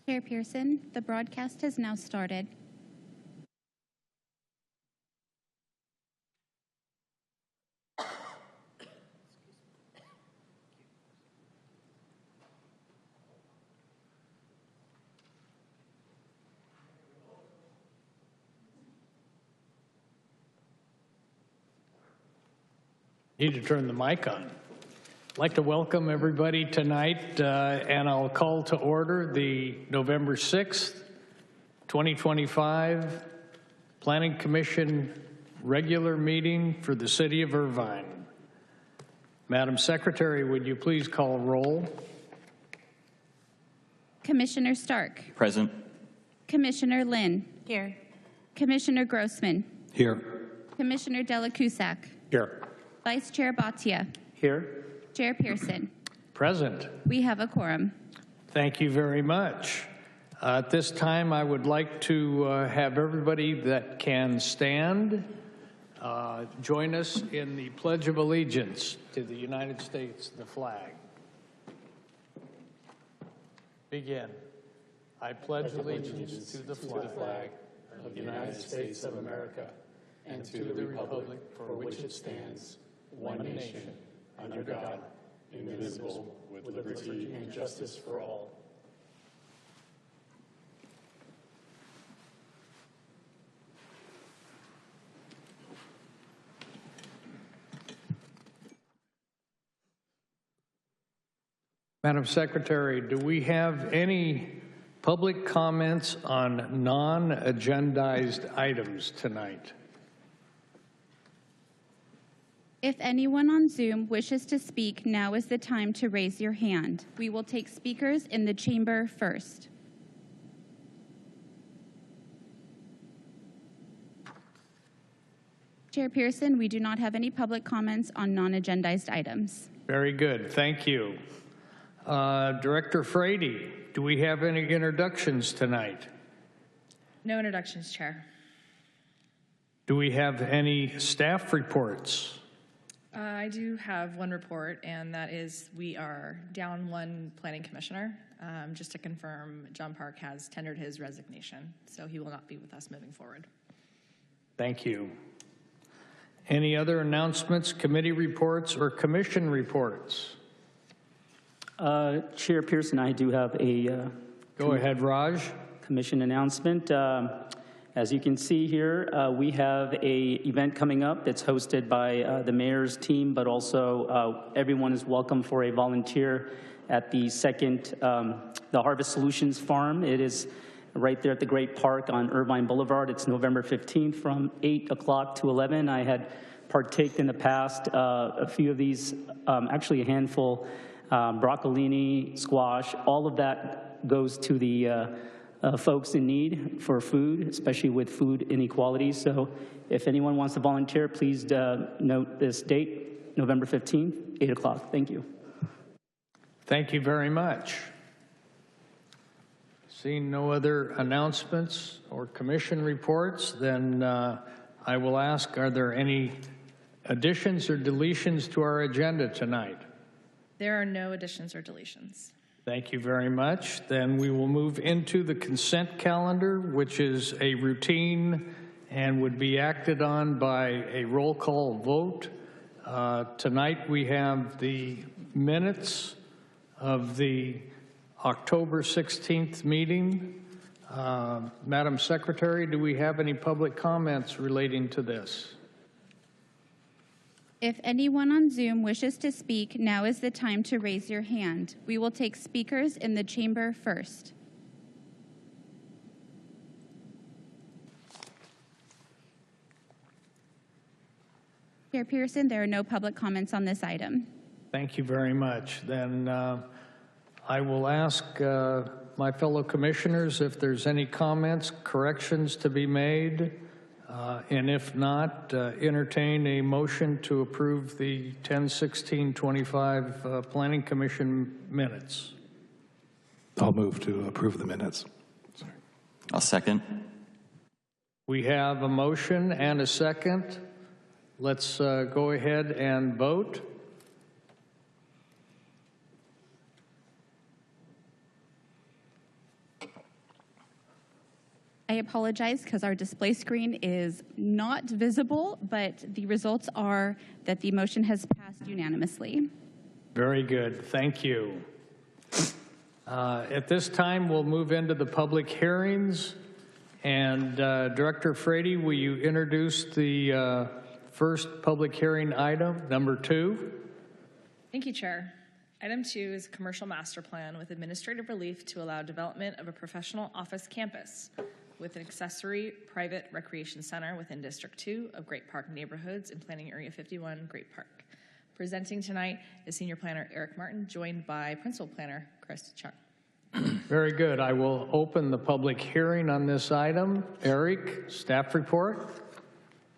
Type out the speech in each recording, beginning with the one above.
Chair Pearson, the broadcast has now started. Need to turn the mic on. I'd like to welcome everybody tonight, and I'll call to order the November 6th, 2025 Planning Commission regular meeting for the City of Irvine. Madam Secretary, would you please call roll? Commissioner Stark. Present. Commissioner Lynn. Here. Commissioner Grossman. Here. Commissioner Dela Cusack. Here. Vice Chair Bhatia. Here. Chair Pearson. Present. We have a quorum. Thank you very much. At this time, I would like to have everybody that can stand join us in the Pledge of Allegiance to the United States, the flag. Begin. I pledge allegiance to the flag of the United States of America and to the republic for which it stands, one nation, under God, indivisible, with liberty and justice for all. Madam Secretary, do we have any public comments on non-agendized items tonight? If anyone on Zoom wishes to speak, now is the time to raise your hand. We will take speakers in the chamber first. Chair Pearson, we do not have any public comments on non-agendized items. Very good, thank you. Director Frady, do we have any introductions tonight? No introductions, Chair. Do we have any staff reports? I do have one report, and that is we are down one planning commissioner. Just to confirm, John Park has tendered his resignation, so he will not be with us moving forward. Thank you. Any other announcements, committee reports, or commission reports? Chair Pearson, I do have a Go ahead, Raj. commission announcement. As you can see here, we have an event coming up that's hosted by the mayor's team, but also everyone is welcome for a volunteer at the the Harvest Solutions Farm. It is right there at the Great Park on Irvine Boulevard. It's November 15th from 8 o'clock to 11. I had partaked in the past a few of these, actually a handful, broccolini, squash, all of that goes to the folks in need for food, especially with food inequality. So if anyone wants to volunteer, please note this date, November 15th, 8 o'clock. Thank you. Thank you very much. Seeing no other announcements or commission reports, then I will ask, are there any additions or deletions to our agenda tonight? There are no additions or deletions. Thank you very much. Then we will move into the consent calendar, which is a routine and would be acted on by a roll call vote. Tonight we have the minutes of the October 16th meeting. Madam Secretary, do we have any public comments relating to this? If anyone on Zoom wishes to speak, now is the time to raise your hand. We will take speakers in the chamber first. Chair Pearson, there are no public comments on this item. Thank you very much. Then I will ask my fellow commissioners if there's any comments, corrections to be made, and if not, entertain a motion to approve the 10/16/25 Planning Commission minutes. I'll move to approve the minutes. Sorry. I'll second. We have a motion and a second. Let's go ahead and vote. I apologize because our display screen is not visible, but the results are that the motion has passed unanimously. Very good. Thank you. At this time, we'll move into the public hearings. And Director Frady, will you introduce the first public hearing item, number 2? Thank you, Chair. Item 2 is a commercial master plan with administrative relief to allow development of a professional office campus with an accessory private recreation center within District 2 of Great Park Neighborhoods in Planning Area 51, Great Park. Presenting tonight is Senior Planner Eric Martin, joined by Principal Planner Chris Chung. Very good. I will open the public hearing on this item. Eric, staff report.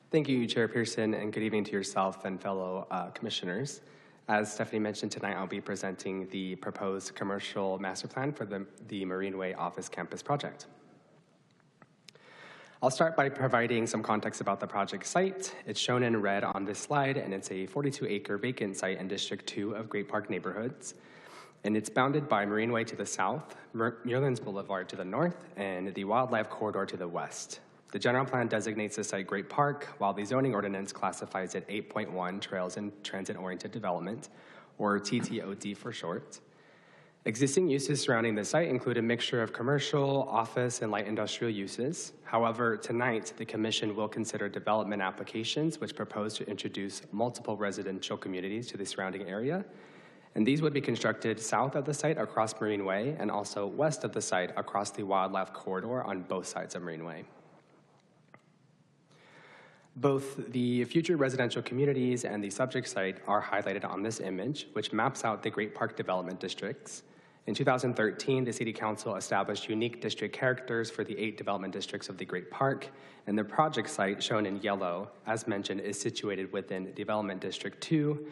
Thank you, Chairperson, and good evening to yourself and fellow commissioners. As Stephanie mentioned, tonight I'll be presenting the proposed commercial master plan for the Marine Way office campus project. I'll start by providing some context about the project site. It's shown in red on this slide, and it's a 42-acre vacant site in District 2 of Great Park Neighborhoods. And it's bounded by Marine Way to the south, Muirlands Boulevard to the north, and the Wildlife Corridor to the west. The general plan designates the site Great Park, while the zoning ordinance classifies it 8.1 Trails and Transit-Oriented Development, or TTOD for short. Existing uses surrounding the site include a mixture of commercial, office, and light industrial uses. However, tonight, the Commission will consider development applications which propose to introduce multiple residential communities to the surrounding area. And these would be constructed south of the site across Marine Way and also west of the site across the Wildlife Corridor on both sides of Marine Way. Both the future residential communities and the subject site are highlighted on this image, which maps out the Great Park development districts. In 2013, the City Council established unique district characters for the 8 development districts of the Great Park, and the project site, shown in yellow, as mentioned, is situated within Development District 2,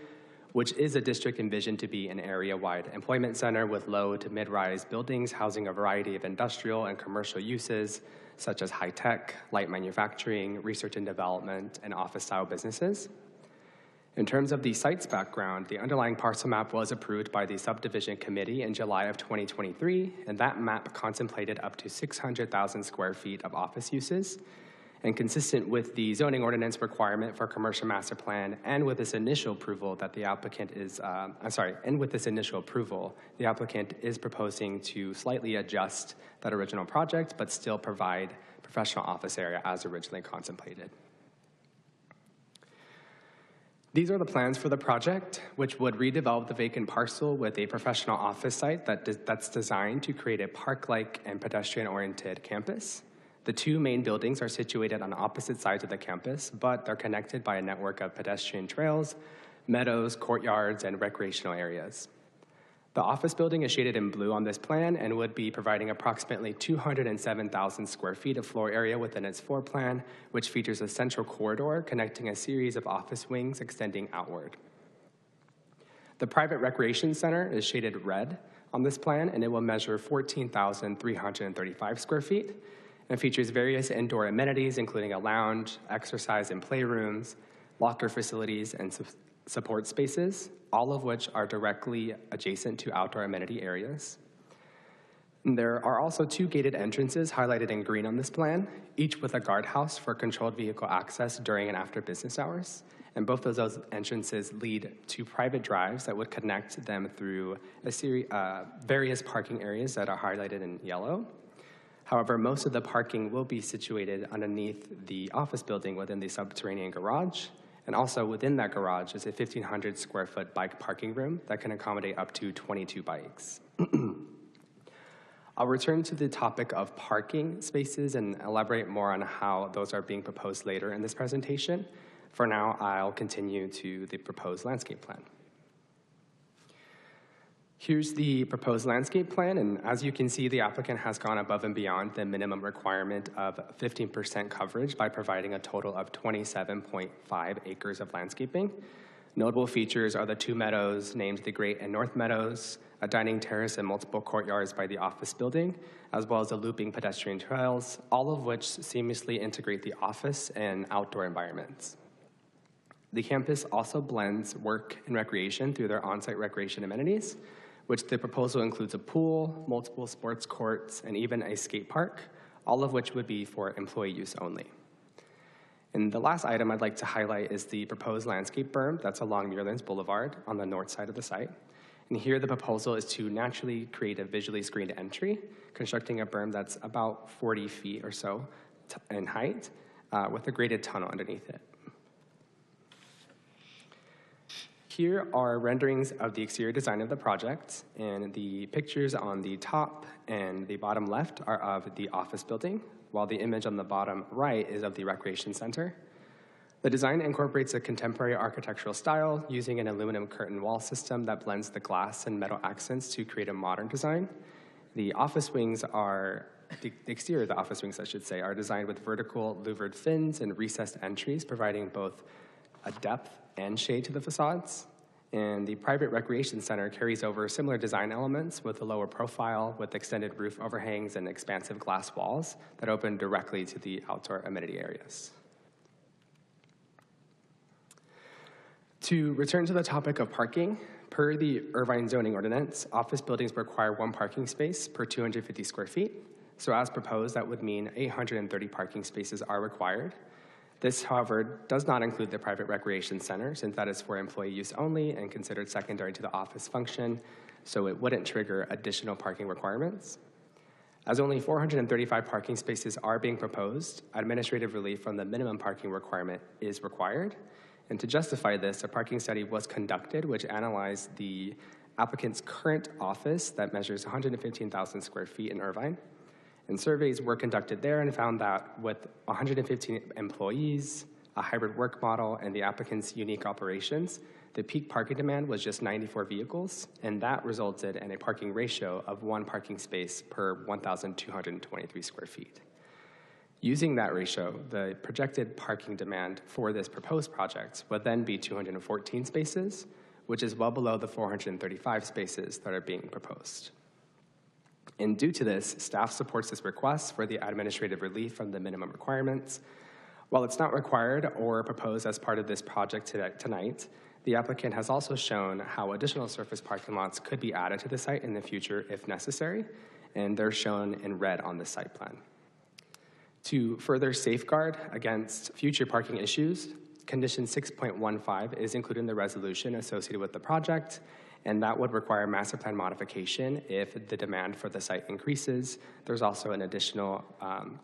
which is a district envisioned to be an area-wide employment center with low to mid-rise buildings housing a variety of industrial and commercial uses, such as high-tech, light manufacturing, research and development, and office-style businesses. In terms of the site's background, the underlying parcel map was approved by the subdivision committee in July of 2023, and that map contemplated up to 600,000 square feet of office uses. And consistent with the zoning ordinance requirement for commercial master plan, and with this initial approval that the applicant is, the applicant is proposing to slightly adjust that original project, but still provide professional office area as originally contemplated. These are the plans for the project, which would redevelop the vacant parcel with a professional office site that's designed to create a park-like and pedestrian-oriented campus. The 2 main buildings are situated on opposite sides of the campus, but they're connected by a network of pedestrian trails, meadows, courtyards, and recreational areas. The office building is shaded in blue on this plan and would be providing approximately 207,000 square feet of floor area within its floor plan, which features a central corridor connecting a series of office wings extending outward. The private recreation center is shaded red on this plan, and it will measure 14,335 square feet, and features various indoor amenities, including a lounge, exercise and playrooms, locker facilities, and support spaces, all of which are directly adjacent to outdoor amenity areas. And there are also 2 gated entrances highlighted in green on this plan, each with a guardhouse for controlled vehicle access during and after business hours. And both of those entrances lead to private drives that would connect them through a series, various parking areas that are highlighted in yellow. However, most of the parking will be situated underneath the office building within the subterranean garage. And also within that garage is a 1,500 square foot bike parking room that can accommodate up to 22 bikes. I'll return to the topic of parking spaces and elaborate more on how those are being proposed later in this presentation. For now, I'll continue to the proposed landscape plan. Here's the proposed landscape plan, and as you can see, the applicant has gone above and beyond the minimum requirement of 15% coverage by providing a total of 27.5 acres of landscaping. Notable features are the 2 meadows named the Great and North Meadows, a dining terrace and multiple courtyards by the office building, as well as the looping pedestrian trails, all of which seamlessly integrate the office and outdoor environments. The campus also blends work and recreation through their on-site recreation amenities, which the proposal includes a pool, multiple sports courts, and even a skate park, all of which would be for employee use only. And the last item I'd like to highlight is the proposed landscape berm that's along Muirlands Boulevard on the north side of the site. And here the proposal is to naturally create a visually screened entry, constructing a berm that's about 40 feet or so in height with a graded tunnel underneath it. Here are renderings of the exterior design of the project, and the pictures on the top and the bottom left are of the office building, while the image on the bottom right is of the recreation center. The design incorporates a contemporary architectural style using an aluminum curtain wall system that blends the glass and metal accents to create a modern design. The office wings are, the exterior of the office wings, I should say, are designed with vertical louvered fins and recessed entries, providing both a depth and shade to the facades. And the private recreation center carries over similar design elements with a lower profile, with extended roof overhangs and expansive glass walls that open directly to the outdoor amenity areas. To return to the topic of parking, per the Irvine zoning ordinance, office buildings require 1 parking space per 250 square feet. So as proposed, that would mean 830 parking spaces are required. This, however, does not include the private recreation center, since that is for employee use only and considered secondary to the office function, so it wouldn't trigger additional parking requirements. As only 435 parking spaces are being proposed, administrative relief from the minimum parking requirement is required. And to justify this, a parking study was conducted, which analyzed the applicant's current office that measures 115,000 square feet in Irvine. And surveys were conducted there and found that with 115 employees, a hybrid work model, and the applicant's unique operations, the peak parking demand was just 94 vehicles, and that resulted in a parking ratio of 1 parking space per 1,223 square feet. Using that ratio, the projected parking demand for this proposed project would then be 214 spaces, which is well below the 435 spaces that are being proposed. And due to this, staff supports this request for the administrative relief from the minimum requirements. While it's not required or proposed as part of this project tonight, the applicant has also shown how additional surface parking lots could be added to the site in the future if necessary, and they're shown in red on the site plan. To further safeguard against future parking issues, condition 6.15 is included in the resolution associated with the project, and that would require master plan modification if the demand for the site increases. There's also an additional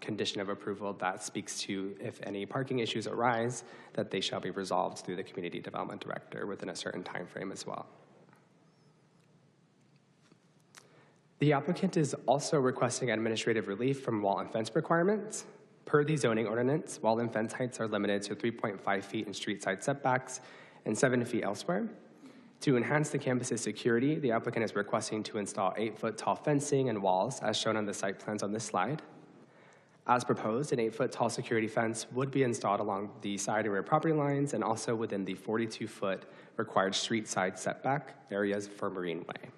condition of approval that speaks to if any parking issues arise, that they shall be resolved through the community development director within a certain time frame as well. The applicant is also requesting administrative relief from wall and fence requirements. Per the zoning ordinance, wall and fence heights are limited to 3.5 feet in street side setbacks and 7 feet elsewhere. To enhance the campus's security, the applicant is requesting to install 8-foot tall fencing and walls, as shown on the site plans on this slide. As proposed, an 8-foot tall security fence would be installed along the side and rear property lines and also within the 42-foot required street side setback areas for Marine Way.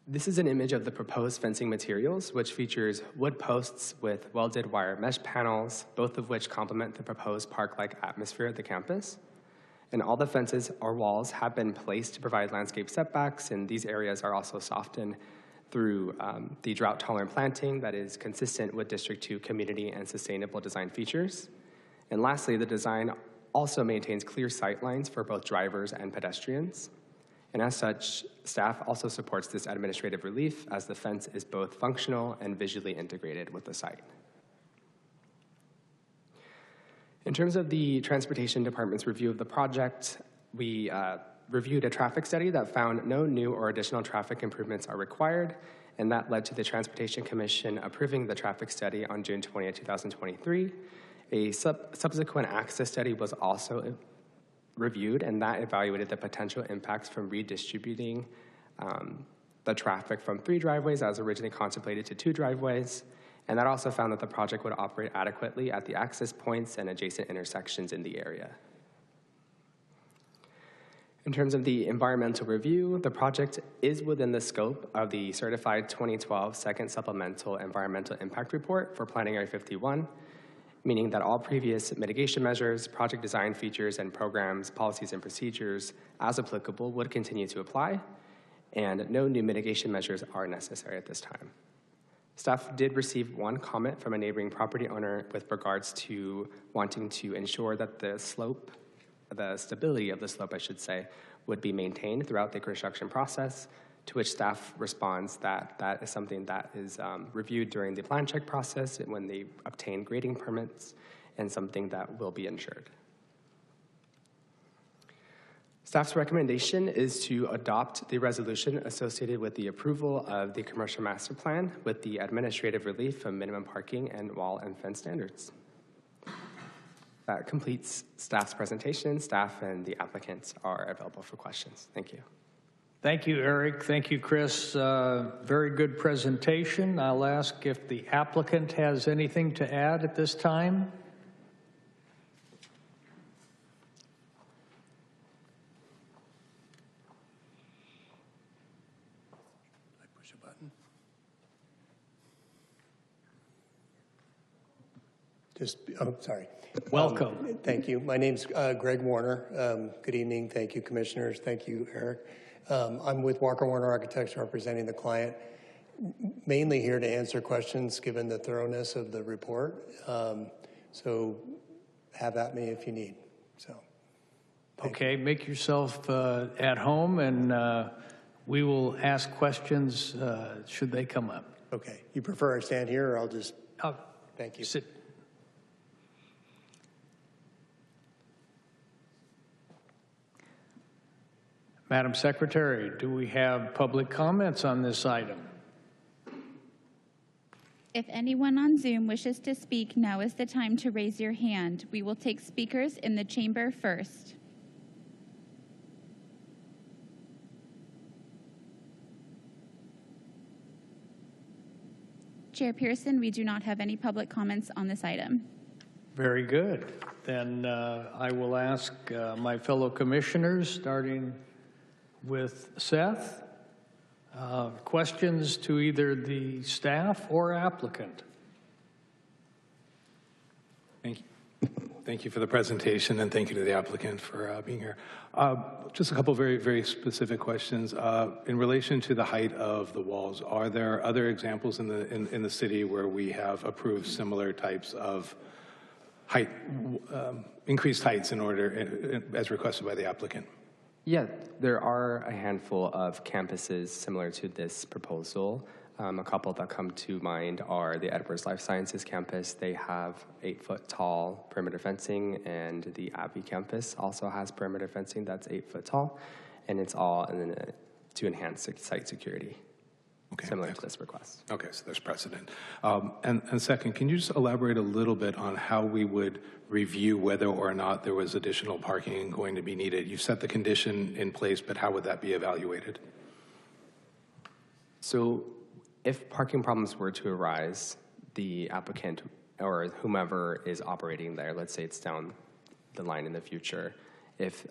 This is an image of the proposed fencing materials, which features wood posts with welded wire mesh panels, both of which complement the proposed park-like atmosphere at the campus. And all the fences or walls have been placed to provide landscape setbacks, and these areas are also softened through the drought-tolerant planting that is consistent with District 2 community and sustainable design features. And lastly, the design also maintains clear sight lines for both drivers and pedestrians. And as such, staff also supports this administrative relief as the fence is both functional and visually integrated with the site. In terms of the Transportation Department's review of the project, we reviewed a traffic study that found no new or additional traffic improvements are required, and that led to the Transportation Commission approving the traffic study on June 20, 2023. A subsequent access study was also reviewed, and that evaluated the potential impacts from redistributing the traffic from 3 driveways as originally contemplated to 2 driveways, and that also found that the project would operate adequately at the access points and adjacent intersections in the area. In terms of the environmental review, the project is within the scope of the certified 2012 Second Supplemental Environmental Impact Report for Planning Area 51, meaning that all previous mitigation measures, project design features and programs, policies and procedures, as applicable, would continue to apply. and no new mitigation measures are necessary at this time. Staff did receive one comment from a neighboring property owner with regards to wanting to ensure that the slope, the stability of the slope, I should say, would be maintained throughout the construction process, to which staff responds that that is something that is reviewed during the plan check process and when they obtain grading permits, and something that will be ensured. Staff's recommendation is to adopt the resolution associated with the approval of the commercial master plan with the administrative relief of minimum parking and wall and fence standards. That completes staff's presentation. Staff and the applicants are available for questions. Thank you. Thank you, Eric. Thank you, Chris. Very good presentation. I'll ask if the applicant has anything to add at this time. Sorry. Welcome. Thank you. My name's Greg Warner. Good evening. Thank you, commissioners. Thank you, Eric. I'm with Walker Warner Architects representing the client, mainly here to answer questions given the thoroughness of the report. So have at me if you need. So. Okay, make yourself at home, and we will ask questions should they come up. Okay. You prefer I stand here, or I'll just. Thank you. Sit. Madam Secretary, do we have public comments on this item? If anyone on Zoom wishes to speak, now is the time to raise your hand. We will take speakers in the chamber first. Chair Pearson, we do not have any public comments on this item. Very good. Then I will ask my fellow commissioners, starting with Seth, questions to either the staff or applicant. Thank you. Thank you for the presentation, and thank you to the applicant for being here. Just a couple very, very specific questions. In relation to the height of the walls, are there other examples in the city where we have approved similar types of height, increased heights in order, as requested by the applicant? Yeah, there are a handful of campuses similar to this proposal. A couple that come to mind are the Edwards Life Sciences campus. They have 8-foot tall perimeter fencing, and the Abbey campus also has perimeter fencing that's 8 foot tall, and it's all to enhance site security. Okay, similar to this request. Okay, so there's precedent. And second, can you just elaborate a little bit on how we would review whether or not there was additional parking going to be needed? You set the condition in place, but how would that be evaluated? So if parking problems were to arise, the applicant or whomever is operating there, let's say it's down the line in the future, if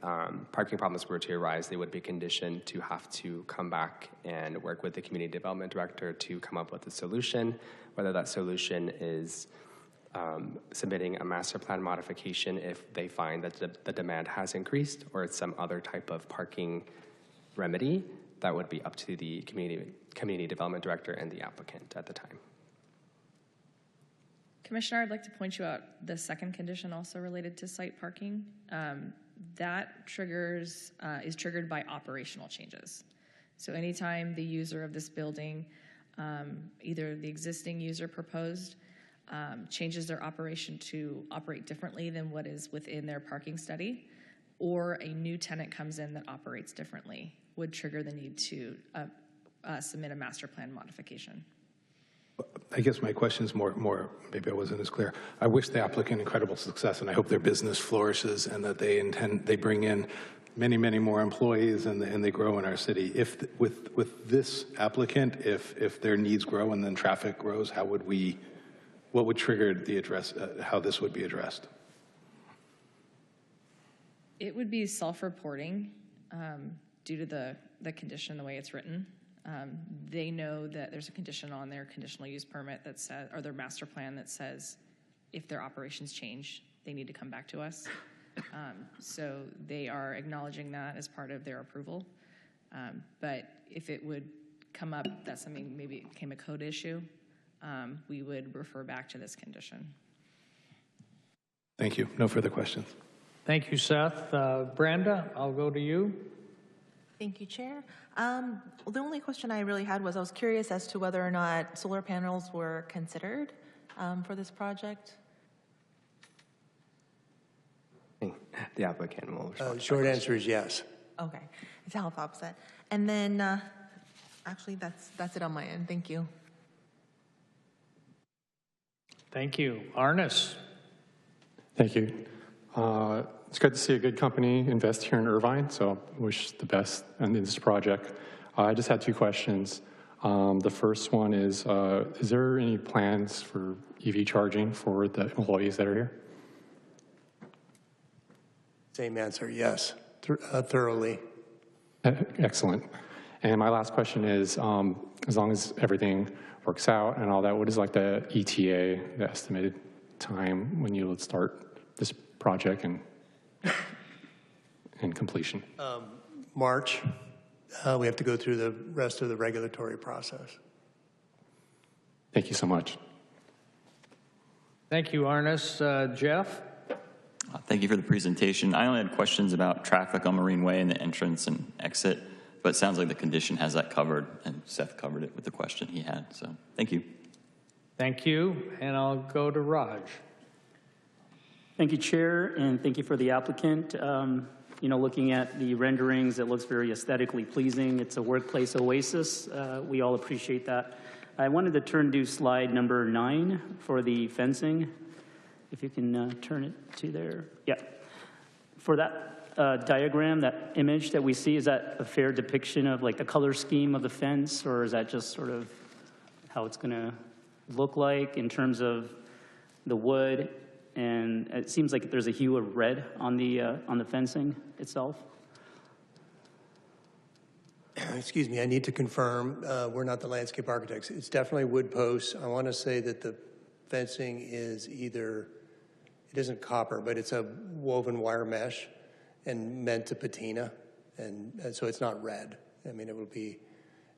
parking problems were to arise, they would be conditioned to have to come back and work with the community development director to come up with a solution, whether that solution is submitting a master plan modification if they find that the demand has increased, or it's some other type of parking remedy. That would be up to the community development director and the applicant at the time. Commissioner, I'd like to point you out the second condition also related to site parking. That is triggered by operational changes. So anytime the user of this building, either the existing user proposed, changes their operation to operate differently than what is within their parking study, or a new tenant comes in that operates differently, would trigger the need to submit a master plan modification. I guess my question is more, maybe I wasn't as clear. I wish the applicant incredible success, and I hope their business flourishes and that they bring in many, many more employees and they grow in our city. If with this applicant, if their needs grow and then traffic grows, what would trigger the address, how this would be addressed? It would be self-reporting due to the condition, the way it's written. They know that there's a condition on their conditional use permit that says, or their master plan that says, if their operations change, they need to come back to us. So they are acknowledging that as part of their approval. But if it would come up that something maybe it became a code issue, we would refer back to this condition. Thank you. No further questions. Thank you, Seth. Brenda, I'll go to you. Thank you, Chair. Well, the only question I really had was I was curious as to whether or not solar panels were considered for this project. The applicant will respond. Short answer is yes. Okay, it's a health offset. And then, actually, that's it on my end. Thank you. Thank you. Arnis. Thank you. It's good to see a good company invest here in Irvine, so wish the best in this project. I just had two questions. The first one is there any plans for EV charging for the employees that are here? Same answer, yes, thoroughly. Excellent. And my last question is, as long as everything works out and all that, what is like the ETA, the estimated time when you would start this project and completion? March. We have to go through the rest of the regulatory process. Thank you so much. Thank you, Arnis. Jeff? Thank you for the presentation. I only had questions about traffic on Marine Way and the entrance and exit, but it sounds like the condition has that covered, and Seth covered it with the question he had. So thank you. Thank you. And I'll go to Raj. Thank you, Chair, and thank you for the applicant. You know, looking at the renderings, it looks very aesthetically pleasing. It's a workplace oasis. We all appreciate that. I wanted to turn to slide number 9 for the fencing. If you can turn it to there. Yeah. For that diagram, that image that we see, is that a fair depiction of like the color scheme of the fence, or is that just sort of how it's going to look like in terms of the wood? And it seems like there's a hue of red on the fencing itself. Excuse me, I need to confirm, we're not the landscape architects. It's definitely wood posts. I want to say that the fencing is either, it isn't copper, but it's a woven wire mesh and meant to patina. And so it's not red. I mean, it would be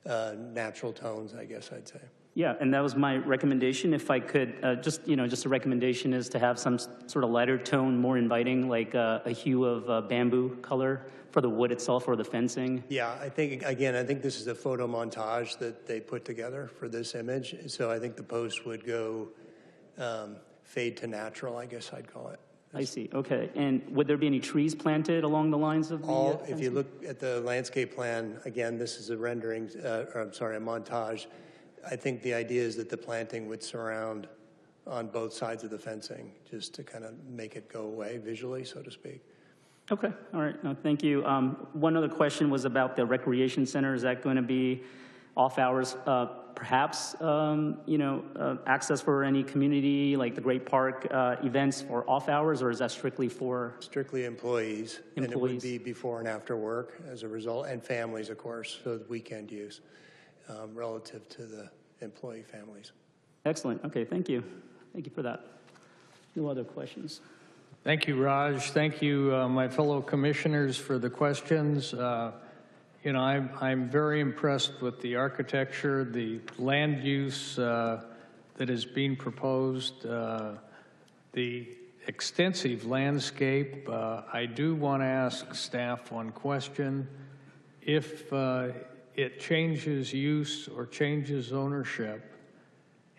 natural tones, I guess I'd say. Yeah, and that was my recommendation. If I could, just a recommendation is to have some sort of lighter tone, more inviting, like a hue of bamboo color for the wood itself or the fencing. Yeah, I think this is a photo montage that they put together for this image. So I think the post would go fade to natural, I guess I'd call it. I see, okay. And would there be any trees planted along the lines of the If you look at the landscape plan, again, this is a rendering, a montage. I think the idea is that the planting would surround on both sides of the fencing, just to kind of make it go away visually, so to speak. Okay, all right, no, thank you. One other question was about the recreation center. Is that going to be off hours, perhaps, access for any community, like the Great Park events for off hours, or is that strictly for? Strictly employees. And it would be before and after work as a result, and families, of course, so weekend use relative to the employee families. Excellent, okay, thank you. Thank you for that. No other questions. Thank you, Raj. Thank you, my fellow commissioners, for the questions. I'm very impressed with the architecture, the land use that is being proposed, the extensive landscape. I do want to ask staff one question. If it changes use or changes ownership,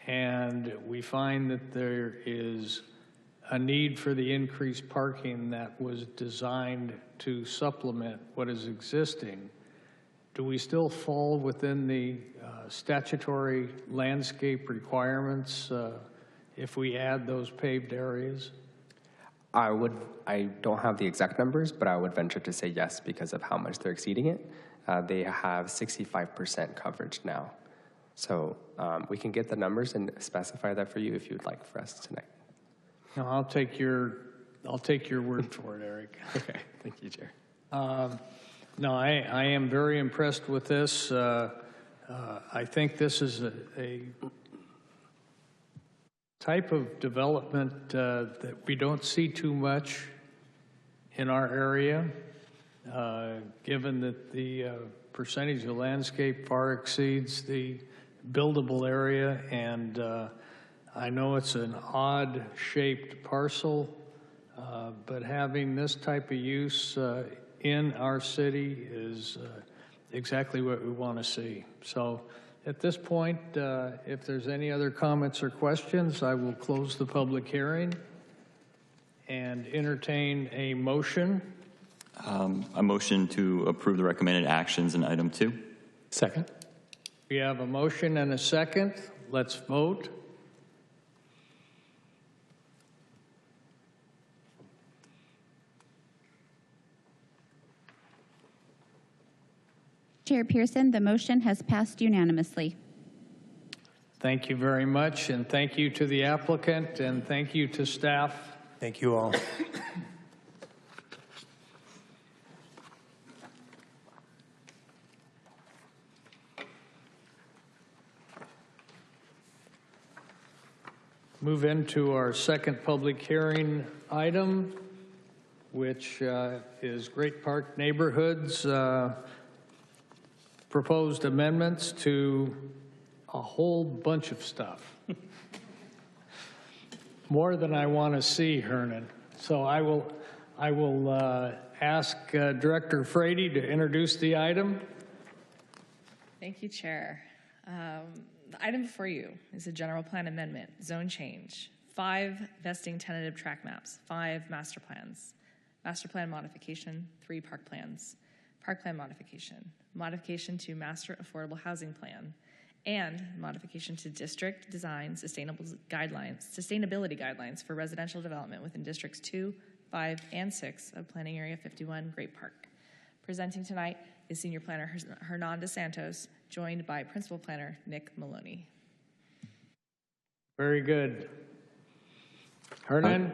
and we find that there is a need for the increased parking that was designed to supplement what is existing, do we still fall within the statutory landscape requirements if we add those paved areas? I don't have the exact numbers, but I would venture to say yes because of how much they're exceeding it. They have 65% coverage now. So we can get the numbers and specify that for you if you'd like for us tonight. No, I'll take your word for it, Eric. Okay, thank you, Chair. No, I am very impressed with this. I think this is a type of development that we don't see too much in our area, given that the percentage of landscape far exceeds the buildable area, and I know it's an odd-shaped parcel, but having this type of use in our city is exactly what we want to see. So at this point, if there's any other comments or questions, I will close the public hearing and entertain a motion. A motion to approve the recommended actions in item 2. Second. We have a motion and a second. Let's vote. Chair Pearson, the motion has passed unanimously. Thank you very much, and thank you to the applicant, and thank you to staff. Thank you all. Move into our second public hearing item, which is Great Park Neighborhoods proposed amendments to a whole bunch of stuff. More than I want to see, Hernan. So I will ask Director Frady to introduce the item. Thank you, Chair. The item before you is a general plan amendment, zone change, 5 vesting tentative track maps, 5 master plans, master plan modification, 3 park plans, park plan modification, modification to master affordable housing plan, and modification to district design sustainability guidelines for residential development within districts 2, 5, and 6 of Planning Area 51, Great Park. Presenting tonight is Senior Planner Hernan DeSantos, joined by Principal Planner Nick Maloney. Very good. Hernan?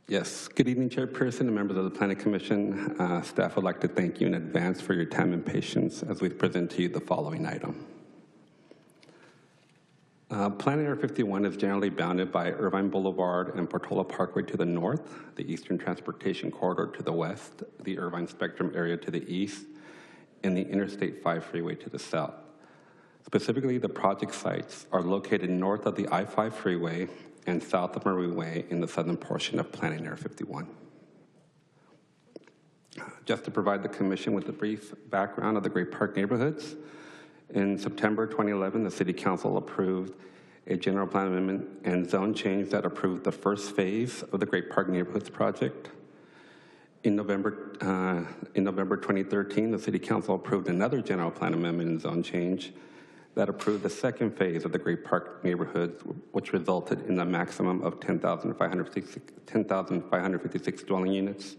Yes. Good evening, Chairperson and members of the Planning Commission. Staff would like to thank you in advance for your time and patience as we present to you the following item. Planning Area 51 is generally bounded by Irvine Boulevard and Portola Parkway to the north, the Eastern Transportation Corridor to the west, the Irvine Spectrum area to the east, and the Interstate 5 freeway to the south. Specifically, the project sites are located north of the I-5 freeway and south of Marine Way in the southern portion of Planning Area 51. Just to provide the Commission with a brief background of the Great Park neighborhoods, in September 2011, the City Council approved a general plan amendment and zone change that approved the first phase of the Great Park Neighborhoods project. In November 2013, the City Council approved another general plan amendment and zone change that approved the second phase of the Great Park neighborhoods, which resulted in a maximum of 10,556 dwelling units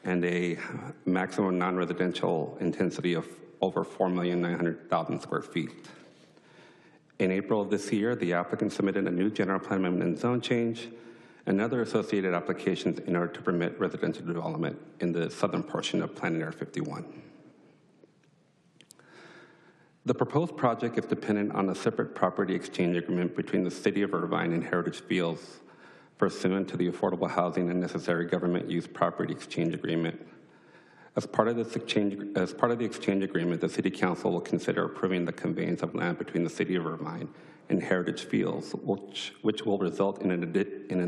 and a maximum non-residential intensity of over 4,900,000 square feet. In April of this year, the applicant submitted a new general plan amendment and zone change and other associated applications in order to permit residential development in the southern portion of Planning Area 51. The proposed project is dependent on a separate property exchange agreement between the City of Irvine and Heritage Fields pursuant to the Affordable Housing and Necessary Government Use Property Exchange Agreement. As part of the exchange agreement, the City Council will consider approving the conveyance of land between the City of Irvine and Heritage Fields, which will result in an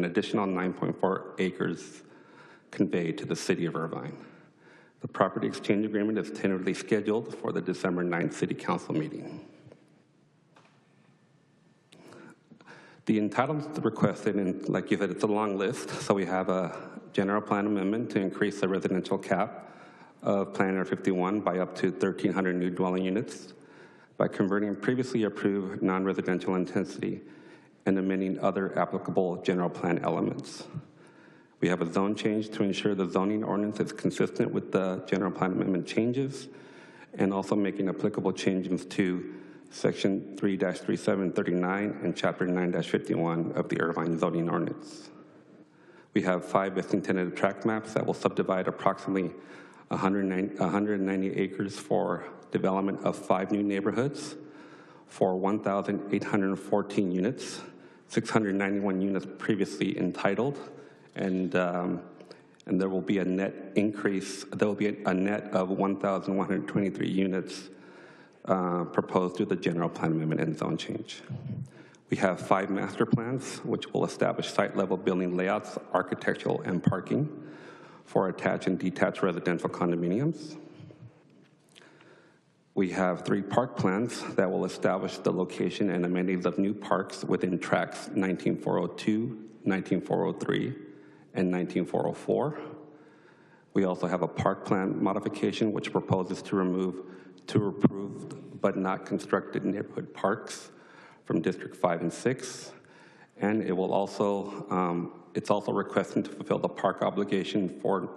additional 9.4 acres conveyed to the City of Irvine. The property exchange agreement is tentatively scheduled for the December 9th City Council meeting. The entitlements requested, and like you said, it's a long list, so we have a general plan amendment to increase the residential cap of Plan Area 51 by up to 1,300 new dwelling units by converting previously approved non-residential intensity and amending other applicable general plan elements. We have a zone change to ensure the zoning ordinance is consistent with the general plan amendment changes and also making applicable changes to Section 3-3739 and Chapter 9-51 of the Irvine zoning ordinance. We have 5 vesting tentative tract maps that will subdivide approximately 190 acres for development of 5 new neighborhoods for 1,814 units, 691 units previously entitled, and and there will be a net increase, there will be a net of 1,123 units proposed through the general plan amendment and zone change. We have 5 master plans, which will establish site-level building layouts, architectural, and parking for attached and detached residential condominiums. We have 3 park plans that will establish the location and amenities of new parks within tracks 19402, 19403, and 19404. We also have a park plan modification which proposes to remove 2 approved but not constructed neighborhood parks from District 5 and 6. And it will also, it's also requesting to fulfill the park obligation for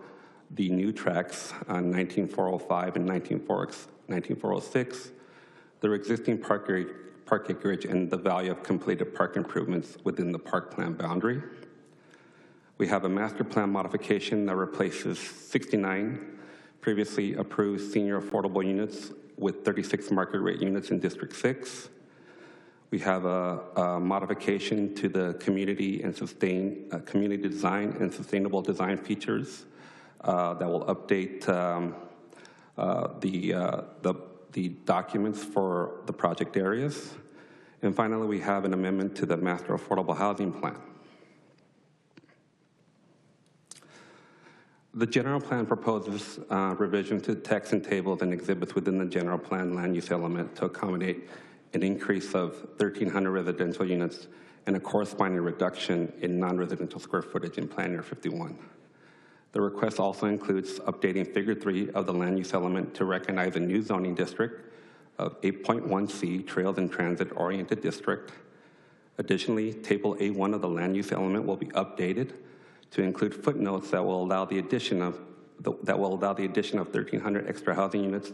the new tracks on 19405 and 19406, their existing park acreage, and the value of completed park improvements within the park plan boundary. We have a master plan modification that replaces 69 previously approved senior affordable units with 36 market rate units in District 6. We have a modification to the community design and sustainable design features that will update the documents for the project areas. And finally, we have an amendment to the Master Affordable Housing Plan. The general plan proposes revision to text and tables and exhibits within the general plan land use element to accommodate an increase of 1,300 residential units and a corresponding reduction in non-residential square footage in Plan Area 51. The request also includes updating Figure 3 of the land use element to recognize a new zoning district of 8.1C, Trails and Transit-Oriented District. Additionally, Table A1 of the land use element will be updated to include footnotes that will allow the addition of 1,300 extra housing units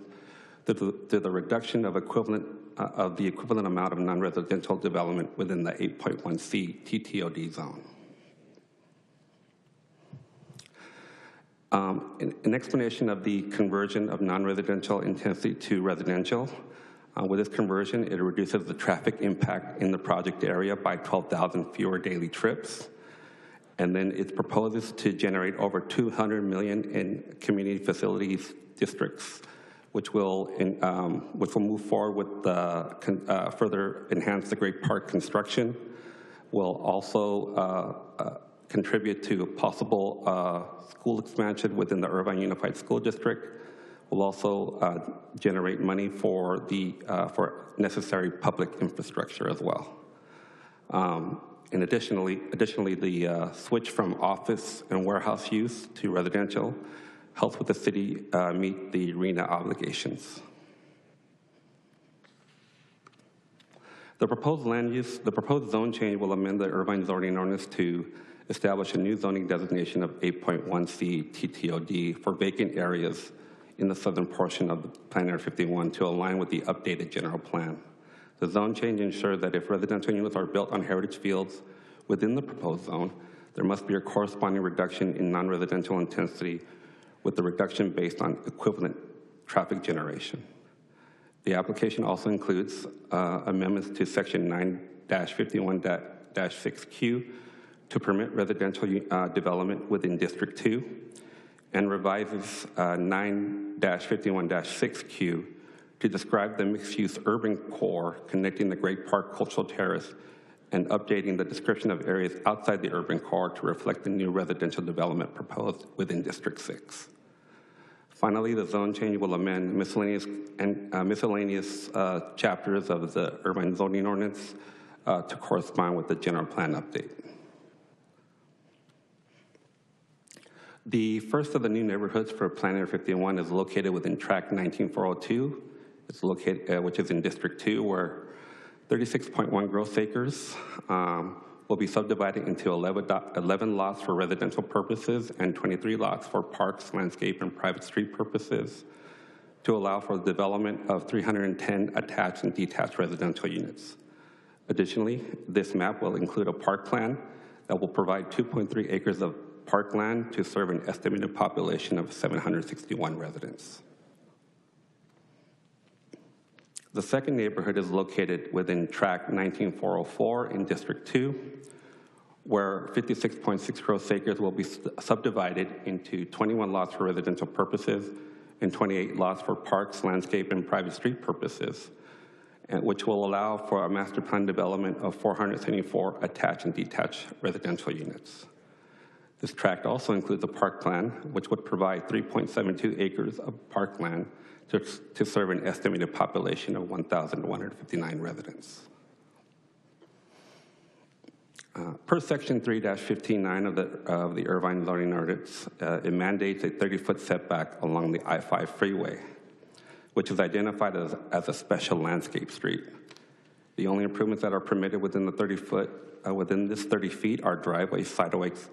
to the reduction of the equivalent amount of non-residential development within the 8.1C TTOD zone. An explanation of the conversion of non-residential intensity to residential. With this conversion, it reduces the traffic impact in the project area by 12,000 fewer daily trips. And then it proposes to generate over $200 million in community facilities districts, which will move forward with further enhance the Great Park construction, will also contribute to a possible school expansion within the Irvine Unified School District, will also generate money for necessary public infrastructure as well. And additionally, the switch from office and warehouse use to residential helps with the city meet the RENA obligations. The proposed zone change will amend the Irvine zoning ordinance to establish a new zoning designation of 8.1C TTOD for vacant areas in the southern portion of the Plan Area 51 to align with the updated general plan. The zone change ensures that if residential units are built on heritage fields within the proposed zone, there must be a corresponding reduction in non-residential intensity with the reduction based on equivalent traffic generation. The application also includes amendments to Section 9-51-6Q to permit residential development within District 2, and revises 9-51-6Q to describe the mixed-use urban core connecting the Great Park Cultural Terrace and updating the description of areas outside the urban core to reflect the new residential development proposed within District 6. Finally, the zone change will amend miscellaneous chapters of the Irvine zoning ordinance to correspond with the general plan update. The first of the new neighborhoods for Plan Area 51 is located within Tract 19402. It's located, which is in District 2, where 36.1 gross acres will be subdivided into 11 lots for residential purposes and 23 lots for parks, landscape, and private street purposes to allow for the development of 310 attached and detached residential units. Additionally, this map will include a park plan that will provide 2.3 acres of parkland to serve an estimated population of 761 residents. The second neighborhood is located within Tract 19404 in District 2, where 56.6 gross acres will be subdivided into 21 lots for residential purposes and 28 lots for parks, landscape, and private street purposes, and which will allow for a master plan development of 474 attached and detached residential units. This tract also includes a park plan, which would provide 3.72 acres of parkland to serve an estimated population of 1,159 residents. Per Section 3-15.9 of the Irvine zoning ordinance, it mandates a 30-foot setback along the I-5 freeway, which is identified as a special landscape street. The only improvements that are permitted within the 30-foot, within this 30 feet are driveways,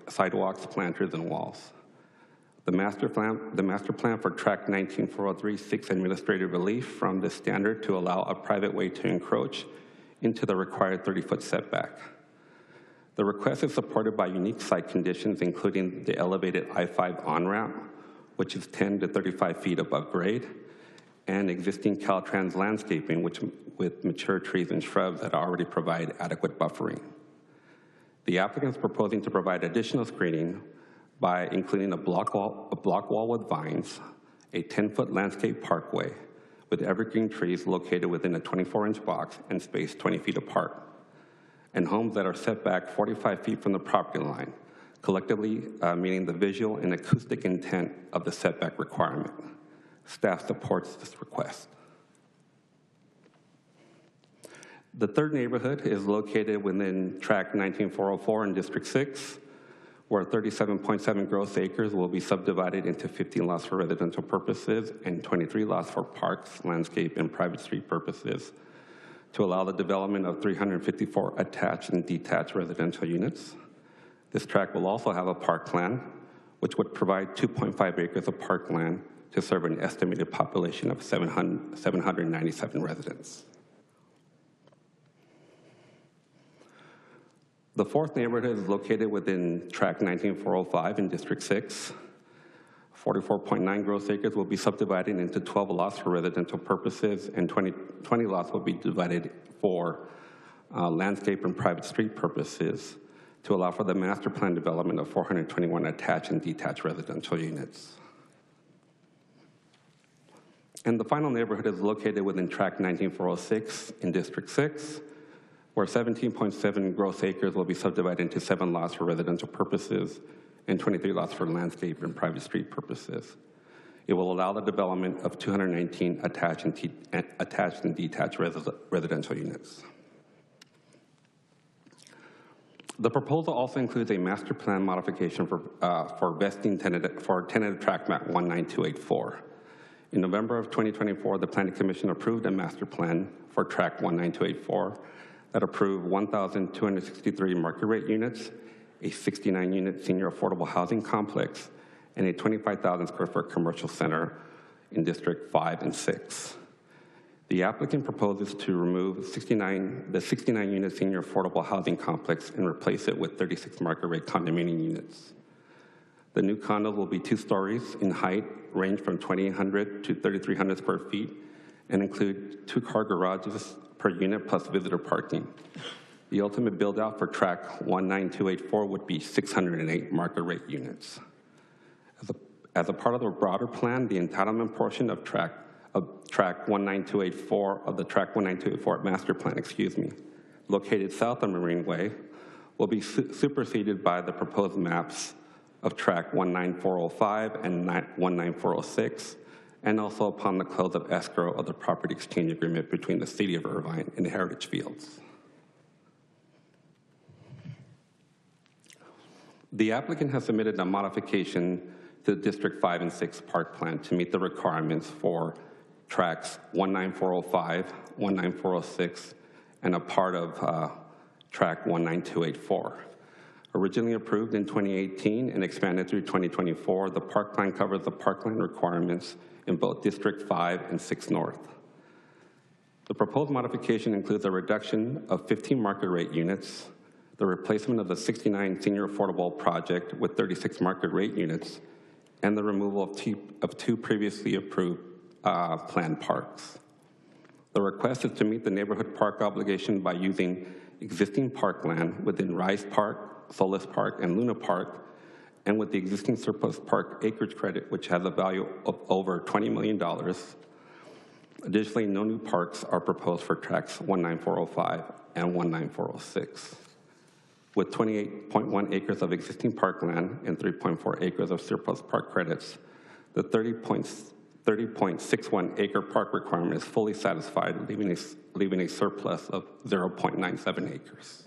sidewalks, planters, and walls. The master plan for Tract 19403 seeks administrative relief from this standard to allow a private way to encroach into the required 30-foot setback. The request is supported by unique site conditions, including the elevated I-5 on-ramp, which is 10 to 35 feet above grade, and existing Caltrans landscaping, with mature trees and shrubs that already provide adequate buffering. The applicant is proposing to provide additional screening by including a block wall with vines, a 10-foot landscape parkway with evergreen trees located within a 24-inch box and spaced 20 feet apart, and homes that are set back 45 feet from the property line, collectively meeting the visual and acoustic intent of the setback requirement. Staff supports this request. The third neighborhood is located within Tract 19404 in District 6, where 37.7 gross acres will be subdivided into 15 lots for residential purposes and 23 lots for parks, landscape, and private street purposes, to allow the development of 354 attached and detached residential units. This tract will also have a park plan, which would provide 2.5 acres of parkland to serve an estimated population of 797 residents. The fourth neighborhood is located within Tract 19405 in District 6. 44.9 gross acres will be subdivided into 12 lots for residential purposes, and 20 lots will be divided for landscape and private street purposes to allow for the master plan development of 421 attached and detached residential units. And the final neighborhood is located within Tract 19406 in District 6, where 17.7 gross acres will be subdivided into 7 lots for residential purposes and 23 lots for landscape and private street purposes. It will allow the development of 219 attached and detached residential units. The proposal also includes a master plan modification for tentative tract map 19284. In November of 2024, the Planning Commission approved a master plan for tract 19284 that approved 1,263 market rate units, a 69-unit senior affordable housing complex, and a 25,000 square foot commercial center in District 5 and 6. The applicant proposes to remove the 69-unit senior affordable housing complex and replace it with 36 market rate condominium units. The new condos will be 2 stories in height, range from 2,800 to 3,300 square feet, and include 2-car garages per unit plus visitor parking. The ultimate build-out for tract 19284 would be 608 market rate units. As a part of the broader plan, the entitlement portion of tract 19284 of the tract 19284 master plan, located south of Marine Way, will be superseded by the proposed maps of tract 19405 and 19406, and also upon the close of escrow of the property exchange agreement between the City of Irvine and Heritage Fields. The applicant has submitted a modification to the District 5 and 6 park plan to meet the requirements for tracts 19405, 19406, and a part of tract 19284. Originally approved in 2018 and expanded through 2024, the park plan covers the parkland requirements in both District 5 and 6 North. The proposed modification includes a reduction of 15 market rate units, the replacement of the 69 senior affordable project with 36 market rate units, and the removal of 2 previously approved planned parks. The request is to meet the neighborhood park obligation by using existing parkland within Rise Park, Solis Park, and Luna Park, and with the existing surplus park acreage credit, which has a value of over $20 million. Additionally, no new parks are proposed for tracks 19405 and 19406. With 28.1 acres of existing parkland and 3.4 acres of surplus park credits, the 30.61 acre park requirement is fully satisfied, leaving a surplus of 0.97 acres.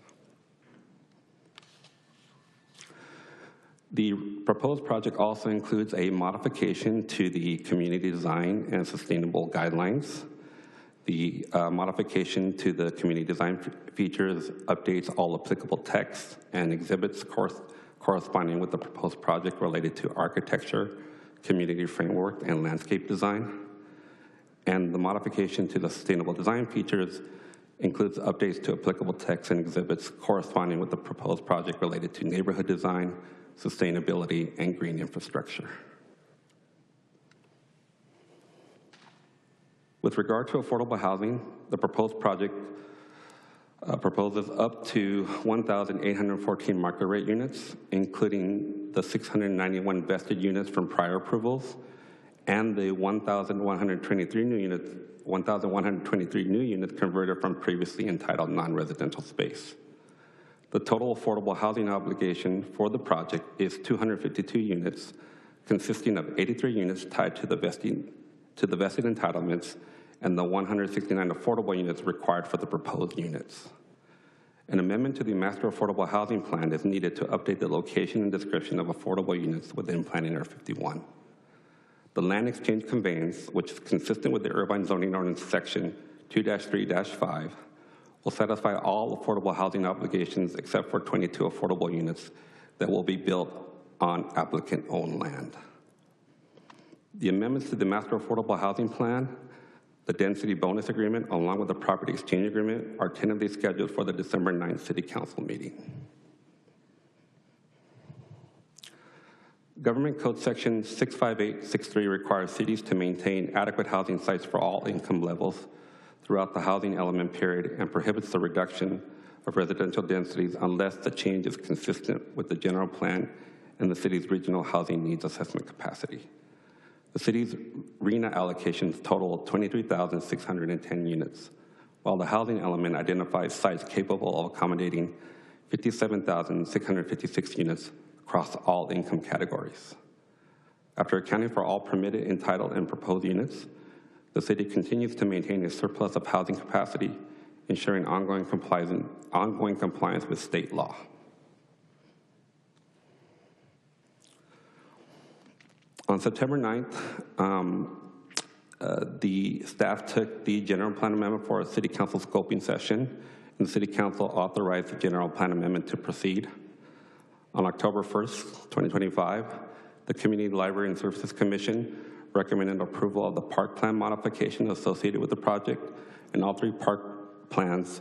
The proposed project also includes a modification to the community design and sustainable guidelines. The modification to the community design features updates all applicable texts and exhibits corresponding with the proposed project related to architecture, community framework, and landscape design. And the modification to the sustainable design features includes updates to applicable texts and exhibits corresponding with the proposed project related to neighborhood design, sustainability, and green infrastructure. With regard to affordable housing, the proposed project proposes up to 1,814 market rate units, including the 691 vested units from prior approvals and the 1,123 new units converted from previously entitled non-residential space. The total affordable housing obligation for the project is 252 units, consisting of 83 units tied to the vested entitlements and the 169 affordable units required for the proposed units. An amendment to the Master Affordable Housing Plan is needed to update the location and description of affordable units within Planning Area 51. The land exchange conveyance, which is consistent with the Irvine Zoning Ordinance Section 2-3-5, will satisfy all affordable housing obligations except for 22 affordable units that will be built on applicant-owned land. The amendments to the Master Affordable Housing Plan, the Density Bonus Agreement, along with the Property Exchange Agreement, are tentatively scheduled for the December 9th City Council meeting. Government Code Section 65863 requires cities to maintain adequate housing sites for all income levels throughout the housing element period and prohibits the reduction of residential densities unless the change is consistent with the general plan and the city's regional housing needs assessment capacity. The city's RENA allocations total 23,610 units, while the housing element identifies sites capable of accommodating 57,656 units across all income categories. After accounting for all permitted, entitled, and proposed units, the city continues to maintain a surplus of housing capacity, ensuring ongoing compliance with state law. On September 9th, the staff took the general plan amendment for a city council scoping session, and the city council authorized the general plan amendment to proceed. On October 1st, 2025, the Community Library and Services Commission recommended approval of the park plan modification associated with the project and all three park plans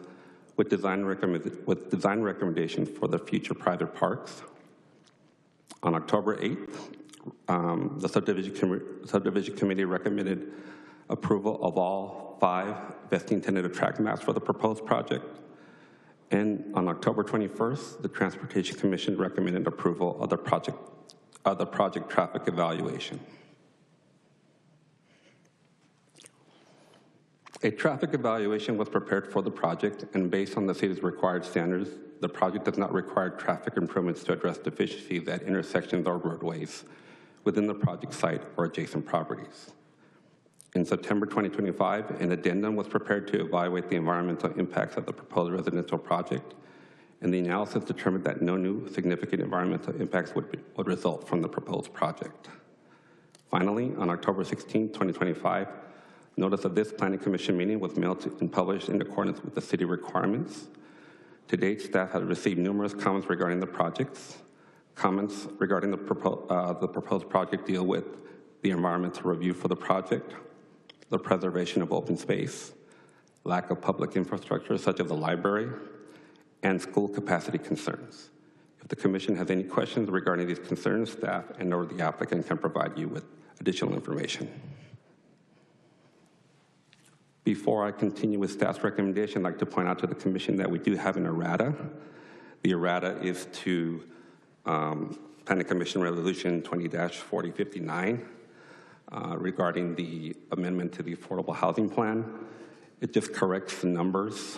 with design recommendations for the future private parks. On October 8th, the subdivision committee recommended approval of all 5 vesting tentative tract maps for the proposed project. And on October 21st, the Transportation Commission recommended approval of the project traffic evaluation. A traffic evaluation was prepared for the project, and based on the city's required standards, the project does not require traffic improvements to address deficiencies at intersections or roadways within the project site or adjacent properties. In September 2025, an addendum was prepared to evaluate the environmental impacts of the proposed residential project, and the analysis determined that no new significant environmental impacts would result from the proposed project. Finally, on October 16, 2025, notice of this Planning Commission meeting was mailed and published in accordance with the city requirements. To date, staff has received numerous comments regarding the projects. Comments regarding the proposed project deal with the environmental review for the project, the preservation of open space, lack of public infrastructure such as a library, and school capacity concerns. If the commission has any questions regarding these concerns, staff and/or the applicant can provide you with additional information. Before I continue with staff's recommendation, I'd like to point out to the commission that we do have an errata The errata is to Planning Commission Resolution 20-4059 regarding the amendment to the Affordable Housing Plan. It just corrects the numbers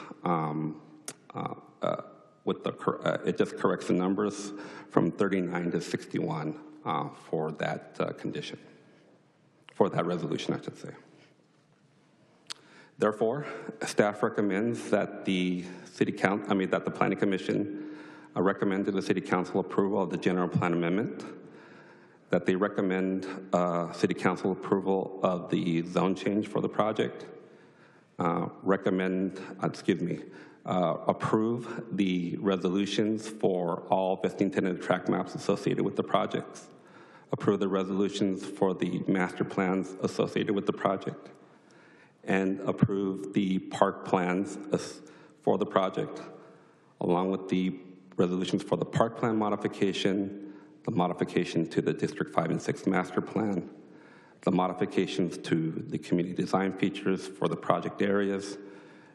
it just corrects the numbers from 39 to 61 for that condition, for that resolution, I should say. Therefore, staff recommends that the that the Planning Commission recommend to the City Council approval of the general plan amendment, that they recommend City Council approval of the zone change for the project, approve the resolutions for all vesting tenant tract maps associated with the projects, approve the resolutions for the master plans associated with the project, and approve the park plans for the project, along with the resolutions for the park plan modification, the modification to the District 5 and 6 master plan, the modifications to the community design features for the project areas,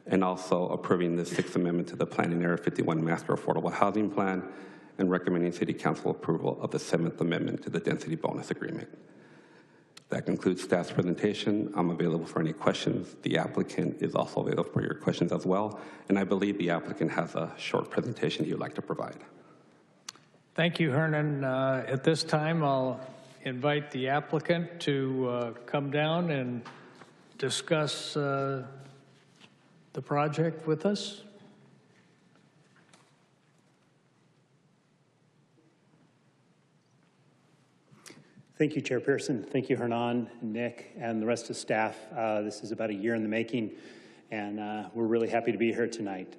and also approving the 6th Amendment to the Planning Area 51 Master Affordable Housing Plan, and recommending City Council approval of the 7th Amendment to the Density Bonus Agreement. That concludes staff's presentation. I'm available for any questions. The applicant is also available for your questions as well, and I believe the applicant has a short presentation he would like to provide. Thank you, Hernan. At this time, I'll invite the applicant to come down and discuss the project with us. Thank you, Chairperson. Thank you, Hernan, Nick, and the rest of staff. This is about a year in the making, and we're really happy to be here tonight.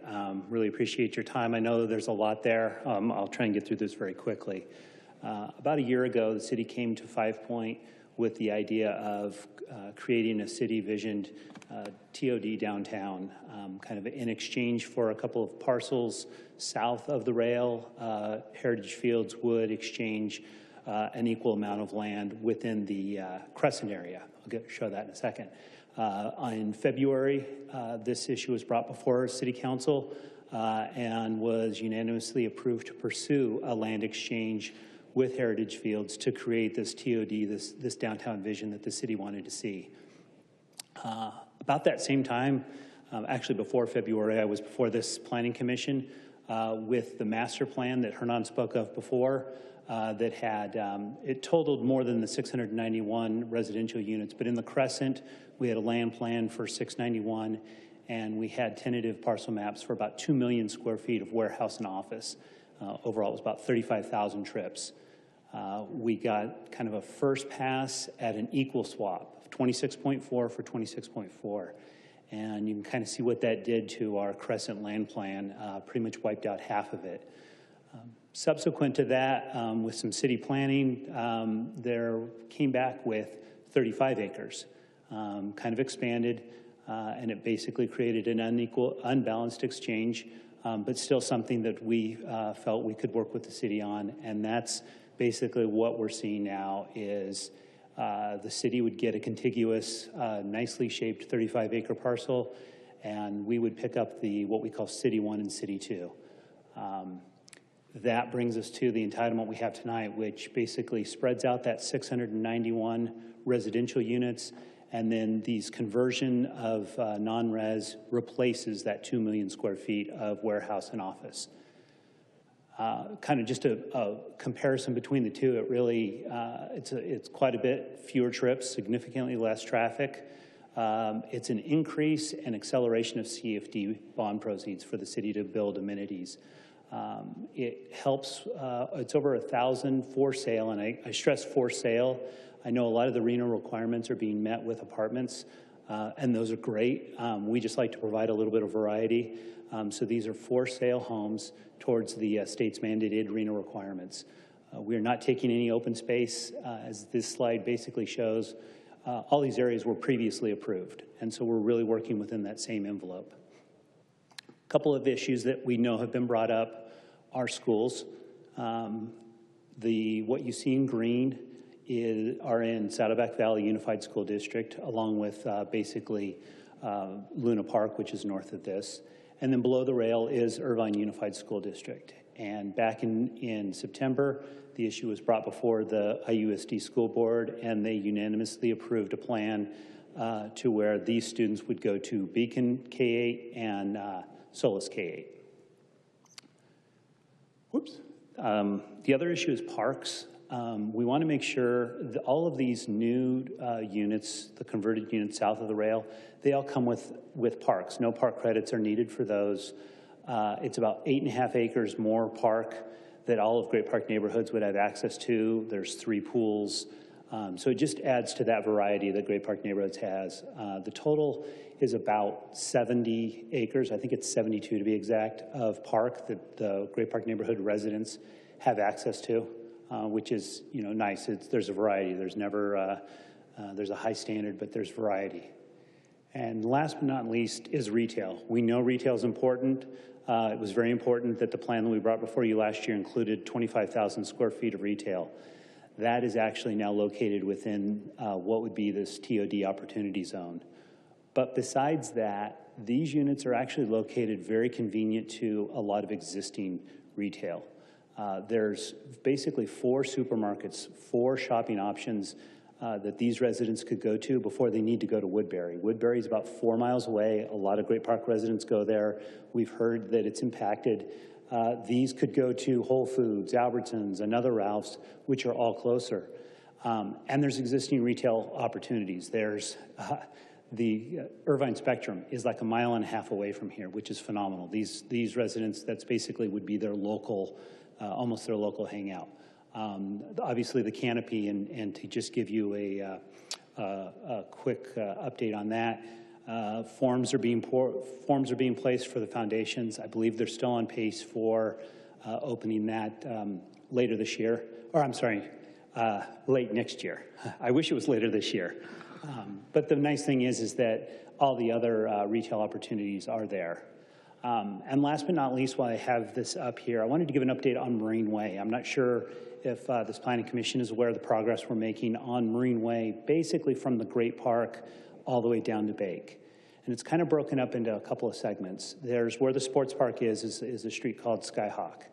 Really appreciate your time. I know there's a lot there. I'll try and get through this very quickly. About a year ago, the city came to 5 Point with the idea of creating a city visioned TOD downtown, kind of in exchange for a couple of parcels south of the rail. Heritage Fields would exchange an equal amount of land within the Crescent area. I'll show that in a second. In February, this issue was brought before City Council and was unanimously approved to pursue a land exchange with Heritage Fields to create this TOD, this downtown vision that the city wanted to see. About that same time, actually before February, I was before this Planning Commission with the master plan that Hernan spoke of before. That had, it totaled more than the 691 residential units, but in the Crescent, we had a land plan for 691, and we had tentative parcel maps for about 2 million square feet of warehouse and office. Overall, it was about 35,000 trips. We got kind of a first pass at an equal swap, 26.4 for 26.4. And you can kind of see what that did to our Crescent land plan, pretty much wiped out half of it. Subsequent to that, with some city planning, there came back with 35 acres, kind of expanded, and it basically created an unbalanced exchange, but still something that we felt we could work with the city on, and that's basically what we're seeing now is the city would get a contiguous, nicely shaped 35-acre parcel, and we would pick up the what we call City 1 and City 2. That brings us to the entitlement we have tonight, which basically spreads out that 691 residential units, and then these conversion of non-res replaces that 2 million square feet of warehouse and office. Kind of just a comparison between the two, it really, it's quite a bit fewer trips, significantly less traffic. It's an increase and acceleration of CFD bond proceeds for the city to build amenities. It helps, it's over 1,000 for sale, and I stress for sale. I know a lot of the RHNA requirements are being met with apartments, and those are great. We just like to provide a little bit of variety. So these are for sale homes towards the state's mandated RHNA requirements. We are not taking any open space, as this slide basically shows. All these areas were previously approved, and so we're really working within that same envelope. A couple of issues that we know have been brought up are schools. What you see in green are in Saddleback Valley Unified School District, along with basically Luna Park, which is north of this. And then below the rail is Irvine Unified School District. And back in September, the issue was brought before the IUSD school board, and they unanimously approved a plan to where these students would go to Beacon K-8 and Solis K-8. Whoops. The other issue is parks. We want to make sure that all of these new units, the converted units south of the rail, they all come with parks. No park credits are needed for those. It's about 8.5 acres more park that all of Great Park neighborhoods would have access to. There's 3 pools. So it just adds to that variety that Great Park neighborhoods has. The total is about 70 acres, I think it's 72 to be exact, of park that the Great Park neighborhood residents have access to, which is nice. There's a variety. There's never, there's a high standard, but there's variety. And last but not least is retail. We know retail is important. It was very important that the plan that we brought before you last year included 25,000 square feet of retail. That is actually now located within what would be this TOD opportunity zone. But besides that, these units are actually located very convenient to a lot of existing retail. There's basically 4 supermarkets, 4 shopping options that these residents could go to before they need to go to Woodbury. Woodbury is about 4 miles away. A lot of Great Park residents go there. We've heard that it's impacted. These could go to Whole Foods, Albertsons, another Ralph's, which are all closer. And there's existing retail opportunities. There's the Irvine Spectrum is like 1.5 miles away from here, which is phenomenal. These residents, that's basically would be their local, almost their local hangout. Obviously the canopy, and to just give you a quick update on that, forms are being placed for the foundations. I believe they're still on pace for opening that later this year, or I'm sorry, late next year. I wish it was later this year. But the nice thing is that all the other retail opportunities are there. And last but not least, while I have this up here, I wanted to give an update on Marine Way. I'm not sure if this Planning Commission is aware of the progress we're making on Marine Way, basically from the Great Park all the way down to Bake. And it's kind of broken up into a couple of segments. There's where the sports park is a street called Skyhawk.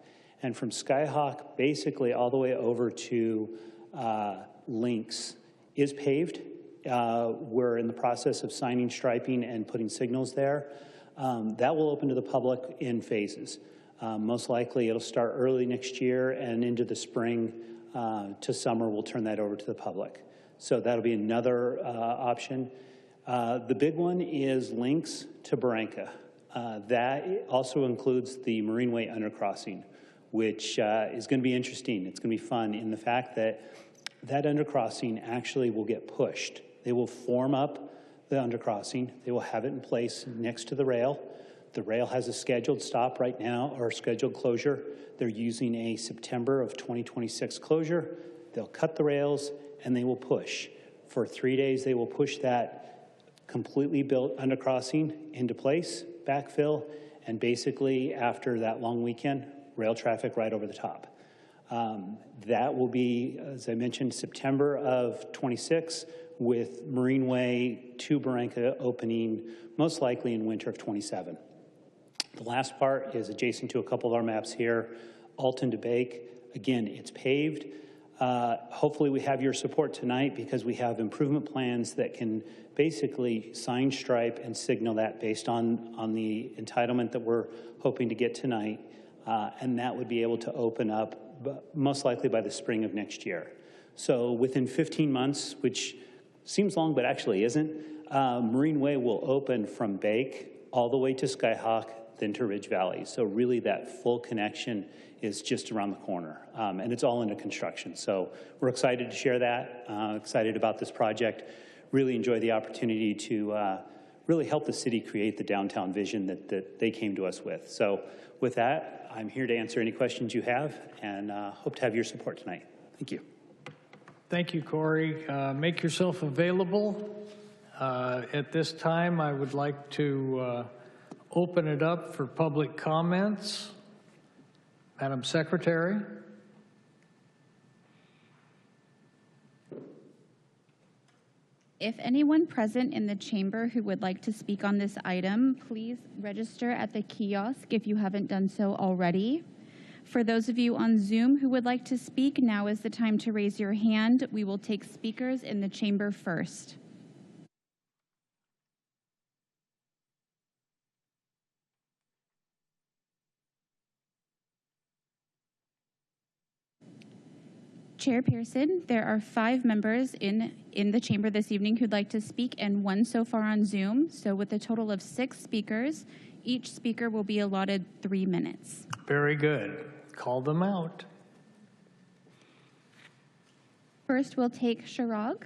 And from Skyhawk, basically all the way over to Lynx is paved. We're in the process of signing striping and putting signals there. That will open to the public in phases. Most likely it'll start early next year, and into the spring to summer we'll turn that over to the public. So that'll be another option. The big one is Lynx to Barranca. That also includes the Marine Way undercrossing, which is going to be interesting. It's going to be fun in the fact that that undercrossing actually will get pushed. They will form up the undercrossing. They will have it in place next to the rail. The rail has a scheduled stop right now, or scheduled closure. They're using a September of 2026 closure. They'll cut the rails and they will push. For 3 days, they will push that completely built undercrossing into place, backfill, and basically after that long weekend, rail traffic right over the top. That will be, as I mentioned, September of 26, with Marine Way to Barranca opening most likely in winter of 27. The last part is adjacent to a couple of our maps here, Alton to Bake. Again, it's paved. Hopefully we have your support tonight because we have improvement plans that can basically sign, stripe, and signal that based on the entitlement that we're hoping to get tonight. And that would be able to open up most likely by the spring of next year. So within 15 months, which seems long but actually isn't, Marine Way will open from Bake all the way to Skyhawk, then to Ridge Valley. So really that full connection is just around the corner, and it's all under construction. So we're excited to share that, excited about this project, really enjoy the opportunity to really help the city create the downtown vision that they came to us with. So with that, I'm here to answer any questions you have, and hope to have your support tonight. Thank you. Thank you, Corey. Make yourself available. At this time, I would like to open it up for public comments. Madam Secretary. If anyone present in the chamber who would like to speak on this item, please register at the kiosk if you haven't done so already. For those of you on Zoom who would like to speak, now is the time to raise your hand. We will take speakers in the chamber first. Chair Pearson, there are 5 members in the chamber this evening who'd like to speak and 1 so far on Zoom. So with a total of 6 speakers, each speaker will be allotted 3 minutes. Very good. Call them out. First, we'll take Shirag.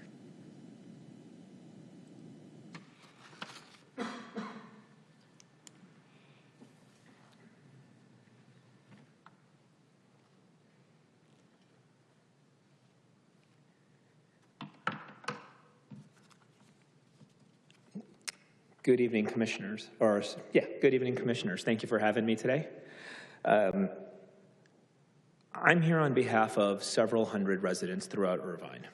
Good evening, Commissioners. Good evening, Commissioners. Thank you for having me today. I'm here on behalf of several hundred residents throughout Irvine.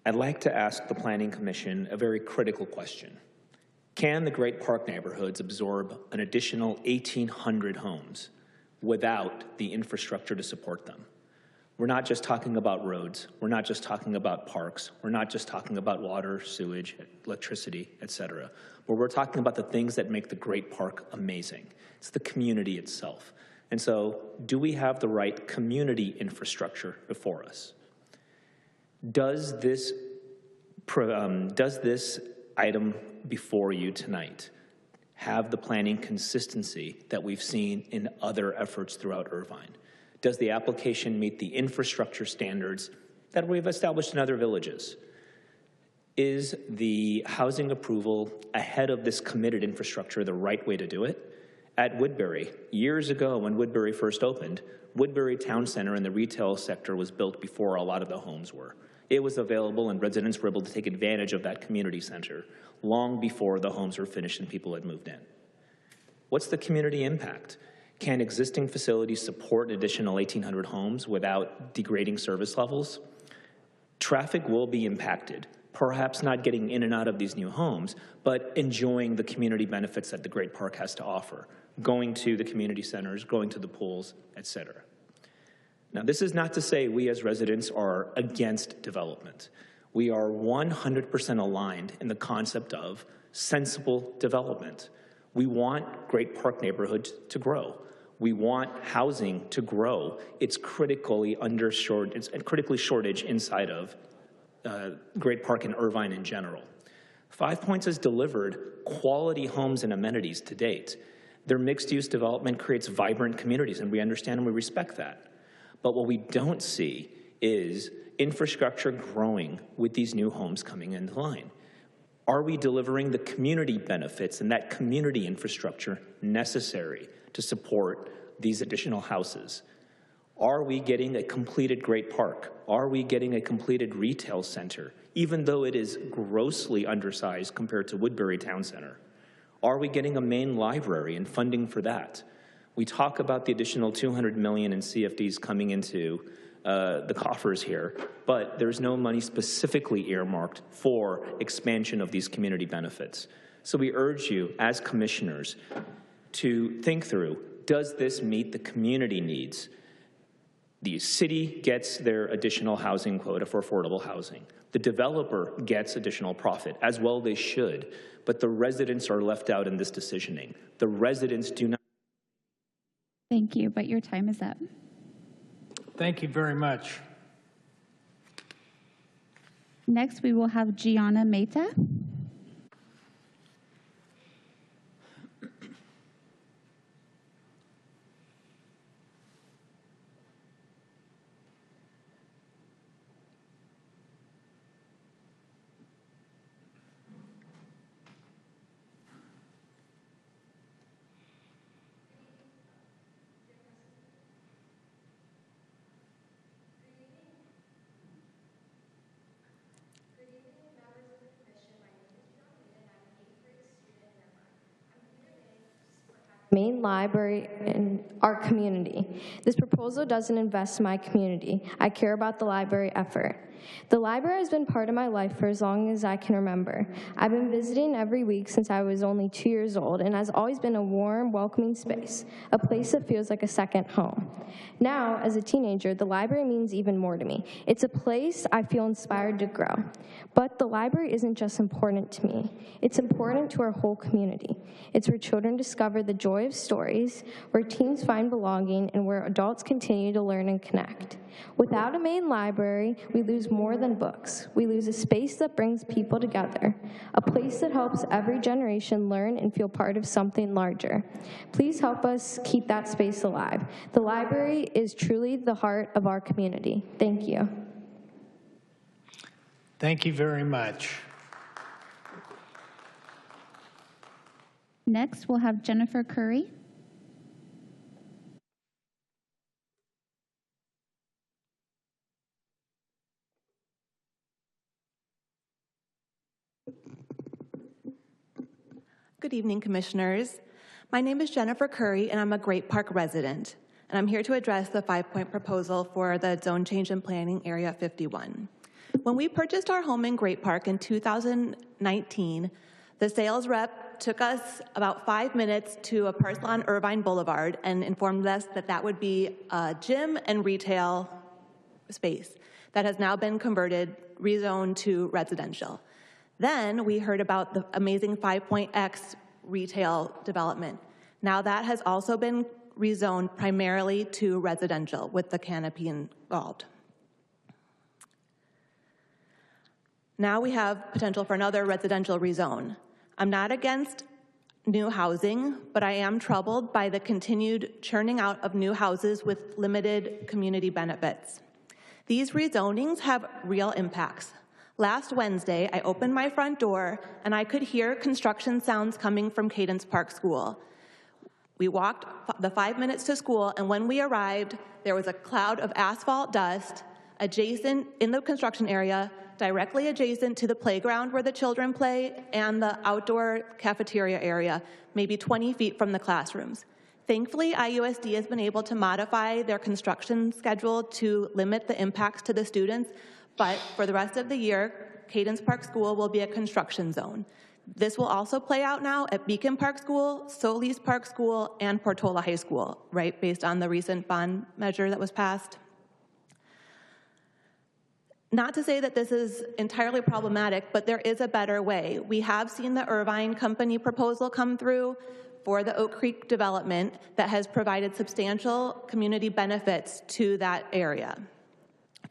I'd like to ask the Planning Commission a very critical question. Can the Great Park neighborhoods absorb an additional 1,800 homes without the infrastructure to support them? We're not just talking about roads. We're not just talking about parks. We're not just talking about water, sewage, electricity, et cetera. But we're talking about the things that make the Great Park amazing. It's the community itself. And so, do we have the right community infrastructure before us? Does this item before you tonight have the planning consistency that we've seen in other efforts throughout Irvine? Does the application meet the infrastructure standards that we've established in other villages? Is the housing approval ahead of this committed infrastructure the right way to do it? At Woodbury, years ago when Woodbury first opened, Woodbury Town Center and the retail sector was built before a lot of the homes were. It was available and residents were able to take advantage of that community center long before the homes were finished and people had moved in. What's the community impact? Can existing facilities support an additional 1,800 homes without degrading service levels? Traffic will be impacted, perhaps not getting in and out of these new homes, but enjoying the community benefits that the Great Park has to offer, going to the community centers, going to the pools, et cetera. Now, this is not to say we as residents are against development. We are 100% aligned in the concept of sensible development. We want Great Park neighborhoods to grow. We want housing to grow. It's critically shortage inside of Great Park and Irvine in general. 5 Points has delivered quality homes and amenities to date. Their mixed-use development creates vibrant communities, and we understand and we respect that. But what we don't see is infrastructure growing with these new homes coming into line. Are we delivering the community benefits and that community infrastructure necessary to support these additional houses? Are we getting a completed Great Park? Are we getting a completed retail center, even though it is grossly undersized compared to Woodbury Town Center? Are we getting a main library and funding for that? We talk about the additional $200 million in CFDs coming into the coffers here, but there's no money specifically earmarked for expansion of these community benefits. So we urge you as commissioners to think through, does this meet the community needs? The city gets their additional housing quota for affordable housing. The developer gets additional profit, as well they should, but the residents are left out in this decisioning. The residents do not. Thank you, but your time is up. Thank you very much. Next, we will have Gianna Mehta. Good evening, members of the Commission. My main library in our community. This proposal doesn't invest in my community. I care about the library effort. The library has been part of my life for as long as I can remember. I've been visiting every week since I was only 2 years old, and has always been a warm, welcoming space, a place that feels like a second home. Now, as a teenager, the library means even more to me. It's a place I feel inspired to grow. But the library isn't just important to me. It's important to our whole community. It's where children discover the joy of stories, where teens find belonging, and where adults continue to learn and connect. Without a main library, we lose more than books. We lose a space that brings people together, a place that helps every generation learn and feel part of something larger. Please help us keep that space alive. The library is truly the heart of our community. Thank you. Thank you very much. Next, we'll have Jennifer Curry. Good evening, Commissioners. My name is Jennifer Curry, and I'm a Great Park resident. And I'm here to address the 5-point proposal for the Zone Change and Planning Area 51. When we purchased our home in Great Park in 2019, the sales rep took us about 5 minutes to a parcel on Irvine Boulevard and informed us that that would be a gym and retail space that has now been converted, rezoned to residential. Then we heard about the amazing 5-Point X retail development. Now that has also been rezoned primarily to residential with the canopy involved. Now we have potential for another residential rezone. I'm not against new housing, but I am troubled by the continued churning out of new houses with limited community benefits. These rezonings have real impacts. Last Wednesday, I opened my front door and I could hear construction sounds coming from Cadence Park School. We walked the 5 minutes to school, and when we arrived, there was a cloud of asphalt dust adjacent in the construction area, directly adjacent to the playground where the children play and the outdoor cafeteria area, maybe 20 feet from the classrooms. Thankfully, IUSD has been able to modify their construction schedule to limit the impacts to the students, but for the rest of the year, Cadence Park School will be a construction zone. This will also play out now at Beacon Park School, Solis Park School, and Portola High School, right, based on the recent bond measure that was passed. Not to say that this is entirely problematic, but there is a better way. We have seen the Irvine Company proposal come through for the Oak Creek development that has provided substantial community benefits to that area.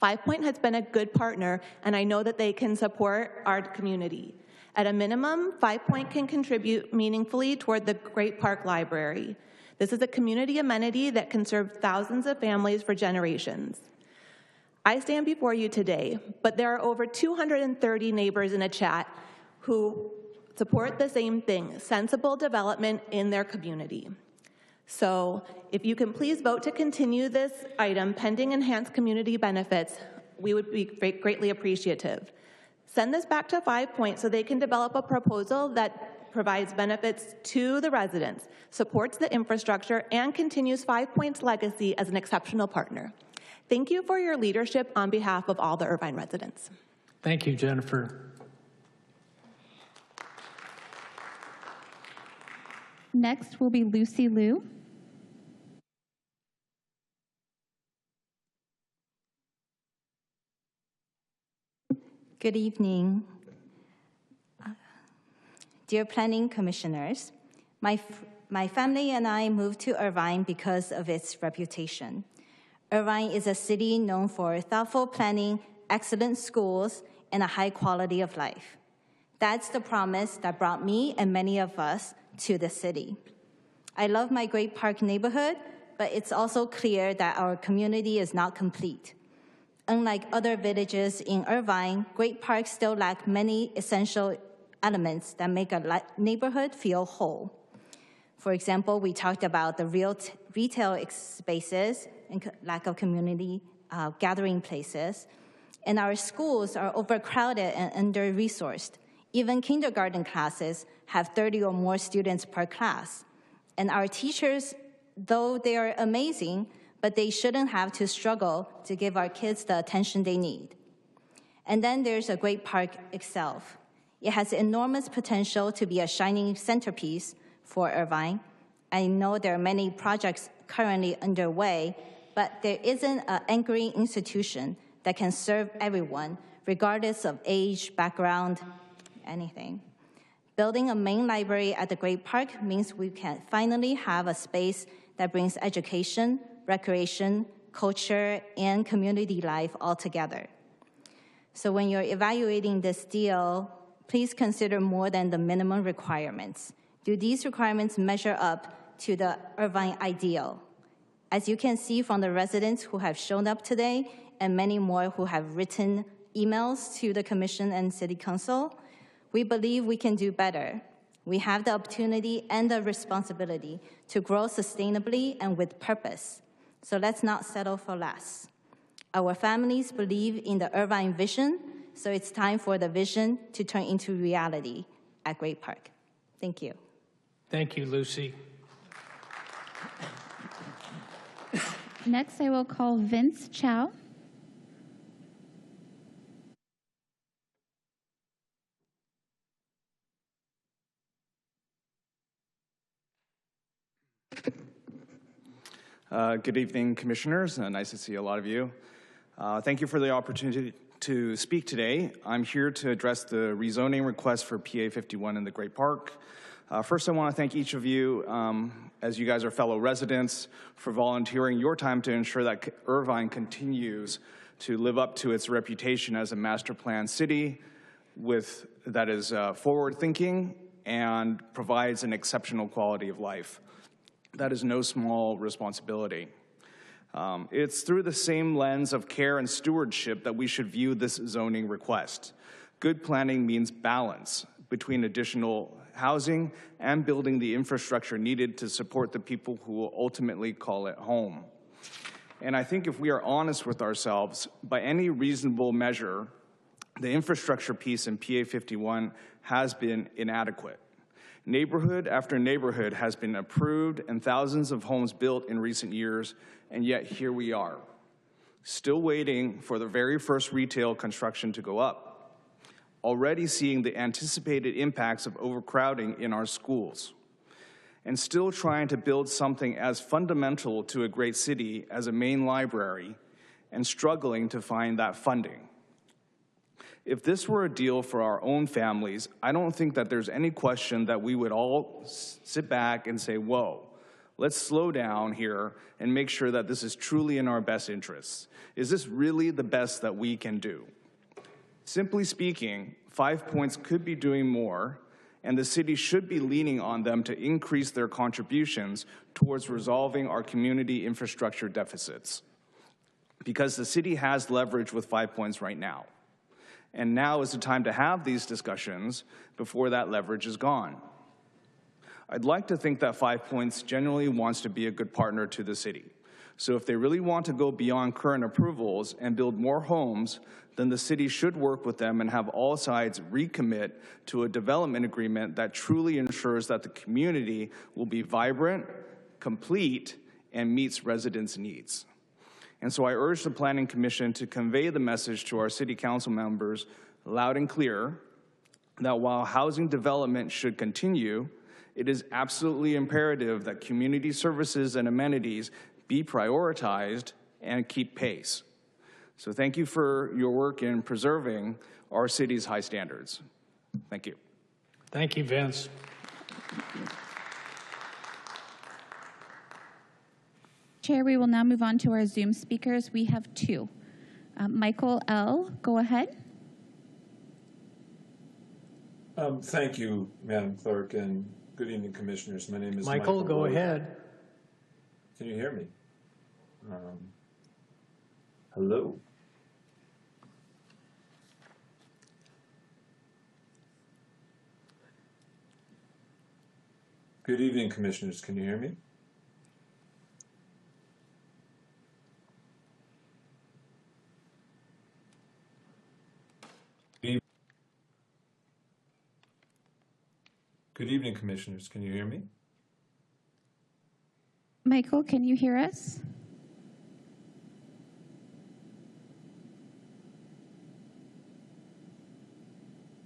5-Point has been a good partner, and I know that they can support our community. At a minimum, 5-Point can contribute meaningfully toward the Great Park Library. This is a community amenity that can serve thousands of families for generations. I stand before you today, but there are over 230 neighbors in a chat who support the same thing, sensible development in their community. So if you can please vote to continue this item pending enhanced community benefits, we would be greatly appreciative. Send this back to 5-Point so they can develop a proposal that provides benefits to the residents, supports the infrastructure, and continues 5-Point's legacy as an exceptional partner. Thank you for your leadership on behalf of all the Irvine residents. Thank you, Jennifer. Next will be Lucy Liu. Good evening. Dear Planning Commissioners, my family and I moved to Irvine because of its reputation. Irvine is a city known for thoughtful planning, excellent schools, and a high quality of life. That's the promise that brought me and many of us to the city. I love my Great Park neighborhood, but it's also clear that our community is not complete. Unlike other villages in Irvine, Great Park still lack many essential elements that make a neighborhood feel whole. For example, we talked about the retail spaces and lack of community gathering places. And our schools are overcrowded and under-resourced. Even kindergarten classes have 30 or more students per class. And our teachers, though they are amazing, but they shouldn't have to struggle to give our kids the attention they need. And then there's a great park itself. It has enormous potential to be a shining centerpiece for Irvine. I know there are many projects currently underway, but there isn't an anchoring institution that can serve everyone, regardless of age, background, anything. Building a main library at the Great Park means we can finally have a space that brings education, recreation, culture, and community life all together. So when you're evaluating this deal, please consider more than the minimum requirements. Do these requirements measure up to the Irvine ideal? As you can see from the residents who have shown up today and many more who have written emails to the Commission and City Council, we believe we can do better. We have the opportunity and the responsibility to grow sustainably and with purpose. So let's not settle for less. Our families believe in the Irvine vision, so it's time for the vision to turn into reality at Great Park. Thank you. Thank you, Lucy. Next, I will call Vince Chow. Good evening, commissioners. Nice to see a lot of you. Thank you for the opportunity to speak today. I'm here to address the rezoning request for PA 51 in the Great Park. First, I want to thank each of you, as you guys are fellow residents, for volunteering your time to ensure that Irvine continues to live up to its reputation as a master plan city that is forward-thinking and provides an exceptional quality of life. That is no small responsibility. It's through the same lens of care and stewardship that we should view this zoning request. Good planning means balance between additional housing and building the infrastructure needed to support the people who will ultimately call it home. And I think if we are honest with ourselves, by any reasonable measure, the infrastructure piece in PA 51 has been inadequate. Neighborhood after neighborhood has been approved and thousands of homes built in recent years, and yet here we are, still waiting for the very first retail construction to go up, already seeing the anticipated impacts of overcrowding in our schools, and still trying to build something as fundamental to a great city as a main library and struggling to find that funding. If this were a deal for our own families, I don't think that there's any question that we would all sit back and say, whoa, let's slow down here and make sure that this is truly in our best interests. Is this really the best that we can do? Simply speaking, 5 Points could be doing more, and the city should be leaning on them to increase their contributions towards resolving our community infrastructure deficits. Because the city has leverage with 5 Points right now. And now is the time to have these discussions before that leverage is gone. I'd like to think that 5 Points genuinely wants to be a good partner to the city. So if they really want to go beyond current approvals and build more homes, then the city should work with them and have all sides recommit to a development agreement that truly ensures that the community will be vibrant, complete, and meets residents' needs. And so I urge the Planning Commission to convey the message to our city council members loud and clear that while housing development should continue, it is absolutely imperative that community services and amenities be prioritized and keep pace. So thank you for your work in preserving our city's high standards. Thank you. Thank you, Vince. Chair, we will now move on to our Zoom speakers. We have two. Michael L., go ahead. Thank you, Madam Clerk, and good evening, Commissioners. My name is Michael, go Rowe. ahead. Can you hear me? Hello? Good evening, Commissioners. Can you hear me? Good evening, Commissioners. Can you hear me? Michael, can you hear us?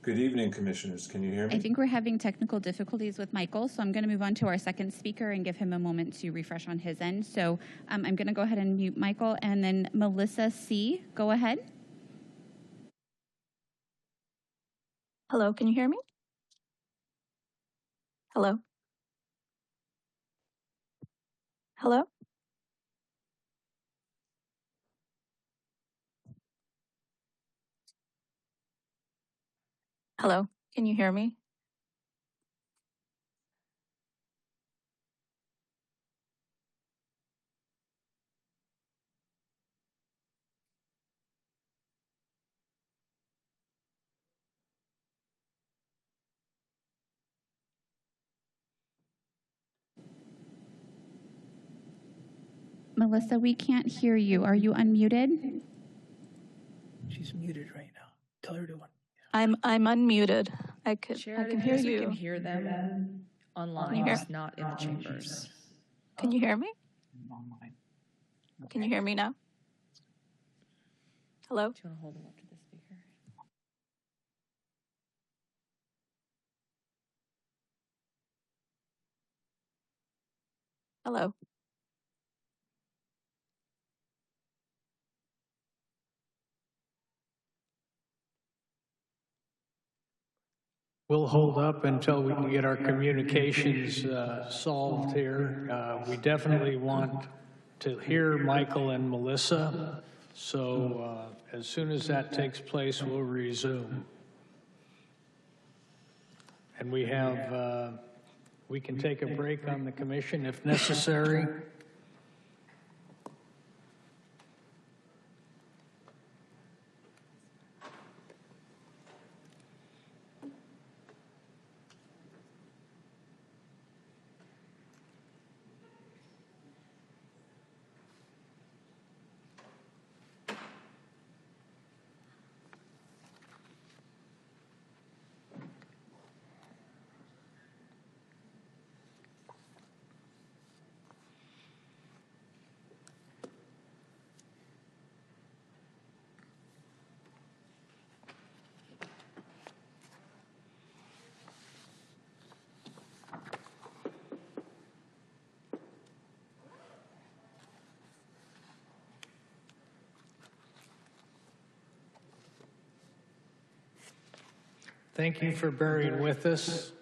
Good evening, Commissioners. Can you hear me? I think we're having technical difficulties with Michael, so I'm going to move on to our second speaker and give him a moment to refresh on his end. So I'm going to go ahead and mute Michael, and then Melissa C., go ahead. Hello, can you hear me? Hello? Hello? Hello, can you hear me? Melissa, we can't hear you. Are you unmuted? She's muted right now. Tell her to one. I'm unmuted. I can hear We you. can hear them online, just not in the chambers. Can you hear me? Can you hear me now? Hello? Do you want to hold them up to the speaker? Hello? We'll hold up until we can get our communications solved here. We definitely want to hear Michael and Melissa, so as soon as that takes place, we'll resume. And we have, we can take a break on the commission if necessary. Thank you for bearing with us.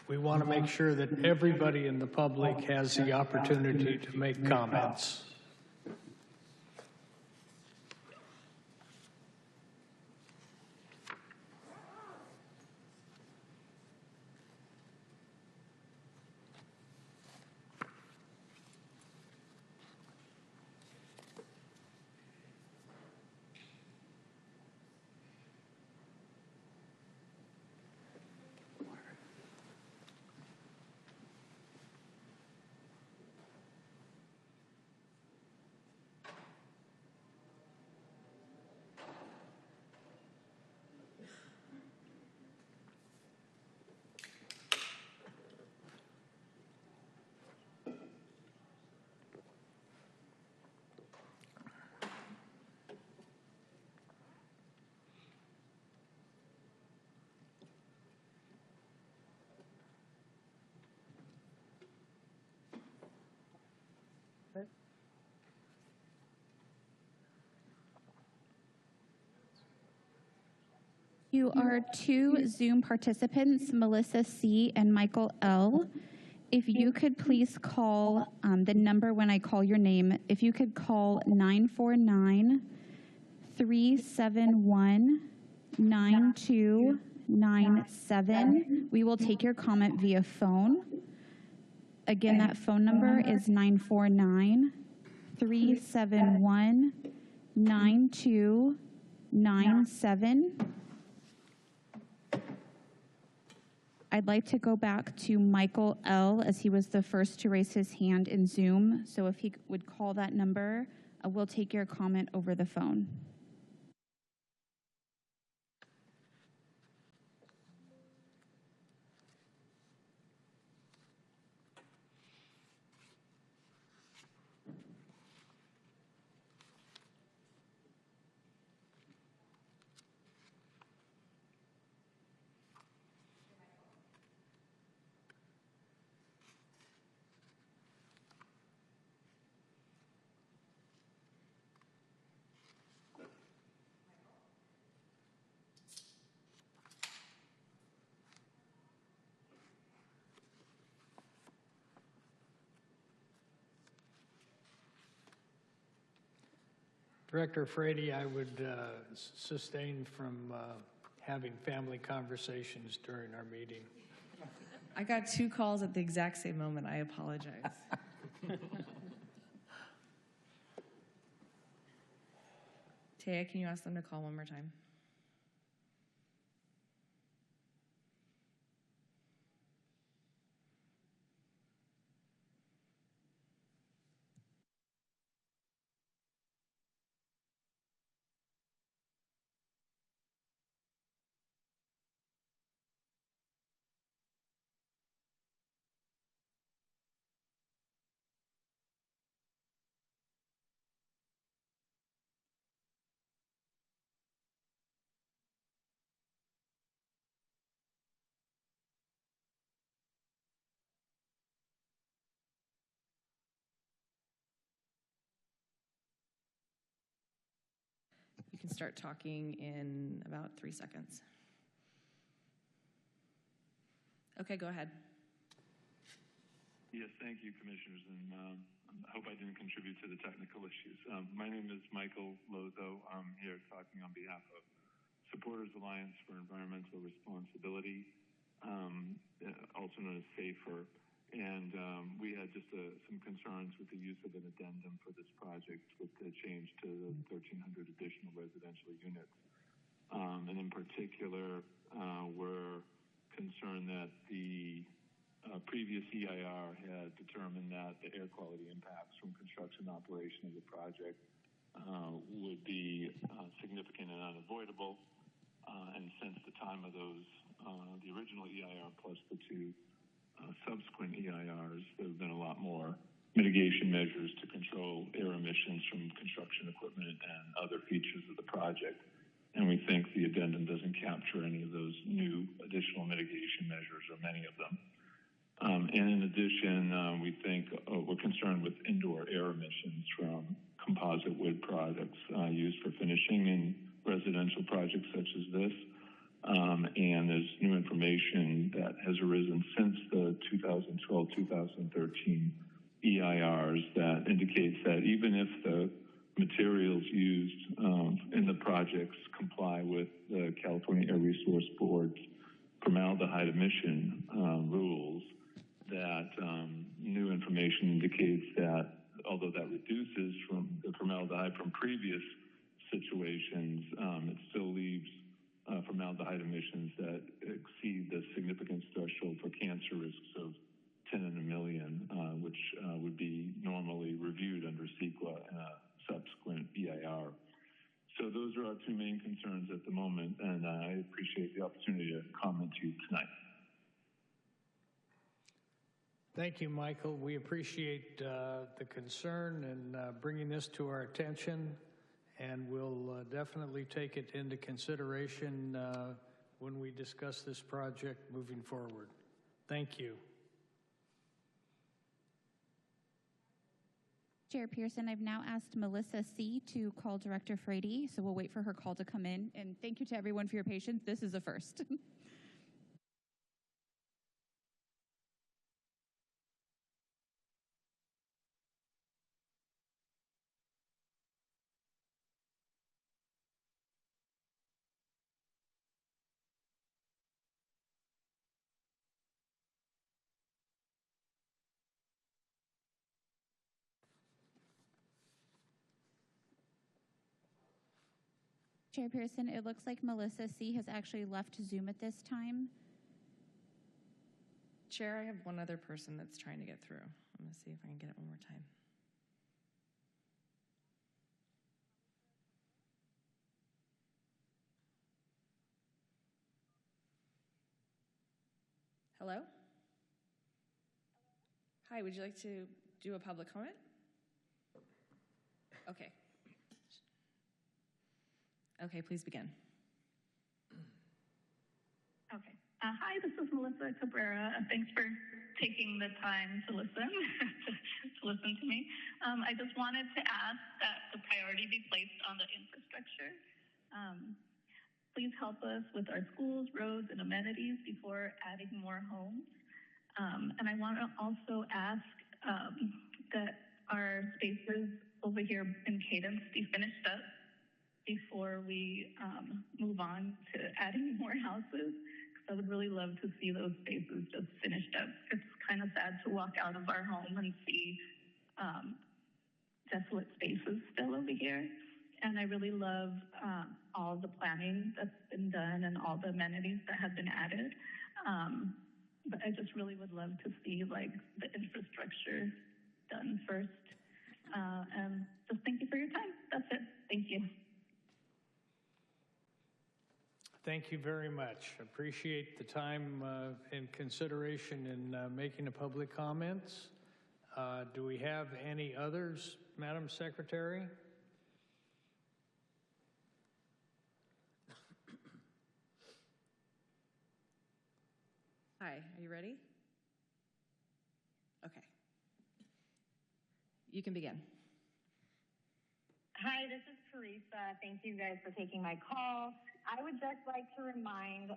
We want to make sure that everybody in the public has the opportunity to make comments. You are two Zoom participants, Melissa C. and Michael L. If you could please call the number when I call your name, if you could call 949-371-9297. We will take your comment via phone. Again, that phone number is 949-371-9297. I'd like to go back to Michael L., as he was the first to raise his hand in Zoom. So if he would call that number, we'll take your comment over the phone. Director Frady, I would sustain from having family conversations during our meeting. I got 2 calls at the exact same moment. I apologize. Taya, can you ask them to call one more time? You can start talking in about 3 seconds. Okay, go ahead. Yes, thank you, Commissioners, and I hope I didn't contribute to the technical issues. My name is Michael Lozo. I'm here talking on behalf of Supporters Alliance for Environmental Responsibility, also known as SAFER, and we had just some concerns with the use of an addendum for this project with the change to the 1,300 additional residential units. And in particular, we're concerned that the previous EIR had determined that the air quality impacts from construction operation of the project would be significant and unavoidable. And since the time of those, the original EIR plus the 2 subsequent EIRs, there have been a lot more mitigation measures to control air emissions from construction equipment and other features of the project. And we think the addendum doesn't capture any of those new additional mitigation measures, or many of them. And in addition, we think we're concerned with indoor air emissions from composite wood products used for finishing in residential projects such as this. And there's new information that has arisen since the 2012-2013 EIRs that indicates that even if the materials used in the projects comply with the California Air Resource Board's formaldehyde emission rules, that new information indicates that although that reduces from the formaldehyde from previous situations, it still leaves formaldehyde emissions that exceed the significance threshold for cancer risks of 10 in a million, which would be normally reviewed under CEQA and a subsequent EIR. So those are our 2 main concerns at the moment, and I appreciate the opportunity to comment to you tonight. Thank you, Michael. We appreciate the concern and bringing this to our attention, and we'll definitely take it into consideration when we discuss this project moving forward. Thank you. Chair Pearson, I've now asked Melissa C. to call Director Frady, so we'll wait for her call to come in. And thank you to everyone for your patience. This is a first. Chair Pearson, it looks like Melissa C. has actually left Zoom at this time. Chair, I have one other person that's trying to get through. I'm going to see if I can get it one more time. Hello? Hi, would you like to do a public comment? Okay. Okay, please begin. Okay. Hi, this is Melissa Cabrera. Thanks for taking the time to listen to me. I just wanted to ask that the priority be placed on the infrastructure. Please help us with our schools, roads, and amenities before adding more homes. And I want to also ask that our spaces over here in Cadence be finished up before we move on to adding more houses. I would really love to see those spaces just finished up. It's kind of sad to walk out of our home and see desolate spaces still over here. And I really love all the planning that's been done and all the amenities that have been added. But I just really would love to see like the infrastructure done first. And just thank you for your time. That's it. Thank you. Thank you very much. Appreciate the time and consideration in making the public comments. Do we have any others, Madam Secretary? Hi, are you ready? Okay. You can begin. Hi, this is Teresa. Thank you guys for taking my call. I would just like to remind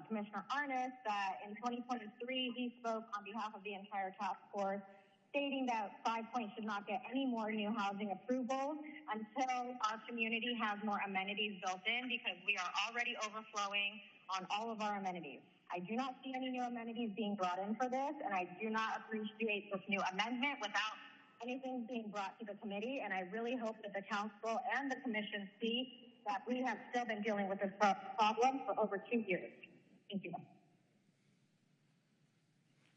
Commissioner Arness that in 2023, he spoke on behalf of the entire task force, stating that 5 Point should not get any more new housing approvals until our community has more amenities built in, because we are already overflowing on all of our amenities. I do not see any new amenities being brought in for this, and I do not appreciate this new amendment without anything being brought to the committee. And I really hope that the council and the commission see that we have still been dealing with this problem for over 2 years. Thank you.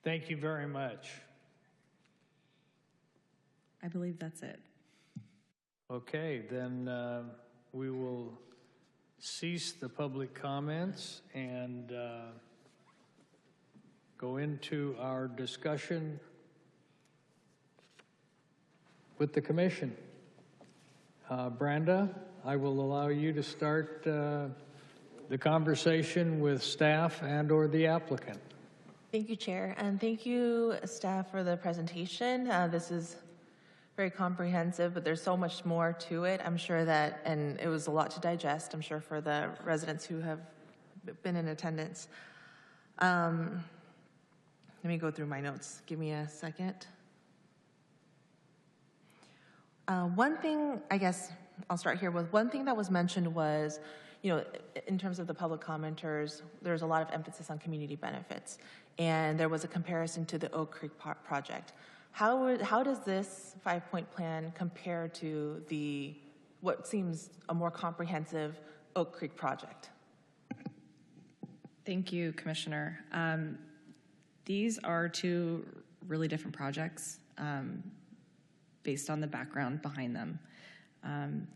Thank you very much. I believe that's it. Okay, then we will cease the public comments and go into our discussion with the commission. Brenda, I will allow you to start the conversation with staff and or the applicant. Thank you, Chair, and thank you, staff, for the presentation. This is very comprehensive, but there's so much more to it. I'm sure that, and it was a lot to digest, I'm sure, for the residents who have been in attendance. Let me go through my notes. Give me a second. One thing, I guess I'll start here with one thing that was mentioned was, in terms of the public commenters, there's a lot of emphasis on community benefits. And there was a comparison to the Oak Creek project. How does this 5 Point plan compare to what seems a more comprehensive Oak Creek project? Thank you, Commissioner. These are two really different projects based on the background behind them.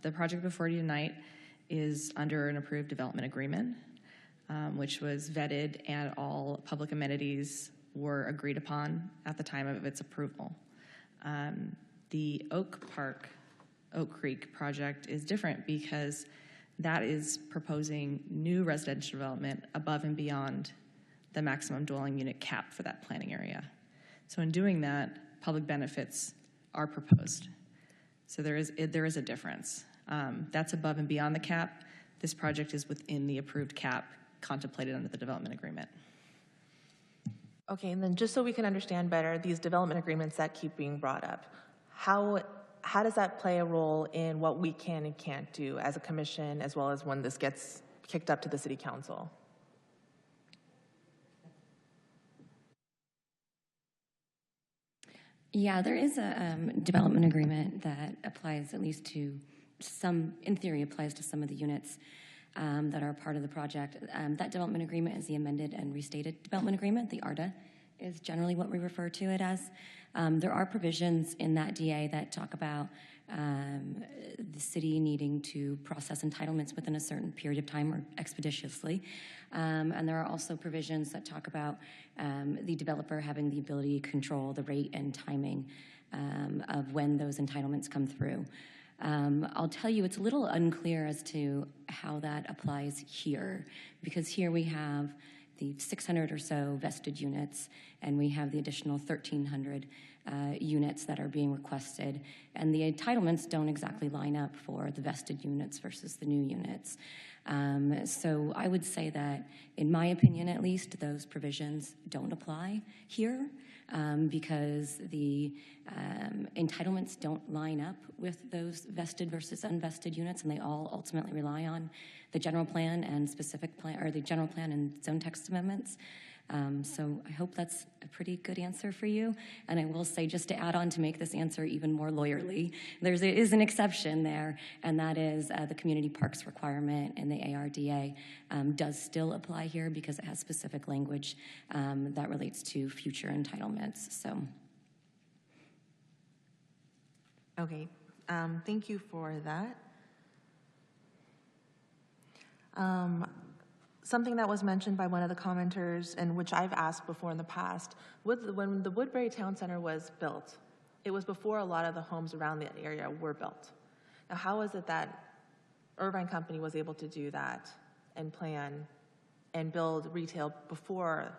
The project before you tonight is under an approved development agreement, which was vetted, and all public amenities were agreed upon at the time of its approval. The Oak Creek project is different because that is proposing new residential development above and beyond the maximum dwelling unit cap for that planning area. So in doing that, public benefits are proposed. So there is a difference. That's above and beyond the cap. This project is within the approved cap contemplated under the development agreement. Okay, and then just so we can understand better, these development agreements that keep being brought up, how does that play a role in what we can and can't do as a commission, as well as when this gets kicked up to the city council? Yeah, there is a development agreement that applies at least to some, in theory, applies to some of the units that are part of the project. That development agreement is the amended and restated development agreement. The ARDA is generally what we refer to it as. There are provisions in that DA that talk about the city needing to process entitlements within a certain period of time or expeditiously. And there are also provisions that talk about the developer having the ability to control the rate and timing of when those entitlements come through. I'll tell you, it's a little unclear as to how that applies here, because here we have the 600 or so vested units, and we have the additional 1,300 units that are being requested, and the entitlements don't exactly line up for the vested units versus the new units. So I would say that, in my opinion at least, those provisions don't apply here because the entitlements don't line up with those vested versus unvested units, and they all ultimately rely on the general plan and specific plan, or the general plan and zone text amendments. So I hope that's a pretty good answer for you. And I will say, just to add on to make this answer even more lawyerly, there is an exception there, and that is the community parks requirement in the ARDA does still apply here because it has specific language that relates to future entitlements. So. Okay, thank you for that. Something that was mentioned by one of the commenters, and which I've asked before in the past, when the Woodbury Town Center was built, it was before a lot of the homes around the area were built. Now, how is it that Irvine Company was able to do that and plan and build retail before?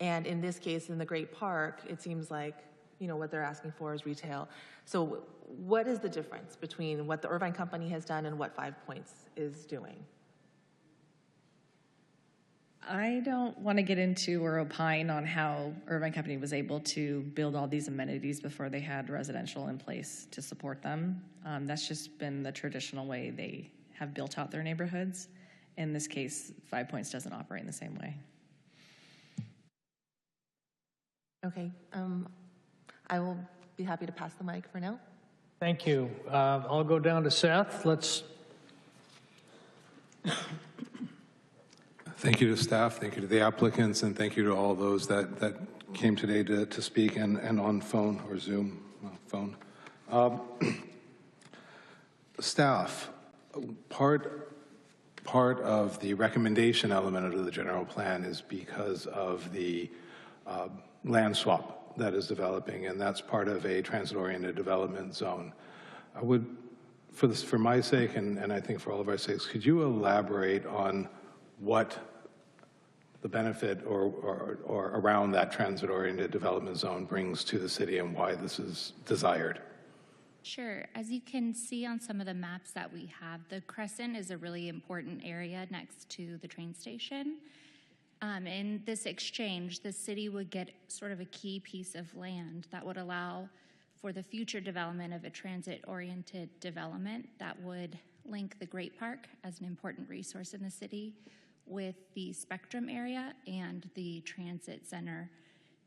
And in this case, in the Great Park, it seems like, you know, what they're asking for is retail. So what is the difference between what the Irvine Company has done and what 5 Points is doing? I don't want to get into or opine on how Irvine Company was able to build all these amenities before they had residential in place to support them. That's just been the traditional way they have built out their neighborhoods. In this case, 5 Points doesn't operate in the same way. Okay, I will be happy to pass the mic for now. Thank you. I'll go down to Seth. Thank you to staff, thank you to the applicants, and thank you to all those that came today to speak and on phone or Zoom phone. Staff, part of the recommendation element of the general plan is because of the land swap that is developing, and that's part of a transit-oriented development zone. I would, for my sake, and I think for all of our sakes, could you elaborate on what the benefit or around that transit-oriented development zone brings to the city and why this is desired? Sure. As you can see on some of the maps that we have, the Crescent is a really important area next to the train station. In this exchange, the city would get sort of a key piece of land that would allow for the future development of a transit-oriented development that would link the Great Park as an important resource in the city with the Spectrum area and the transit center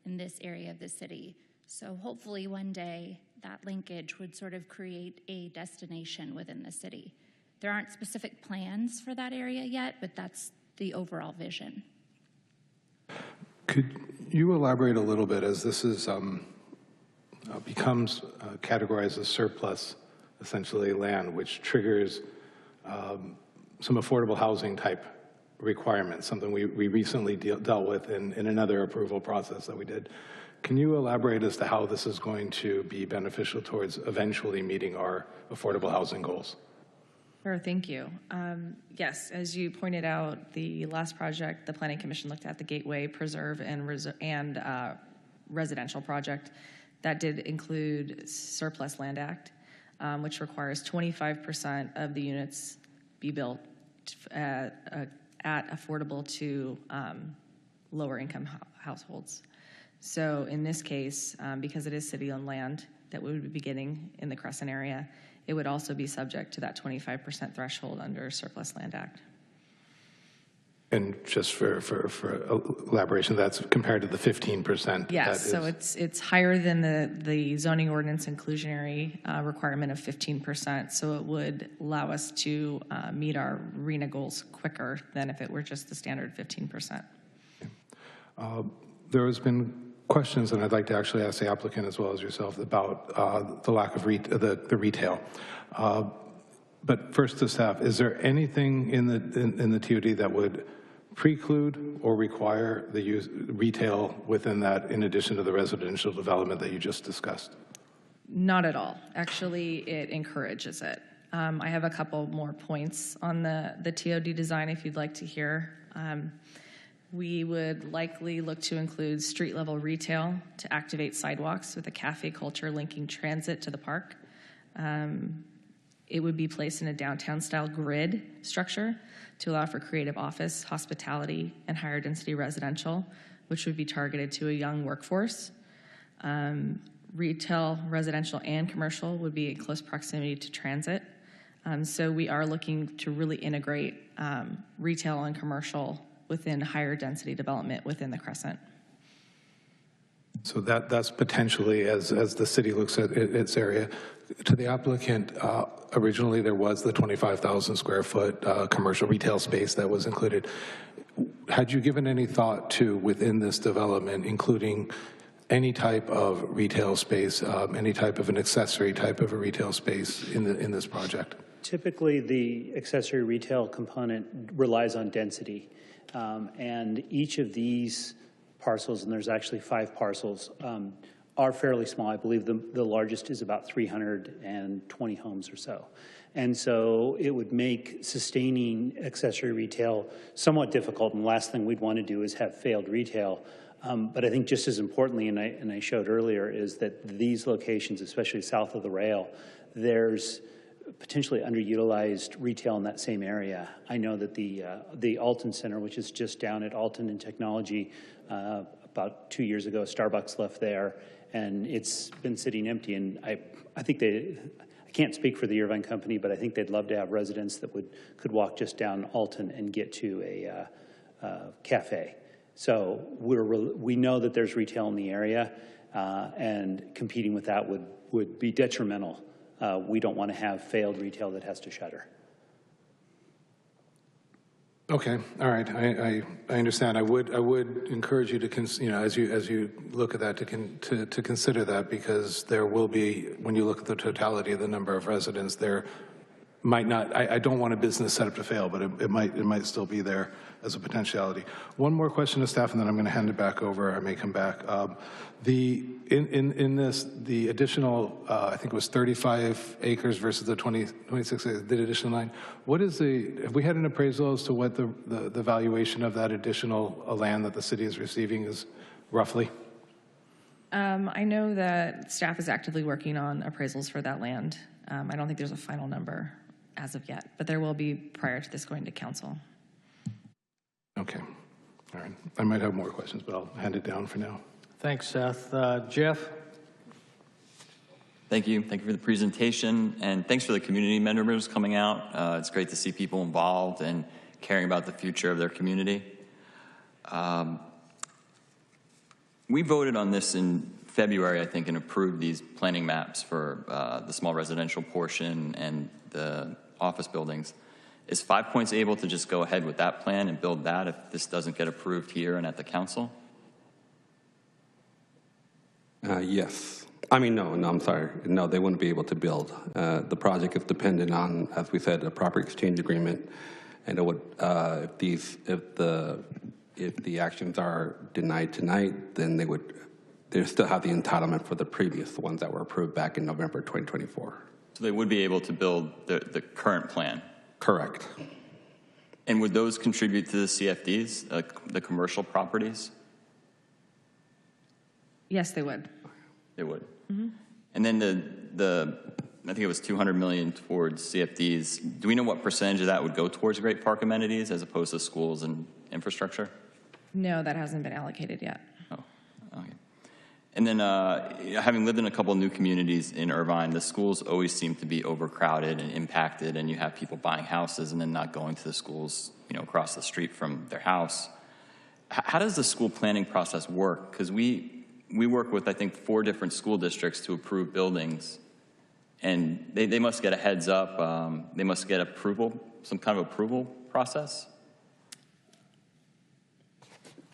in this area of the city. So hopefully one day that linkage would sort of create a destination within the city. There aren't specific plans for that area yet, but that's the overall vision. Could you elaborate a little bit, as this is becomes categorized as surplus, essentially land, which triggers some affordable housing type requirements, something we recently dealt with in another approval process that we did. Can you elaborate as to how this is going to be beneficial towards eventually meeting our affordable housing goals? Sure, thank you. Yes, as you pointed out, the last project the Planning Commission looked at, the Gateway Preserve and residential project, that did include Surplus Land Act, which requires 25% of the units be built at affordable to lower income households. So in this case, because it is city-owned land that we would be getting in the Crescent area, it would also be subject to that 25% threshold under Surplus Land Act. And just for elaboration, that's compared to the 15%. Yes, so it's higher than the zoning ordinance inclusionary requirement of 15%. So it would allow us to meet our RENA goals quicker than if it were just the standard 15%. There has been questions, and I'd like to actually ask the applicant as well as yourself about the lack of the retail. But first to staff, is there anything in the TOD that would preclude or require the use retail within that, in addition to the residential development that you just discussed? Not at all. Actually, it encourages it. I have a couple more points on the TOD design if you'd like to hear. We would likely look to include street-level retail to activate sidewalks with a cafe culture linking transit to the park. It would be placed in a downtown-style grid structure to allow for creative office, hospitality, and higher density residential, which would be targeted to a young workforce. Retail, residential, and commercial would be in close proximity to transit. So we are looking to really integrate retail and commercial within higher density development within the Crescent. So that's potentially, as the city looks at its area. To the applicant, originally there was the 25,000 square foot commercial retail space that was included. Had you given any thought to, within this development, including any type of retail space, any type of an accessory type of a retail space in this project? Typically, the accessory retail component relies on density. And each of these parcels, and there's actually 5 parcels, are fairly small. I believe the largest is about 320 homes or so. And so it would make sustaining accessory retail somewhat difficult, and the last thing we'd want to do is have failed retail. But I think just as importantly, and I showed earlier, is that these locations, especially south of the rail, there's potentially underutilized retail in that same area. I know that the Alton Center, which is just down at Alton and Technology, about 2 years ago, Starbucks left there, and it's been sitting empty. And I think I can't speak for the Irvine company, but I think they'd love to have residents that could walk just down Alton and get to a cafe. So we know that there's retail in the area, and competing with that would be detrimental. We don't want to have failed retail that has to shutter. Okay, all right. I understand. I would encourage you to as you look at that to consider that, because there will be, when you look at the totality of the number of residents, there might not. I don't want a business set up to fail, but it might still be there as a potentiality. One more question to staff, and then I'm going to hand it back over. I may come back. In this, the additional, I think it was 35 acres versus the 26 acres, the additional 9. What is have we had an appraisal as to what the valuation of that additional land that the city is receiving is roughly? I know that staff is actively working on appraisals for that land. I don't think there's a final number as of yet, but there will be prior to this going to council. Okay. All right. I might have more questions, but I'll hand it down for now. Thanks, Seth. Jeff? Thank you. Thank you for the presentation, and thanks for the community members coming out. It's great to see people involved and caring about the future of their community. We voted on this in February, I think, and approved these planning maps for the small residential portion and the office buildings. Is 5 Points able to just go ahead with that plan and build that if this doesn't get approved here and at the council? Yes. I mean, no, I'm sorry. No, they wouldn't be able to build. The project is dependent on, as we said, a proper exchange agreement, and it would, if the actions are denied tonight, then they still have the entitlement for the previous ones that were approved back in November 2024. So they would be able to build the current plan? Correct. And would those contribute to the CFDs, the commercial properties? Yes, they would. They would. Mm-hmm. And then I think it was $200 million towards CFDs. Do we know what percentage of that would go towards Great Park amenities as opposed to schools and infrastructure? No, that hasn't been allocated yet. Oh, okay. And then having lived in a couple of new communities in Irvine, the schools always seem to be overcrowded and impacted, and you have people buying houses and then not going to the schools, across the street from their house. How does the school planning process work? Because we work with, I think, 4 different school districts to approve buildings, and they must get a heads up. They must get approval, some kind of approval process.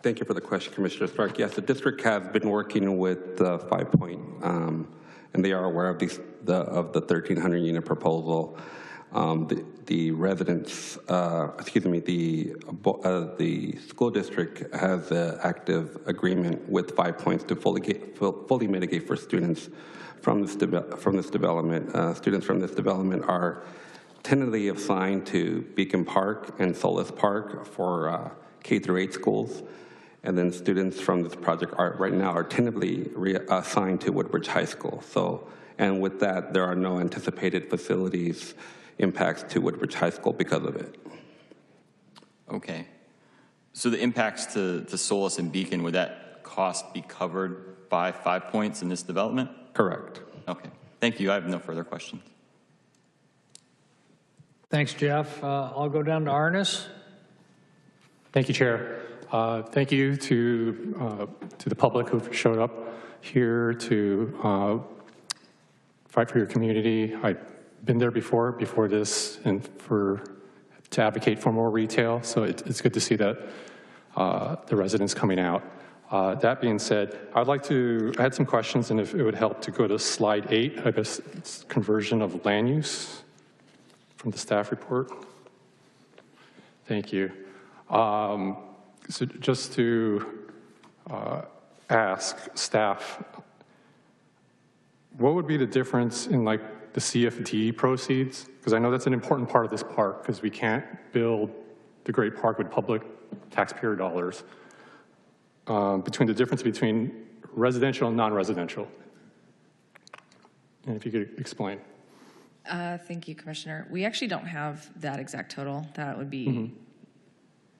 Thank you for the question, Commissioner Stark. Yes, the district has been working with 5 Point, and they are aware of the 1,300 unit proposal. The residents, the school district has an active agreement with 5 Points to fully mitigate for students from this development. Students from this development are tentatively assigned to Beacon Park and Solis Park for K-8 schools. And then students from this project right now are tentatively assigned to Woodbridge High School. So, And with that, there are no anticipated facilities impacts to Woodbridge High School because of it. Okay. So the impacts to Solis and Beacon, would that cost be covered by 5 Points in this development? Correct. Okay. Thank you. I have no further questions. Thanks, Jeff. I'll go down to Arnis. Thank you, Chair. Thank you to the public who showed up here to fight for your community. I've been there before this, and to advocate for more retail. So it's good to see that the residents coming out. That being said, I had some questions, and if it would help to go to slide 8, I guess it's conversion of land use from the staff report. Thank you. So just to ask staff, what would be the difference in like the CFD proceeds? Because I know that's an important part of this park, because we can't build the Great Park with public taxpayer dollars. Between the difference between residential and non-residential. And if you could explain. Thank you, Commissioner. We actually don't have that exact total. That would be,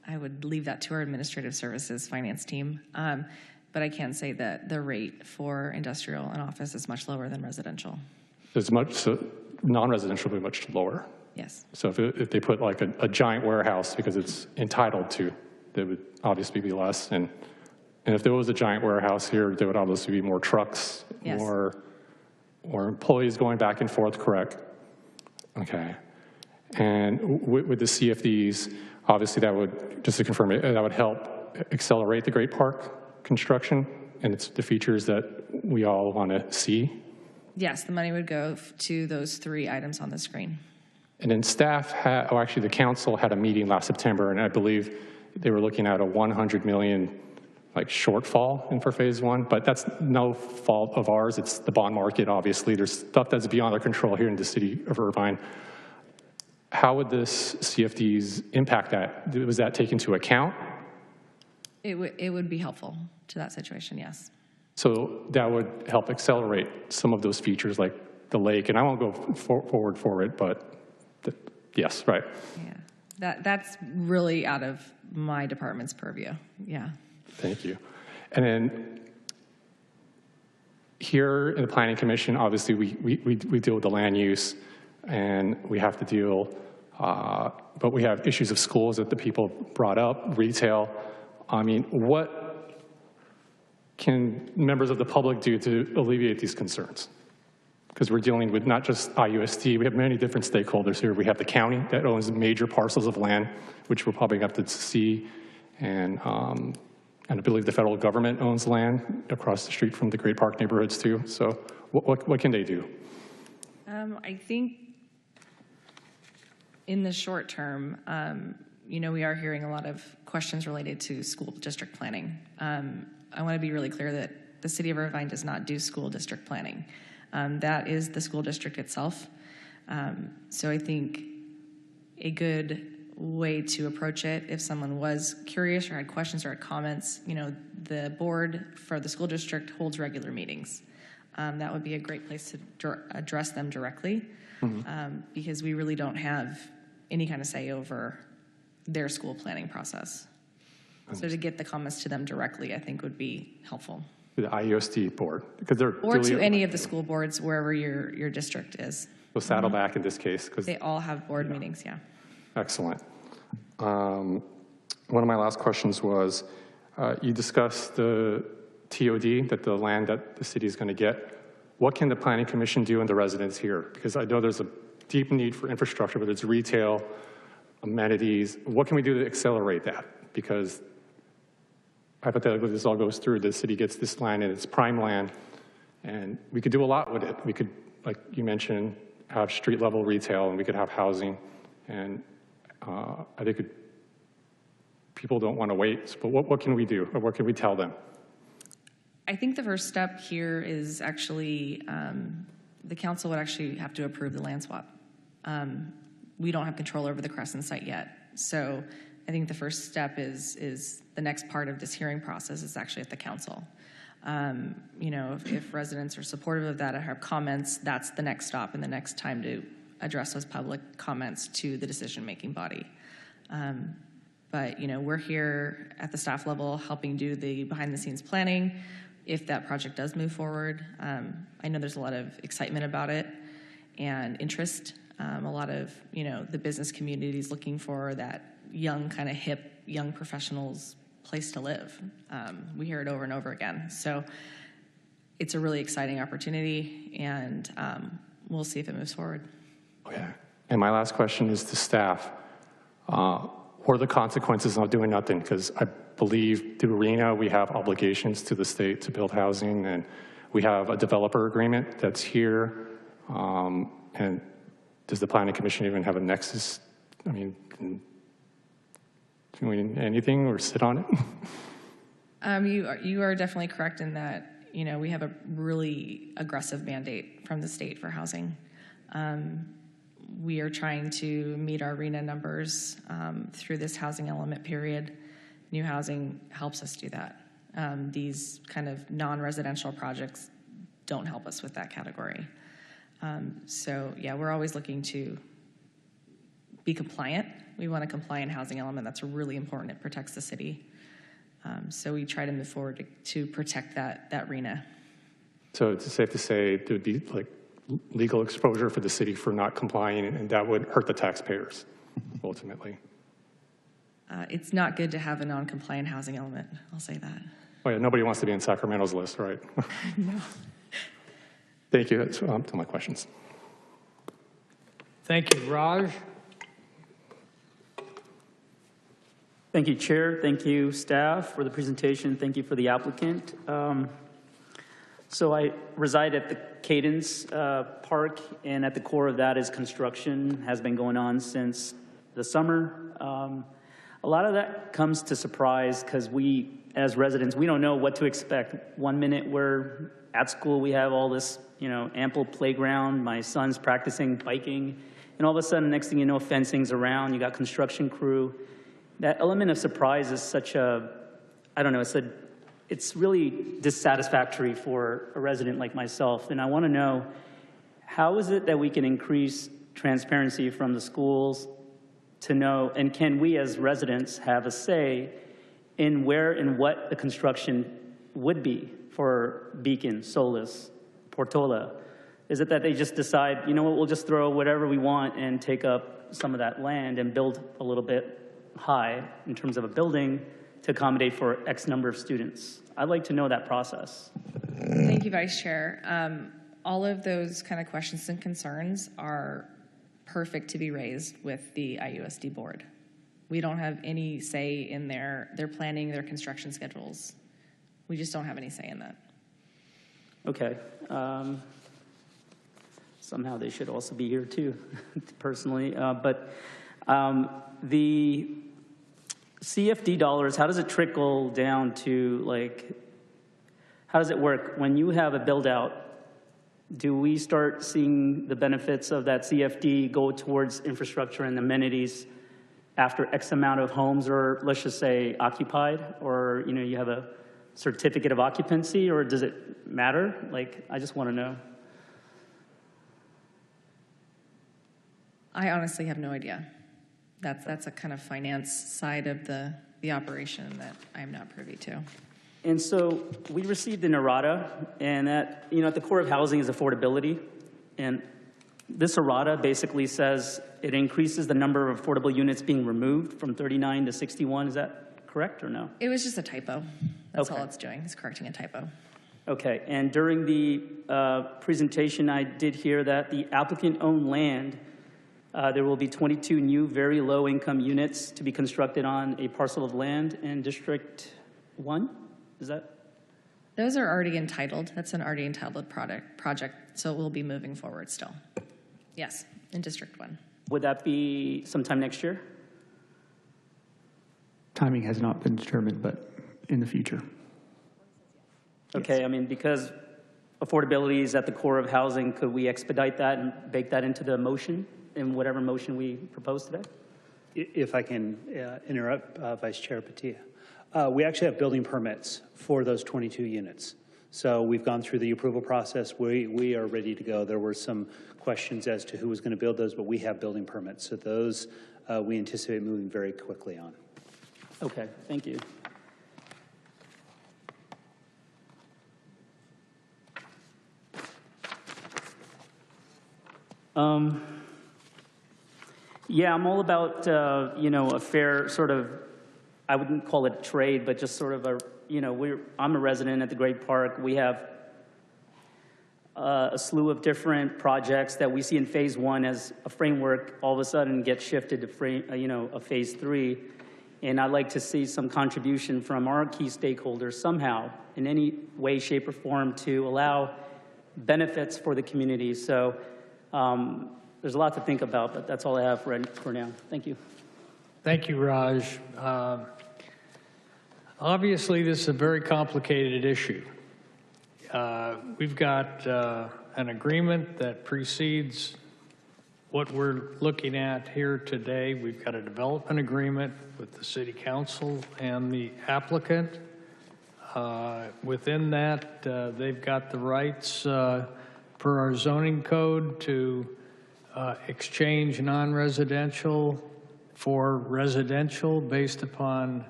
I would leave that to our administrative services finance team. But I can say that the rate for industrial and office is much lower than residential. So non-residential will be much lower. Yes. So if they put like a giant warehouse because it's entitled to, that would obviously be less. And if there was a giant warehouse here, there would obviously be more trucks, yes, more employees going back and forth, correct? Okay. And with the CFDs, obviously that would, just to confirm it, that would help accelerate the Great Park construction, and it's the features that we all want to see. Yes, the money would go to those 3 items on the screen. And then staff actually the council had a meeting last September, and I believe they were looking at a 100 million like shortfall for phase 1, but that's no fault of ours. It's the bond market, obviously. There's stuff that's beyond our control here in the city of Irvine. How would this CFDs impact that? Was that taken into account? It would be helpful to that situation, yes. So that would help accelerate some of those features like the lake, and I won't go forward for it, but yes, right. Yeah, that's really out of my department's purview, yeah. Thank you. And then here in the Planning Commission, obviously we deal with the land use, and we have to deal, but we have issues of schools that the people brought up, retail. I mean, what can members of the public do to alleviate these concerns? Because we're dealing with not just IUSD, we have many different stakeholders here. We have the county that owns major parcels of land, which we'll probably have to see, and I believe the federal government owns land across the street from the Great Park neighborhoods too. So what can they do? I think in the short term, we are hearing a lot of questions related to school district planning. I want to be really clear that the city of Irvine does not do school district planning. That is the school district itself. So I think a good way to approach it, if someone was curious or had questions or had comments, the board for the school district holds regular meetings. That would be a great place to address them directly, because we really don't have any kind of say over their school planning process. So to get the comments to them directly, I think would be helpful. The IUSD board, because they're or to any of the school boards wherever your district is. So Saddleback in this case, because they all have board meetings. Yeah. Excellent. One of my last questions was, you discussed the TOD, that the land that the city is going to get. What can the Planning Commission do and the residents here? Because I know there's a deep need for infrastructure, whether it's retail, amenities. What can we do to accelerate that? Because hypothetically, this all goes through, the city gets this land and it's prime land, and we could do a lot with it. We could, like you mentioned, have street level retail, and we could have housing, and I think people don't want to wait, but what can we do, or what can we tell them? I think the first step here is actually, the council would actually have to approve the land swap. We don't have control over the Crescent site yet, so I think the first step is the next part of this hearing process is actually at the council. You know, if residents are supportive of that or have comments, that's the next stop and the next time to address those public comments to the decision-making body. But, you know, we're here at the staff level helping do the behind-the-scenes planning if that project does move forward. I know there's a lot of excitement about it and interest. A lot of, you know, the business community is looking for that young, kind of hip, young professionals place to live. We hear it over and over again. So it's a really exciting opportunity, and we'll see if it moves forward. Okay. And my last question is to staff. What are the consequences of doing nothing? Because I believe through RENA, we have obligations to the state to build housing, and we have a developer agreement that's here. And does the Planning Commission even have a nexus? I mean, can we anything or sit on it? You are definitely correct in that, you know, we have a really aggressive mandate from the state for housing. We are trying to meet our RENA numbers through this housing element period. New housing helps us do that. These kind of non-residential projects don't help us with that category. So yeah, we're always looking to be compliant. We want a compliant housing element. That's really important. It protects the city. So we try to move forward to protect that RENA. So it's safe to say there would be like legal exposure for the city for not complying, and that would hurt the taxpayers ultimately. It's not good to have a non-compliant housing element. I'll say that. Oh yeah, nobody wants to be in Sacramento's list, right? No. Thank you. That's all my questions. Thank you, Raj. Thank you, Chair. Thank you, staff, for the presentation. Thank you for the applicant. So I reside at the Cadence Park, and at the core of that is construction, has been going on since the summer. A lot of that comes to surprise because we, as residents, we don't know what to expect. 1 minute we're at school, we have all this, you know, ample playground. My son's practicing biking, and all of a sudden, next thing you know, fencing's around. You got construction crew. That element of surprise is such a, I don't know, it's really dissatisfactory for a resident like myself. And I want to know, how is it that we can increase transparency from the schools to know, and can we as residents have a say in where and what the construction would be for Beacon, Solis, Portola? Is it that they just decide, you know what, we'll just throw whatever we want and take up some of that land and build a little bit high in terms of a building to accommodate for X number of students? I'd like to know that process. Thank you, Vice Chair. All of those kind of questions and concerns are perfect to be raised with the IUSD board. We don't have any say in their planning, their construction schedules. We just don't have any say in that. Okay. Somehow they should also be here too, personally. But the CFD dollars, how does it trickle down to, like, how does it work? When you have a build out, do we start seeing the benefits of that CFD go towards infrastructure and amenities after X amount of homes are, let's just say, occupied, or, you know, you have a certificate of occupancy, or does it matter? Like, I just want to know. I honestly have no idea. That's a kind of finance side of the operation that I'm not privy to. And so we received an errata, and that, you know, at the core of housing is affordability. And this errata basically says it increases the number of affordable units being removed from 39 to 61. Is that correct or no? It was just a typo. That's Okay. all it's doing, is correcting a typo. Okay, and during the presentation, I did hear that the applicant-owned land, there will be 22 new very low-income units to be constructed on a parcel of land in District 1? Is that? Those are already entitled. That's an already entitled project, so we'll be moving forward still. Yes, in District 1. Would that be sometime next year? Timing has not been determined, but in the future. Okay, I mean, because affordability is at the core of housing, could we expedite that and bake that into the motion, in whatever motion we propose today? If I can interrupt Vice Chair Patia. We actually have building permits for those 22 units. So we've gone through the approval process. We are ready to go. There were some questions as to who was going to build those, but we have building permits. So those we anticipate moving very quickly on. Okay, thank you. Yeah, I'm all about, a fair sort of, I wouldn't call it trade, but just sort of I'm a resident at the Great Park. We have a slew of different projects that we see in phase 1 as a framework all of a sudden get shifted to a phase 3. And I'd like to see some contribution from our key stakeholders somehow in any way, shape, or form to allow benefits for the community. So there's a lot to think about, but that's all I have for now. Thank you. Thank you, Raj. Obviously, this is a very complicated issue. We've got an agreement that precedes what we're looking at here today. We've got a development agreement with the City Council and the applicant. Within that, they've got the rights per our zoning code to exchange non-residential for residential based upon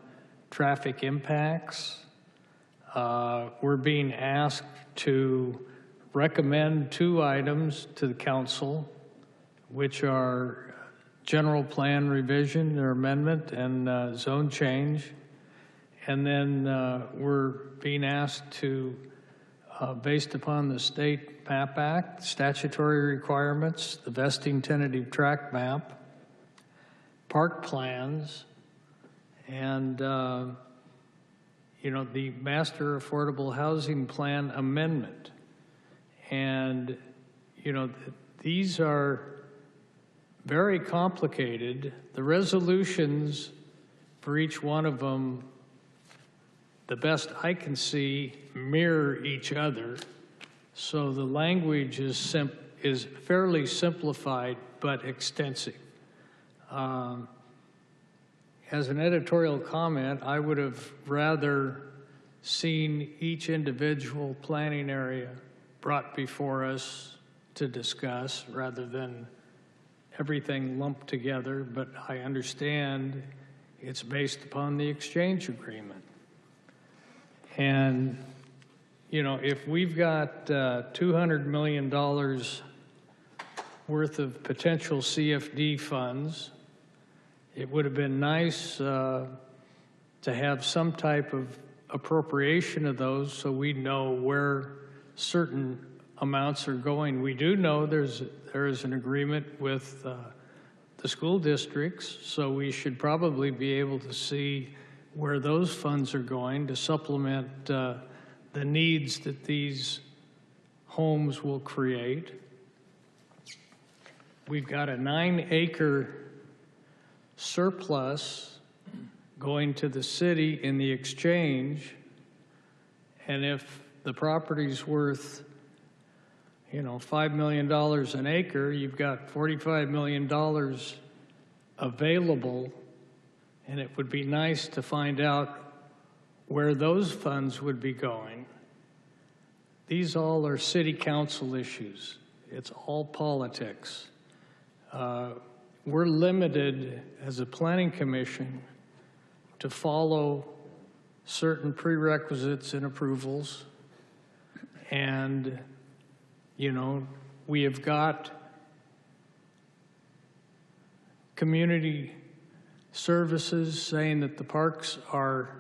traffic impacts. We're being asked to recommend 2 items to the council, which are general plan revision or amendment and zone change. And then we're being asked to, based upon the State Map Act, statutory requirements, the vesting tentative tract map, park plans, and the Master Affordable Housing Plan amendment. And, these are very complicated. The resolutions for each one of them, the best I can see, mirror each other. So the language is fairly simplified but extensive. As an editorial comment, I would have rather seen each individual planning area brought before us to discuss rather than everything lumped together, but I understand it's based upon the exchange agreement. And, if we've got $200 million worth of potential CFD funds, it would have been nice to have some type of appropriation of those so we know where certain amounts are going. We do know there is an agreement with the school districts, so we should probably be able to see where those funds are going to supplement the needs that these homes will create. We've got a 9-acre surplus going to the city in the exchange, and if the property's worth $5 million an acre, you've got $45 million available, and it would be nice to find out where those funds would be going. These all are city council issues. It's all politics. We're limited as a planning commission to follow certain prerequisites and approvals. And, we have got community services saying that the parks are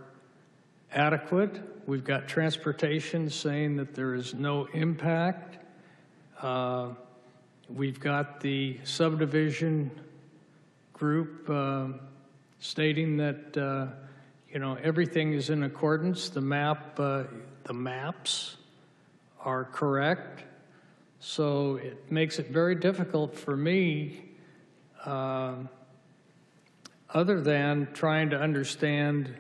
adequate. We've got transportation saying that there is no impact. We've got the subdivision group stating that everything is in accordance. The maps are correct. So it makes it very difficult for me, other than trying to understand,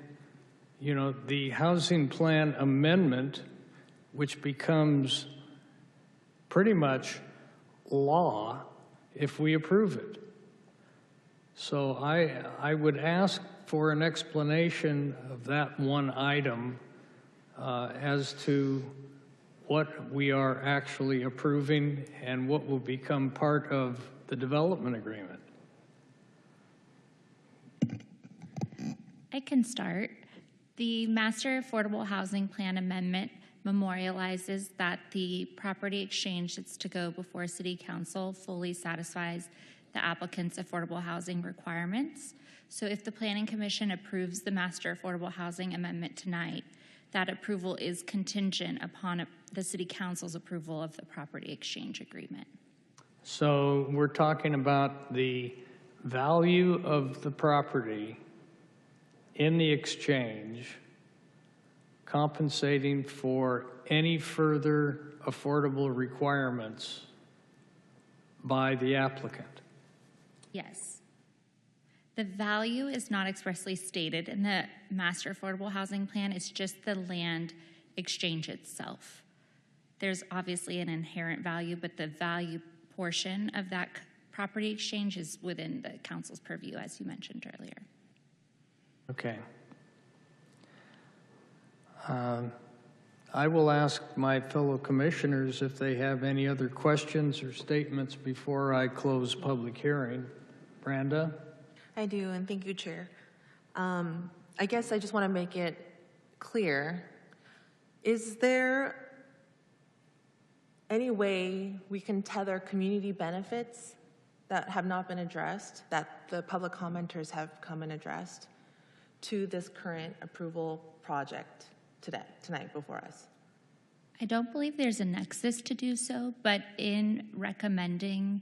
the housing plan amendment, which becomes pretty much law if we approve it. So I would ask for an explanation of that one item as to what we are actually approving and what will become part of the development agreement? I can start. The Master Affordable Housing Plan Amendment memorializes that the property exchange that's to go before City Council fully satisfies the applicant's affordable housing requirements. So if the Planning Commission approves the Master Affordable Housing Amendment tonight, that approval is contingent upon the City Council's approval of the property exchange agreement. So we're talking about the value of the property in the exchange compensating for any further affordable requirements by the applicant. Yes. The value is not expressly stated in the Master Affordable Housing Plan. It's just the land exchange itself. There's obviously an inherent value, but the value portion of that property exchange is within the council's purview, as you mentioned earlier. Okay. I will ask my fellow commissioners if they have any other questions or statements before I close public hearing. Branda? I do, and thank you, Chair. I guess I just want to make it clear. Is there any way we can tether community benefits that have not been addressed, that the public commenters have come and addressed, to this current approval project tonight before us? I don't believe there's a nexus to do so, but in recommending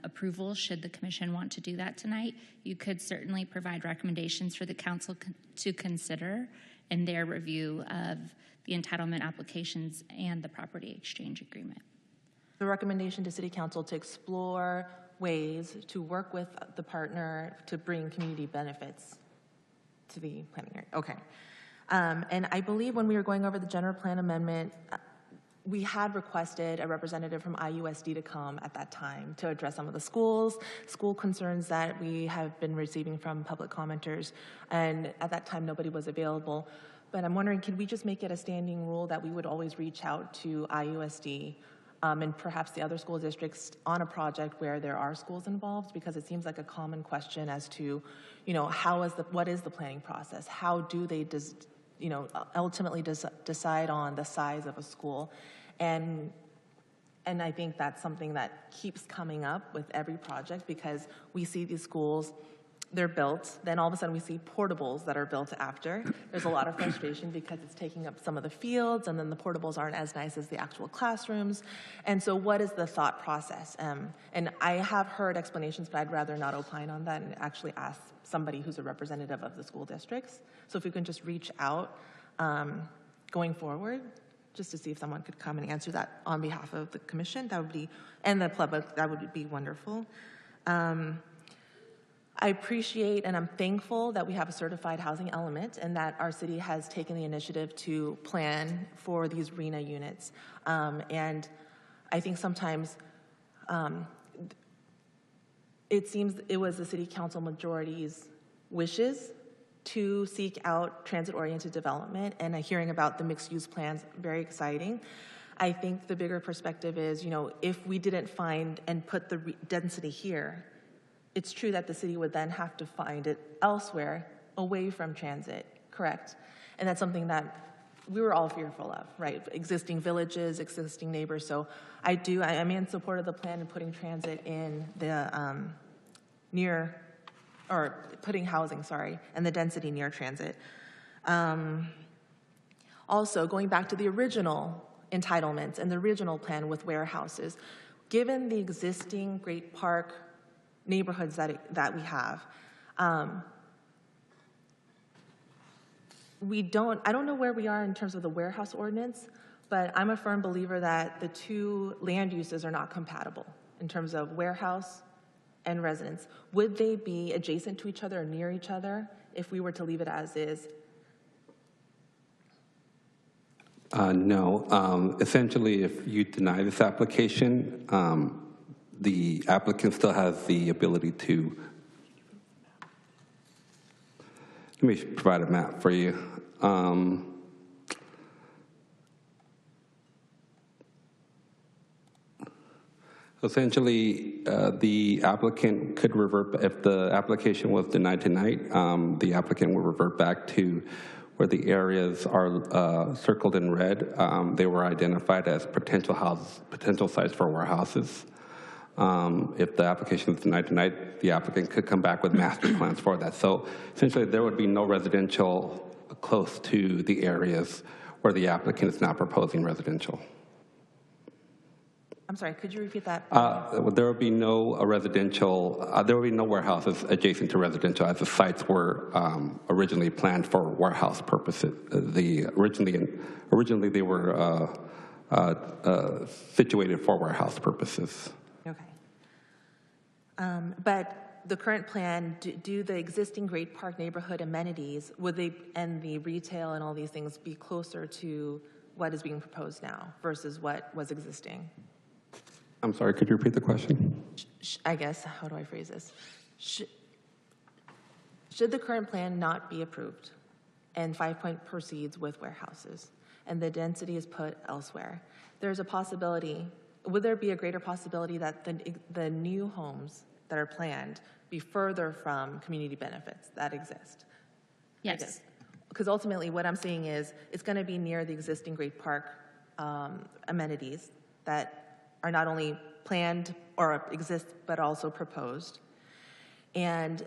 approval, should the commission want to do that tonight, you could certainly provide recommendations for the council to consider in their review of the entitlement applications and the property exchange agreement. The recommendation to City Council to explore ways to work with the partner to bring community benefits to the planning area. Okay. And I believe when we were going over the general plan amendment, we had requested a representative from IUSD to come at that time to address some of the school concerns that we have been receiving from public commenters. And at that time, nobody was available. But I'm wondering, could we just make it a standing rule that we would always reach out to IUSD and perhaps the other school districts on a project where there are schools involved? Because it seems like a common question as to, what is the planning process? How do they ultimately decide on the size of a school? And I think that's something that keeps coming up with every project, because we see these schools, they're built, then all of a sudden we see portables that are built after. There's a lot of frustration because it's taking up some of the fields, and then the portables aren't as nice as the actual classrooms. And so what is the thought process? And I have heard explanations, but I'd rather not opine on that and actually ask somebody who's a representative of the school districts. So if we can just reach out going forward, just to see if someone could come and answer that on behalf of the commission, that would be, and the public, that would be wonderful. I appreciate and I'm thankful that we have a certified housing element and that our city has taken the initiative to plan for these RENA units. And I think sometimes it seems it was the city council majority's wishes to seek out transit-oriented development, and hearing about the mixed-use plans, very exciting. I think the bigger perspective is, if we didn't find and put the density here, it's true that the city would then have to find it elsewhere, away from transit, correct? And that's something that we were all fearful of, right? Existing villages, existing neighbors. So I'm in support of the plan and putting transit in the putting housing, and the density near transit. Also, going back to the original entitlements and the original plan with warehouses, given the existing Great Park neighborhoods that we have, I don't know where we are in terms of the warehouse ordinance, but I'm a firm believer that the two land uses are not compatible in terms of warehouse and residence. Would they be adjacent to each other or near each other if we were to leave it as is? No. Essentially, if you deny this application, the applicant still has the ability to, let me provide a map for you. Essentially, the applicant could revert, if the application was denied tonight, the applicant will revert back to where the areas are circled in red. They were identified as potential sites for warehouses. If the application is denied tonight, the applicant could come back with master plans for that. So essentially, there would be no residential close to the areas where the applicant is now proposing residential. I'm sorry, could you repeat that? There will be no residential, there will be no warehouses adjacent to residential, as the sites were originally planned for warehouse purposes. Originally they were situated for warehouse purposes. Okay. But the current plan, do the existing Great Park neighborhood amenities, would they, and the retail and all these things, be closer to what is being proposed now versus what was existing? I'm sorry, could you repeat the question? I guess, how do I phrase this? Should the current plan not be approved and 5 Point proceeds with warehouses and the density is put elsewhere, there's a possibility, would there be a greater possibility that the new homes that are planned be further from community benefits that exist? Yes. Because ultimately what I'm seeing is it's going to be near the existing Great Park amenities that are not only planned or exist, but also proposed. And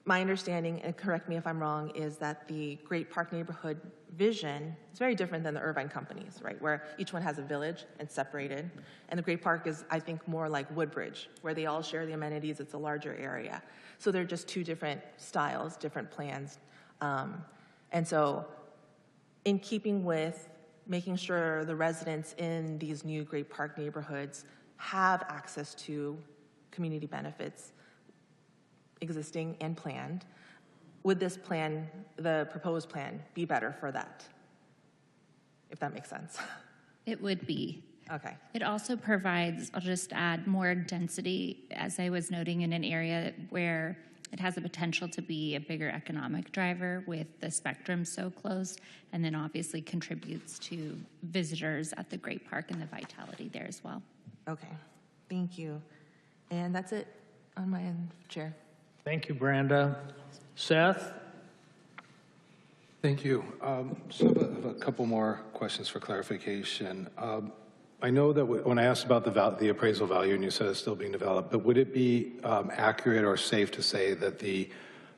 my understanding, and correct me if I'm wrong, is that the Great Park neighborhood vision is very different than the Irvine companies, right? Where each one has a village and separated. And the Great Park is, I think, more like Woodbridge, where they all share the amenities, it's a larger area. So they're just two different styles, different plans. And so in keeping with making sure the residents in these new Great Park neighborhoods have access to community benefits existing and planned, would this plan, the proposed plan, be better for that? If that makes sense. It would be. Okay. It also provides, I'll just add, more density, as I was noting, in an area where it has the potential to be a bigger economic driver with the spectrum so close, and then obviously contributes to visitors at the Great Park and the vitality there as well. Okay, thank you. And that's it on my end, Chair. Thank you, Brenda. Seth? Thank you. So I have a couple more questions for clarification. I know that when I asked about the appraisal value, and you said it's still being developed, but would it be accurate or safe to say that the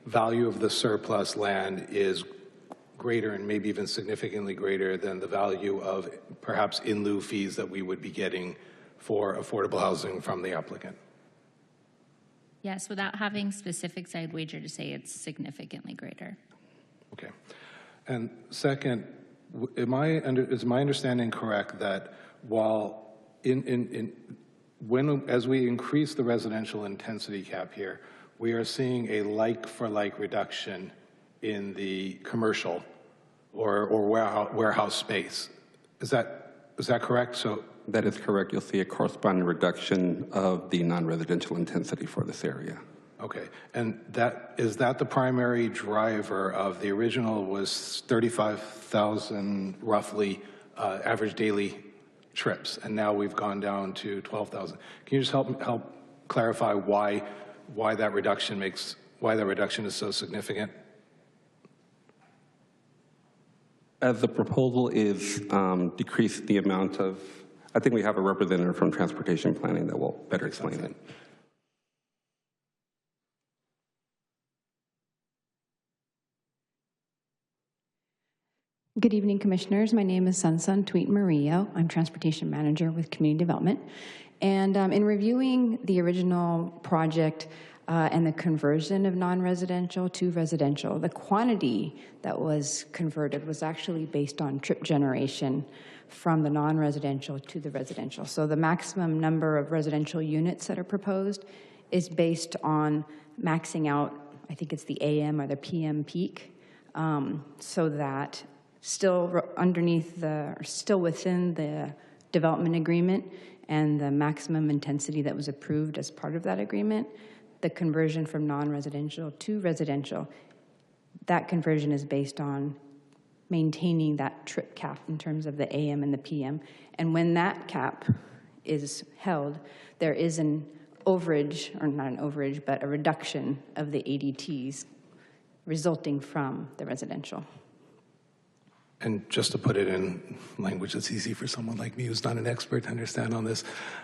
value of the surplus land is greater and maybe even significantly greater than the value of perhaps in lieu fees that we would be getting for affordable housing from the applicant? Yes, without having specifics, I'd wager to say it's significantly greater. Okay. And second, is my understanding correct that while as we increase the residential intensity cap here, we are seeing a like-for-like reduction in the commercial or warehouse space? Is that correct? So that is correct. You'll see a corresponding reduction of the non-residential intensity for this area. Okay, and is that the primary driver of the original was 35,000 roughly average daily trips, and now we've gone down to 12,000. Can you just help clarify why that reduction is so significant? As the proposal is decrease the amount of, I think we have a representative from transportation planning that will better explain it. Good evening, Commissioners. My name is Sunsun Tweet Murillo. I'm Transportation Manager with Community Development. And in reviewing the original project and the conversion of non-residential to residential, the quantity that was converted was actually based on trip generation from the non-residential to the residential. So the maximum number of residential units that are proposed is based on maxing out, I think it's the AM or the PM peak, so that still still within the development agreement and the maximum intensity that was approved as part of that agreement, the conversion from non-residential to residential, that conversion is based on maintaining that trip cap in terms of the AM and the PM. And when that cap is held, there is an overage, or not an overage, but a reduction of the ADTs resulting from the residential. And just to put it in language that's easy for someone like me who's not an expert to understand on this,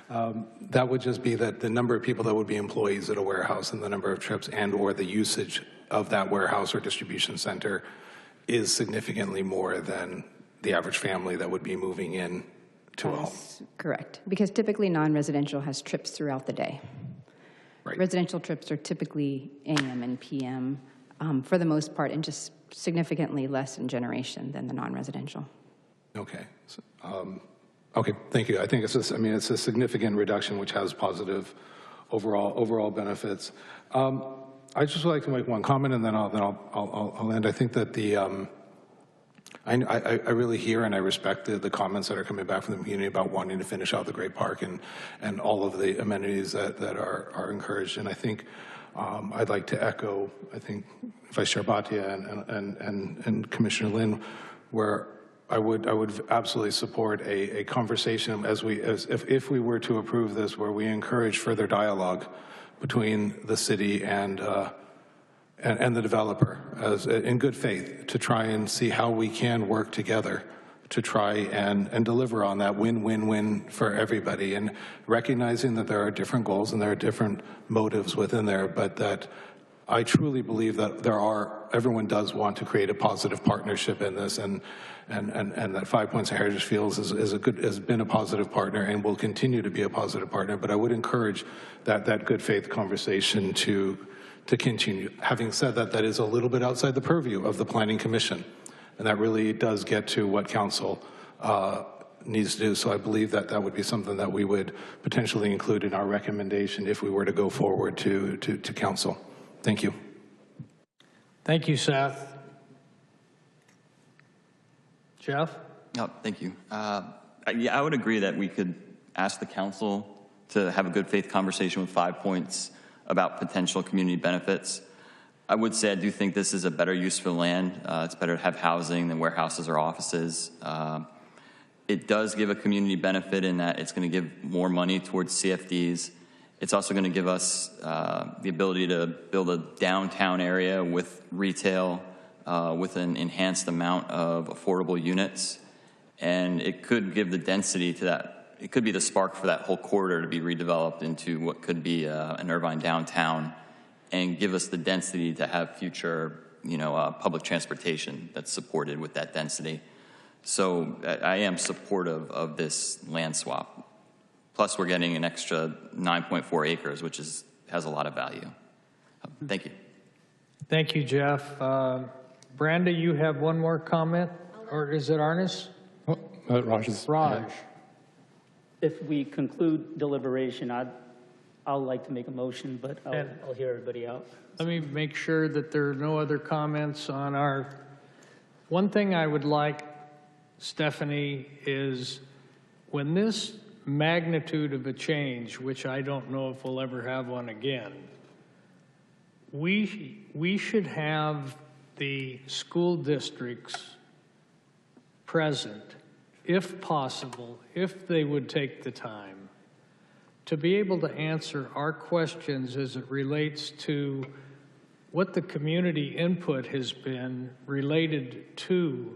that would just be that the number of people that would be employees at a warehouse and the number of trips and or the usage of that warehouse or distribution center is significantly more than the average family that would be moving in to a home. Correct, because typically non-residential has trips throughout the day. Right. Residential trips are typically AM and PM for the most part, and just significantly less in generation than the non-residential. Okay. Okay, thank you. I think it's just, I mean, it's a significant reduction which has positive overall benefits. I just would like to make one comment and then I'll end. I think that the I really hear and I respect the comments that are coming back from the community about wanting to finish out the great park and all of the amenities that are encouraged. And I think I'd like to echo, I think, Vice Chair Bhatia and Commissioner Lynn, where I would absolutely support a conversation if we were to approve this, where we encourage further dialogue between the city and the developer, in good faith, to try and see how we can work together to try and deliver on that win-win-win for everybody, and recognizing that there are different goals and there are different motives within there, but that I truly believe that everyone does want to create a positive partnership in this, and that 5 Points of Heritage Fields has been a positive partner and will continue to be a positive partner. But I would encourage that good faith conversation to continue. Having said that, that is a little bit outside the purview of the Planning Commission, and that really does get to what council needs to do. So I believe that that would be something that we would potentially include in our recommendation if we were to go forward to council. Thank you. Thank you, Seth. Jeff? Oh, thank you. Yeah, I would agree that we could ask the council to have a good faith conversation with 5 Points about potential community benefits. I would say I do think this is a better use for the land. It's better to have housing than warehouses or offices. It does give a community benefit in that it's going to give more money towards CFDs. It's also going to give us the ability to build a downtown area with retail with an enhanced amount of affordable units. And it could give the density to that. It could be the spark for that whole corridor to be redeveloped into what could be an Irvine downtown, and give us the density to have future, public transportation that's supported with that density. So I am supportive of this land swap. Plus, we're getting an extra 9.4 acres, which has a lot of value. Thank you. Thank you, Jeff. Brenda, you have one more comment? Or is it Arnis? Raj. If we conclude deliberation, I'll like to make a motion, but I'll hear everybody out. Let me make sure that there are no other comments on our... One thing I would like, Stephanie, is when this magnitude of a change, which I don't know if we'll ever have one again, we should have the school districts present, if possible, if they would take the time, to be able to answer our questions as it relates to what the community input has been related to,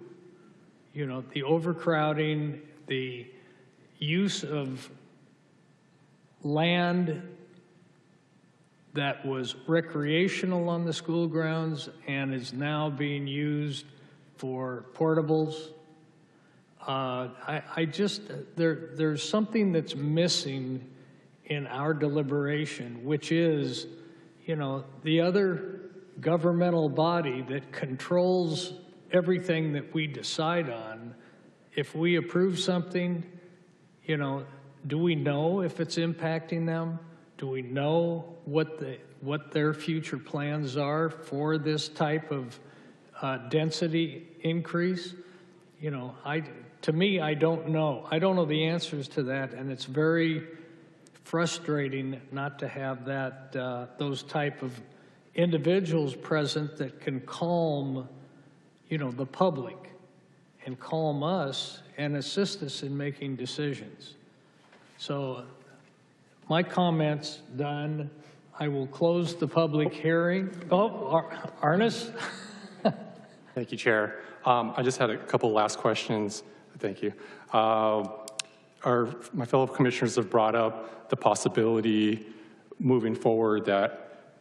the overcrowding, the use of land that was recreational on the school grounds and is now being used for portables. There's something that's missing in our deliberation, which is, the other governmental body that controls everything that we decide on. If we approve something, do we know if it's impacting them? Do we know what their future plans are for this type of density increase? To me, I don't know. I don't know the answers to that, and it's very frustrating not to have those type of individuals present that can calm, the public and calm us and assist us in making decisions. So my comments done. I will close the public hearing. Oh, Arnis? Thank you, Chair. I just had a couple last questions. Thank you. My fellow commissioners have brought up the possibility moving forward that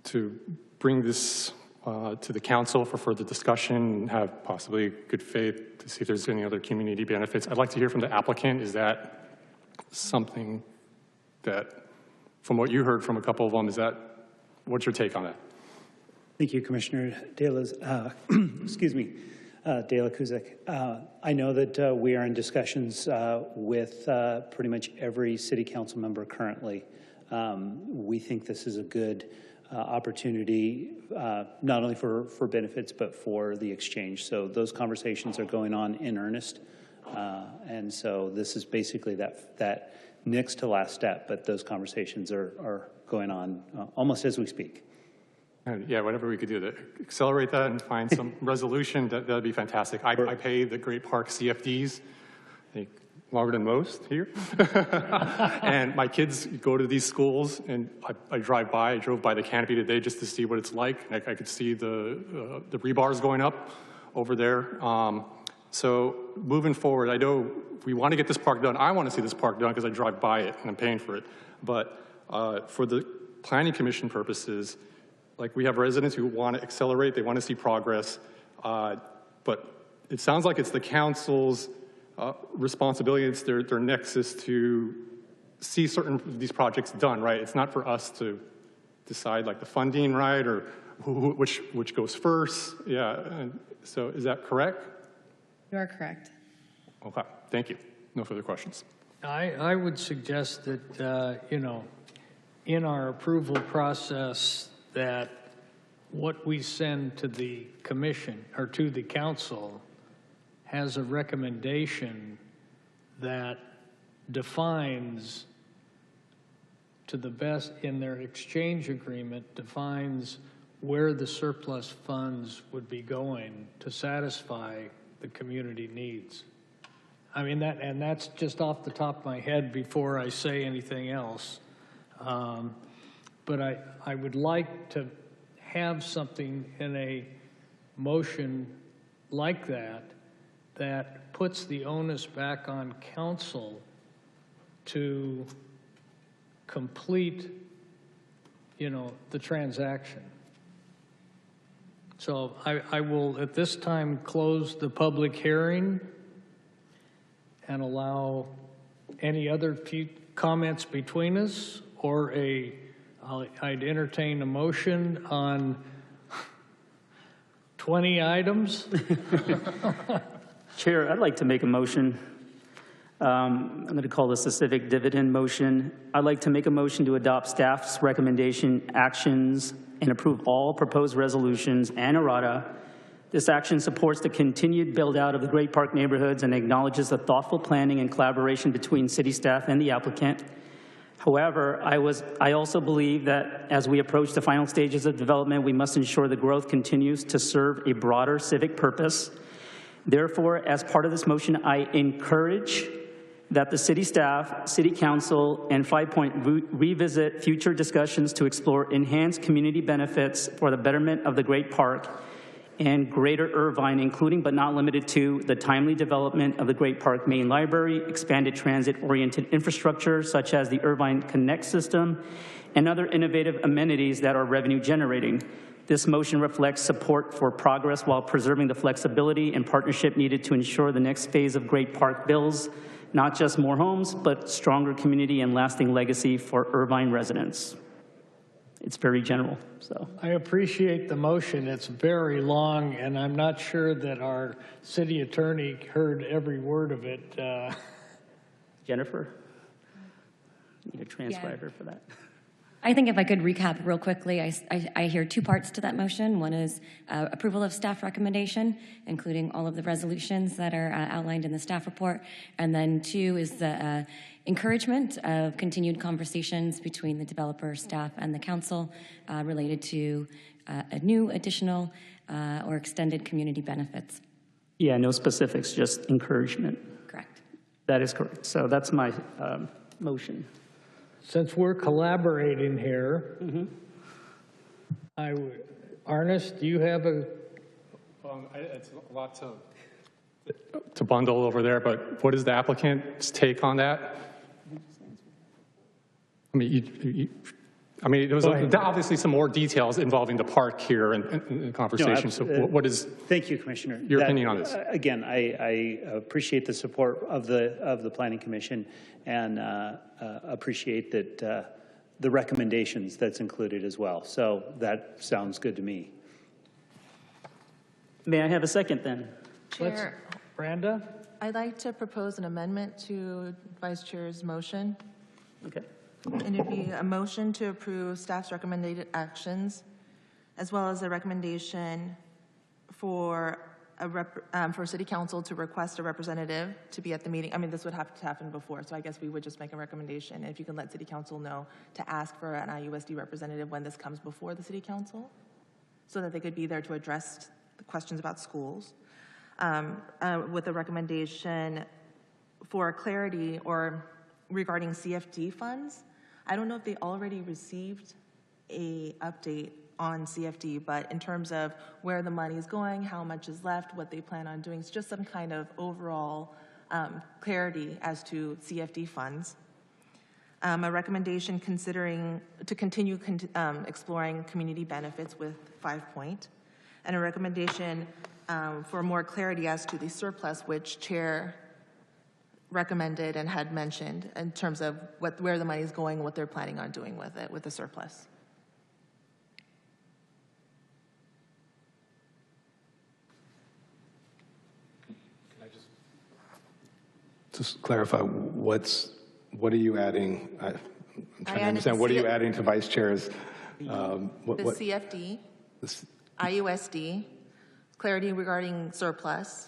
to bring this to the council for further discussion and have possibly good faith to see if there's any other community benefits. I'd like to hear from the applicant. Is that something that, from what you heard from a couple of them, what's your take on that? Thank you, Commissioner excuse me, De La Cuzick. I know that we are in discussions with pretty much every city council member currently. We think this is a good opportunity, not only for benefits, but for the exchange. So those conversations are going on in earnest. And so this is basically that next to last step, but those conversations are going on almost as we speak. Yeah, whatever we could do to accelerate that and find some resolution, that'd be fantastic. I pay the Great Park CFDs, I think longer than most here. And my kids go to these schools, and I drove by the canopy today just to see what it's like. I could see the rebars going up over there. So moving forward, I know we want to get this park done. I want to see this park done because I drive by it and I'm paying for it. But for the Planning Commission purposes, like, we have residents who want to accelerate, they want to see progress, but it sounds like it's the council's responsibility, it's their nexus to see certain of these projects done, right? It's not for us to decide, like, the funding, right, or which goes first. Yeah, and so is that correct? You are correct. Okay, thank you. No further questions. I would suggest that, in our approval process, that what we send to the commission or to the council has a recommendation that defines, to the best in their exchange agreement, defines where the surplus funds would be going to satisfy the community needs. I mean, that's just off the top of my head before I say anything else. But I would like to have something in a motion like that puts the onus back on council to complete, the transaction. So I will, at this time, close the public hearing and allow any other few comments between us, or I'd entertain a motion on 20 items. Chair, I'd like to make a motion. I'm going to call this a civic dividend motion. I'd like to make a motion to adopt staff's recommendation actions and approve all proposed resolutions and errata. This action supports the continued build out of the Great Park neighborhoods and acknowledges the thoughtful planning and collaboration between city staff and the applicant. However, I also believe that as we approach the final stages of development, we must ensure the growth continues to serve a broader civic purpose. Therefore, as part of this motion, I encourage that the city staff, city council, and 5 Point revisit future discussions to explore enhanced community benefits for the betterment of the Great Park and Greater Irvine, including but not limited to the timely development of the Great Park Main Library, expanded transit-oriented infrastructure such as the Irvine Connect system, and other innovative amenities that are revenue-generating. This motion reflects support for progress while preserving the flexibility and partnership needed to ensure the next phase of Great Park builds not just more homes, but stronger community and lasting legacy for Irvine residents. It's very general, so. I appreciate the motion. It's very long, and I'm not sure that our city attorney heard every word of it. Jennifer? Need a transcriber for that. I think if I could recap real quickly, I hear two parts to that motion. One is approval of staff recommendation, including all of the resolutions that are outlined in the staff report. And then two is the encouragement of continued conversations between the developer, staff, and the council related to a new, additional, or extended community benefits. Yeah, no specifics, just encouragement. Correct. That is correct. So that's my motion. Since we're collaborating here, Ernest, do you have a? It's a lot to bundle over there, but what is the applicant's take on that? I mean, there's obviously some more details involving the park here in the conversation. No, so what is? Thank you, Commissioner. Your opinion on this? Again, I appreciate the support of the Planning Commission and appreciate that the recommendations that's included as well. So that sounds good to me. May I have a second then? Chair, Brenda? I'd like to propose an amendment to Vice Chair's motion. Okay. And it'd be a motion to approve staff's recommended actions, as well as a recommendation for for City Council to request a representative to be at the meeting. I mean, this would have to happen before, so I guess we would just make a recommendation. If you can let City Council know to ask for an IUSD representative when this comes before the City Council, so that they could be there to address the questions about schools. With a recommendation for clarity or regarding CFD funds. I don't know if they already received a update on CFD, but in terms of where the money is going, how much is left, what they plan on doing, it's just some kind of overall clarity as to CFD funds. A recommendation to continue exploring community benefits with 5 Point, and a recommendation for more clarity as to the surplus, which Chair recommended and had mentioned in terms of where the money is going, what they're planning on doing with it, with the surplus. Can I just clarify, what are you adding? I'm trying to understand, what are you adding to Vice Chair's? CFD, IUSD, clarity regarding surplus,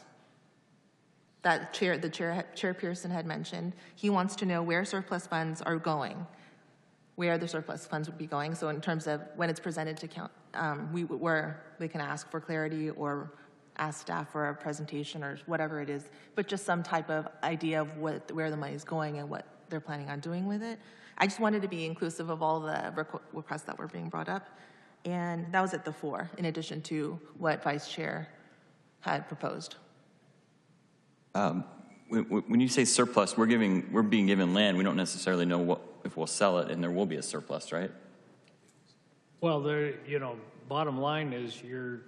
that Chair Pearson had mentioned. He wants to know where surplus funds are going, where the surplus funds would be going. So in terms of when it's presented to where they can ask for clarity or ask staff for a presentation or whatever it is, but just some type of idea of where the money is going and what they're planning on doing with it. I just wanted to be inclusive of all the requests that were being brought up. And that was at the 4, in addition to what Vice Chair had proposed. When you say surplus, we're being given land. We don't necessarily know if we'll sell it, and there will be a surplus, right? Well, bottom line is you're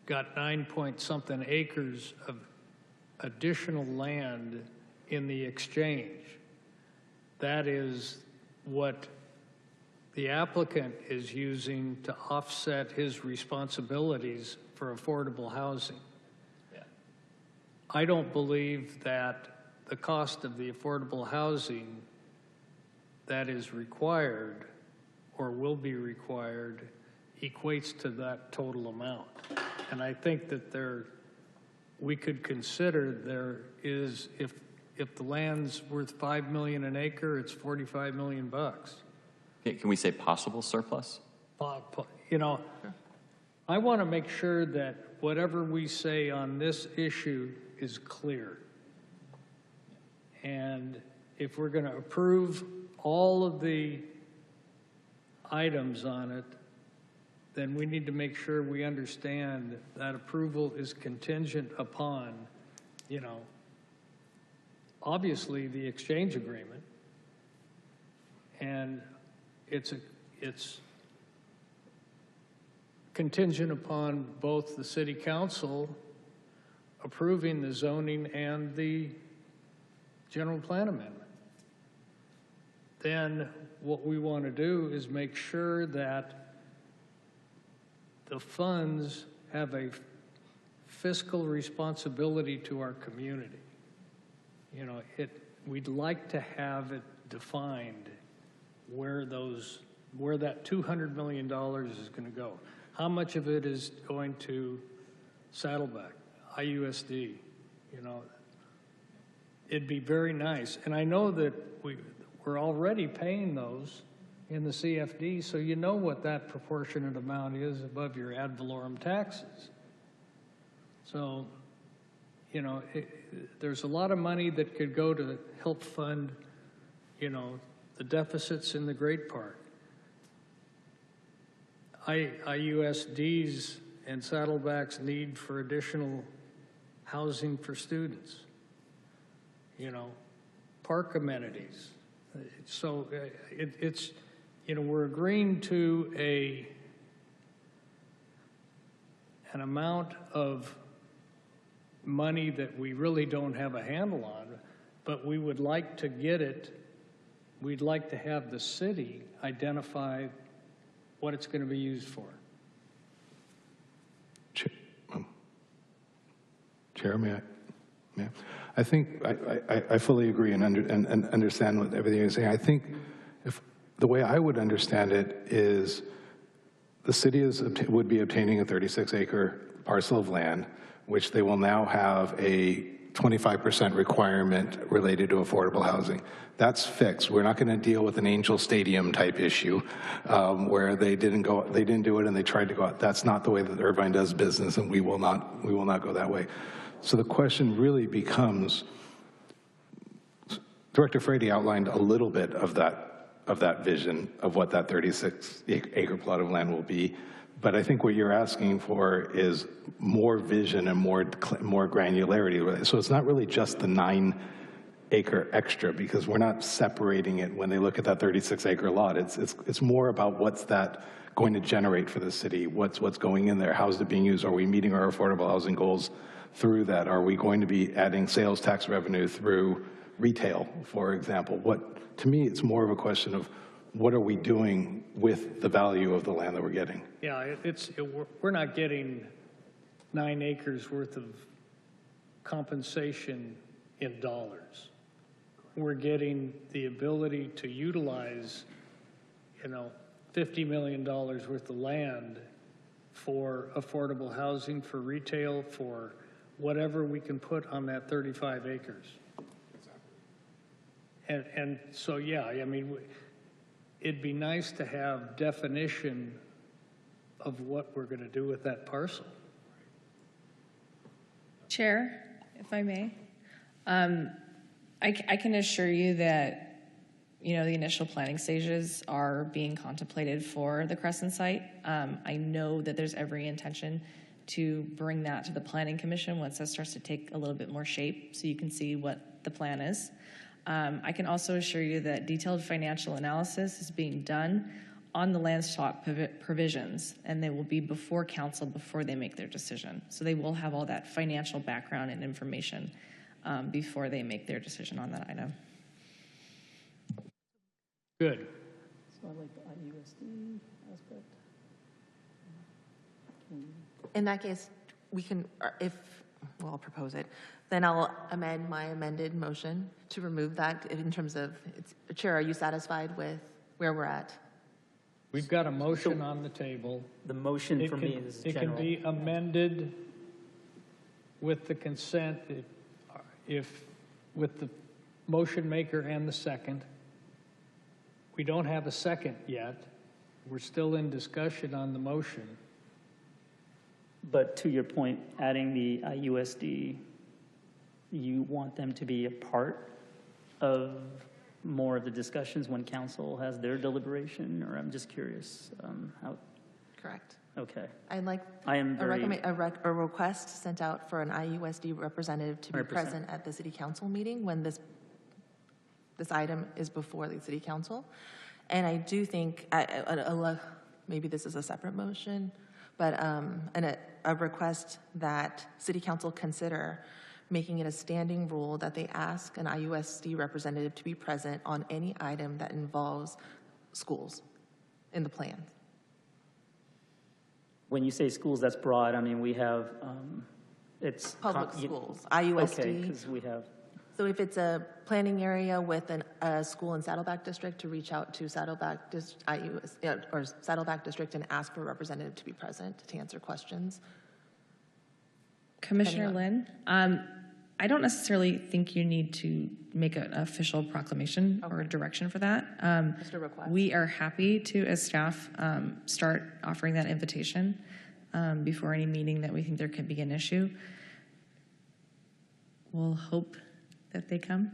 got 9-point-something acres of additional land in the exchange. That is what the applicant is using to offset his responsibilities for affordable housing. I don't believe that the cost of the affordable housing that is required or will be required equates to that total amount. And I think that we could consider there is, if the land's worth $5 million an acre, it's $45 million bucks. Can we say possible surplus? I want to make sure that whatever we say on this issue is clear. And if we're going to approve all of the items on it, then we need to make sure we understand that approval is contingent upon, obviously the exchange agreement. And it's contingent upon both the City Council approving the zoning and the general plan amendment. Then what we want to do is make sure that the funds have a fiscal responsibility to our community. We'd like to have it defined where that $200 million is going to go. How much of it is going to Saddleback, IUSD? It'd be very nice. And I know that we're already paying those in the CFD, so you know what that proportionate amount is above your ad valorem taxes. So, you know, there's a lot of money that could go to help fund, you know, the deficits in the Great Park. IUSD's and Saddleback's need for additional housing for students, you know, park amenities. So it's, you know, we're agreeing to an amount of money that we really don't have a handle on, but we would like to get it. We'd like to have the city identify what it's going to be used for. Chair, may I? I think I fully agree and understand what everything you're saying. I think if the way I would understand it is the city would be obtaining a 36-acre parcel of land, which they will now have a 25% requirement related to affordable housing. That's fixed. We're not going to deal with an Angel Stadium type issue where they didn't do it and they tried to go out. That's not the way that Irvine does business, and we will not go that way. So the question really becomes, Director Frady outlined a little bit of that vision of what that 36-acre plot of land will be. But I think what you're asking for is more vision and more granularity. So it's not really just the 9-acre extra, because we're not separating it when they look at that 36-acre lot. It's more about what's that going to generate for the city, what's going in there, how's it being used, are we meeting our affordable housing goals through that, are we going to be adding sales tax revenue through retail, for example. To me, it's more of a question of what are we doing with the value of the land that we're getting. Yeah, we're not getting 9 acres worth of compensation in dollars. We're getting the ability to utilize, you know, $50 million worth of land for affordable housing, for retail, for whatever we can put on that 35 acres. And so, yeah, I mean, it'd be nice to have definition of what we're going to do with that parcel. Chair, if I may, I can assure you that, you know, the initial planning stages are being contemplated for the Crescent site. I know that there's every intention to bring that to the Planning Commission once that starts to take a little bit more shape so you can see what the plan is. I can also assure you that detailed financial analysis is being done on the land swap provisions, and they will be before council before they make their decision. So they will have all that financial background and information before they make their decision on that item. Good. So I like the IUSD aspect. In that case, we can, I'll propose it, then I'll amend my amended motion to remove that in terms of, Chair, are you satisfied with where we're at? We've got a motion on the table. The motion for me is general. It can be amended with the consent, if with the motion maker and the second. We don't have a second yet. We're still in discussion on the motion. But to your point, adding the IUSD, you want them to be a part of more of the discussions when council has their deliberation, or I'm just curious how. Correct. Okay. I'd like a request sent out for an IUSD representative to be 100%. present at the city council meeting when this item is before the city council. And I do think, maybe this is a separate motion, but a request that city council consider making it a standing rule that they ask an IUSD representative to be present on any item that involves schools in the plan. When you say schools, that's broad. I mean, we have, it's public schools, IUSD. Okay, because we have. So if it's a planning area with a school in Saddleback District, to reach out to Saddleback Saddleback District and ask for a representative to be present to answer questions. Commissioner Lynn, I don't necessarily think you need to make an official proclamation or a direction for that. Just a request. We are happy to, as staff, start offering that invitation before any meeting that we think there could be an issue. we'll hope that they come.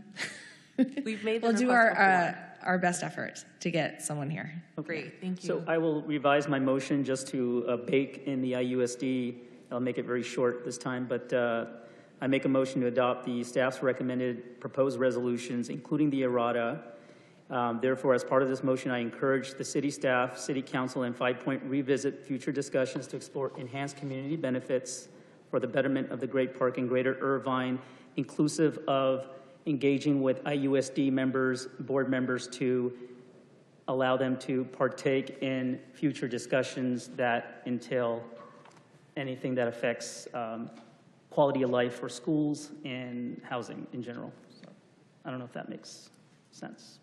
We've made the We'll do request our best effort to get someone here. Great, thank you. So I will revise my motion just to bake in the IUSD. I'll make it very short this time, but I make a motion to adopt the staff's recommended proposed resolutions, including the errata. Therefore, as part of this motion, I encourage the city staff, city council, and 5 Point revisit future discussions to explore enhanced community benefits for the betterment of the Great Park in Greater Irvine, inclusive of engaging with IUSD members, board members, to allow them to partake in future discussions that entail anything that affects quality of life for schools and housing in general. So I don't know if that makes sense.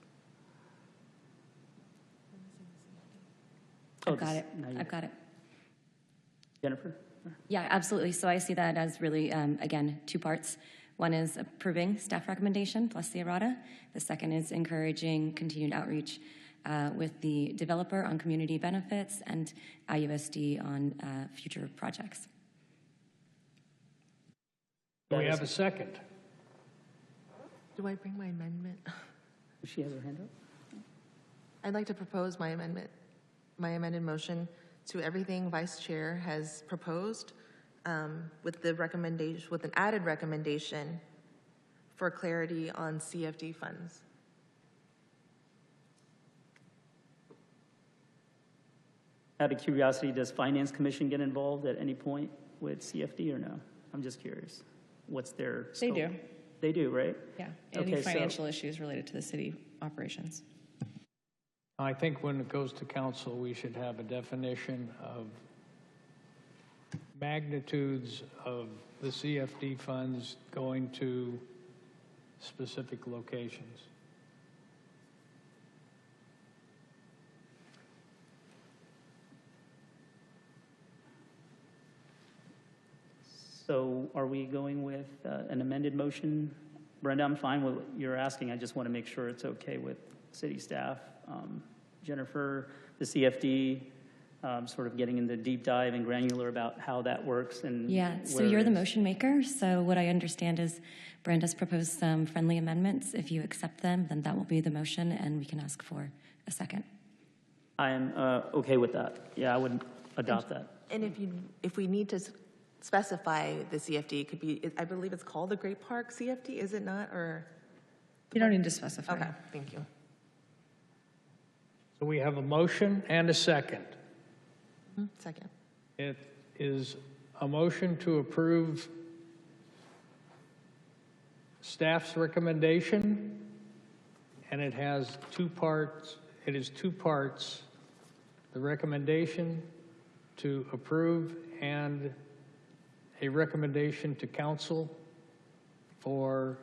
I've got it. I've got it. Jennifer? Yeah, absolutely. So I see that as really, again, two parts. One is approving staff recommendation plus the errata. The second is encouraging continued outreach with the developer on community benefits and IUSD on future projects. Do we have a second? Do I bring my amendment? She has her hand up. I'd like to propose my amendment, my amended motion to everything Vice Chair has proposed, with the recommendation, with an added recommendation for clarity on CFD funds. Out of curiosity, does Finance Commission get involved at any point with CFD or no? I'm just curious. What's their scope? They do. They do, right? Yeah, any Okay, financial issues related to the city operations. I think when it goes to council, we should have a definition of magnitudes of the CFD funds going to specific locations. So are we going with an amended motion? Brenda, I'm fine with what you're asking. I just want to make sure it's okay with city staff. Jennifer, the CFD, sort of getting into deep dive and granular about how that works and Yeah, so where you're it the is. motion maker. So what I understand is Brenda's proposed some friendly amendments. If you accept them, then that will be the motion and we can ask for a second. I am okay with that. Yeah, I would adopt that. And if we need to specify the CFD, it could be, I believe it's called the Great Park CFD, is it not, or? You don't need to specify. Okay, thank you. So we have a motion and a second. Second. It is a motion to approve staff's recommendation, and it has two parts. It is two parts: the recommendation to approve and a recommendation to council for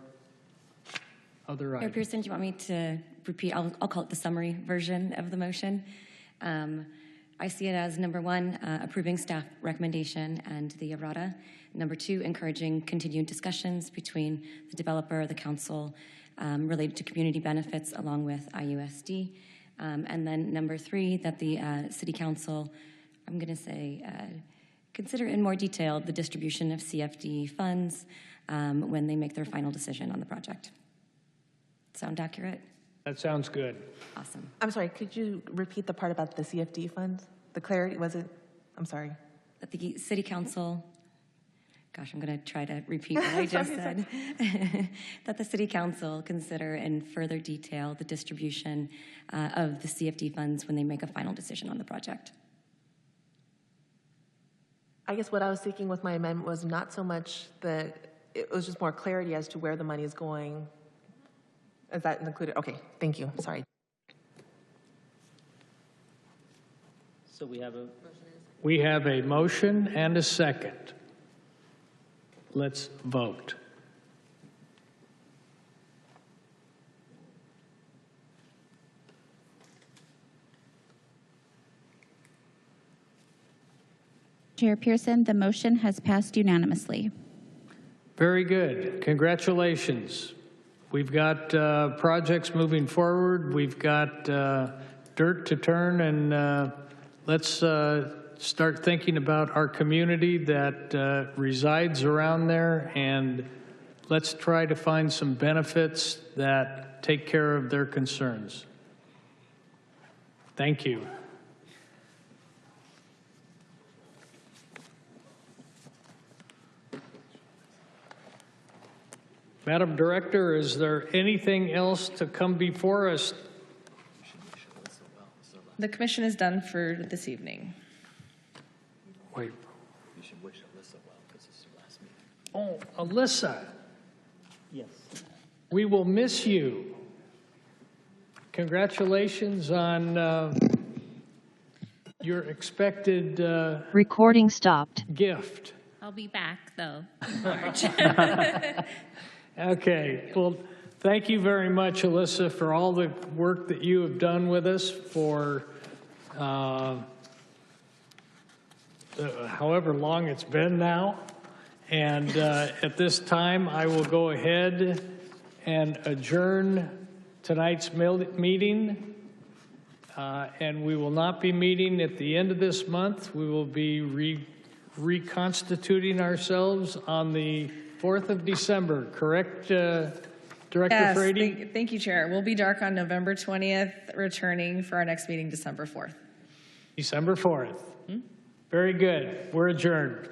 other Mayor items. Pearson, do you want me to repeat? I'll call it the summary version of the motion. I see it as number one, approving staff recommendation and the errata. Number two, encouraging continued discussions between the developer, the council, related to community benefits along with IUSD. And then number three, that the city council, I'm going to say, consider in more detail the distribution of CFD funds when they make their final decision on the project. Sound accurate? That sounds good. Awesome. I'm sorry, could you repeat the part about the CFD funds? The clarity, was it? I'm sorry. That the city council, gosh, I'm going to try to repeat what I just said. That the city council consider in further detail the distribution of the CFD funds when they make a final decision on the project. I guess what I was seeking with my amendment was not so much it was just more clarity as to where the money is going. Is that included? Okay, thank you, sorry. So we have a motion and a second. Let's vote. Chair Pearson, the motion has passed unanimously. Very good. Congratulations. We've got projects moving forward. We've got dirt to turn, and let's start thinking about our community that resides around there and let's try to find some benefits that take care of their concerns. Thank you. Madam Director, is there anything else to come before us? The commission is done for this evening. Wait. You should wish Alyssa well, because it's her last meeting. Oh, Alyssa, Yes. we will miss you. Congratulations on your expected Recording stopped. gift. I'll be back, though, in March. Okay, well, thank you very much, Alyssa, for all the work that you have done with us for however long it's been now. And at this time, I will go ahead and adjourn tonight's meeting. And we will not be meeting at the end of this month. We will be reconstituting ourselves on the 4th of December, correct, Director Frady? Thank you, Chair. We'll be dark on November 20th, returning for our next meeting December 4th. December 4th. Very good. We're adjourned.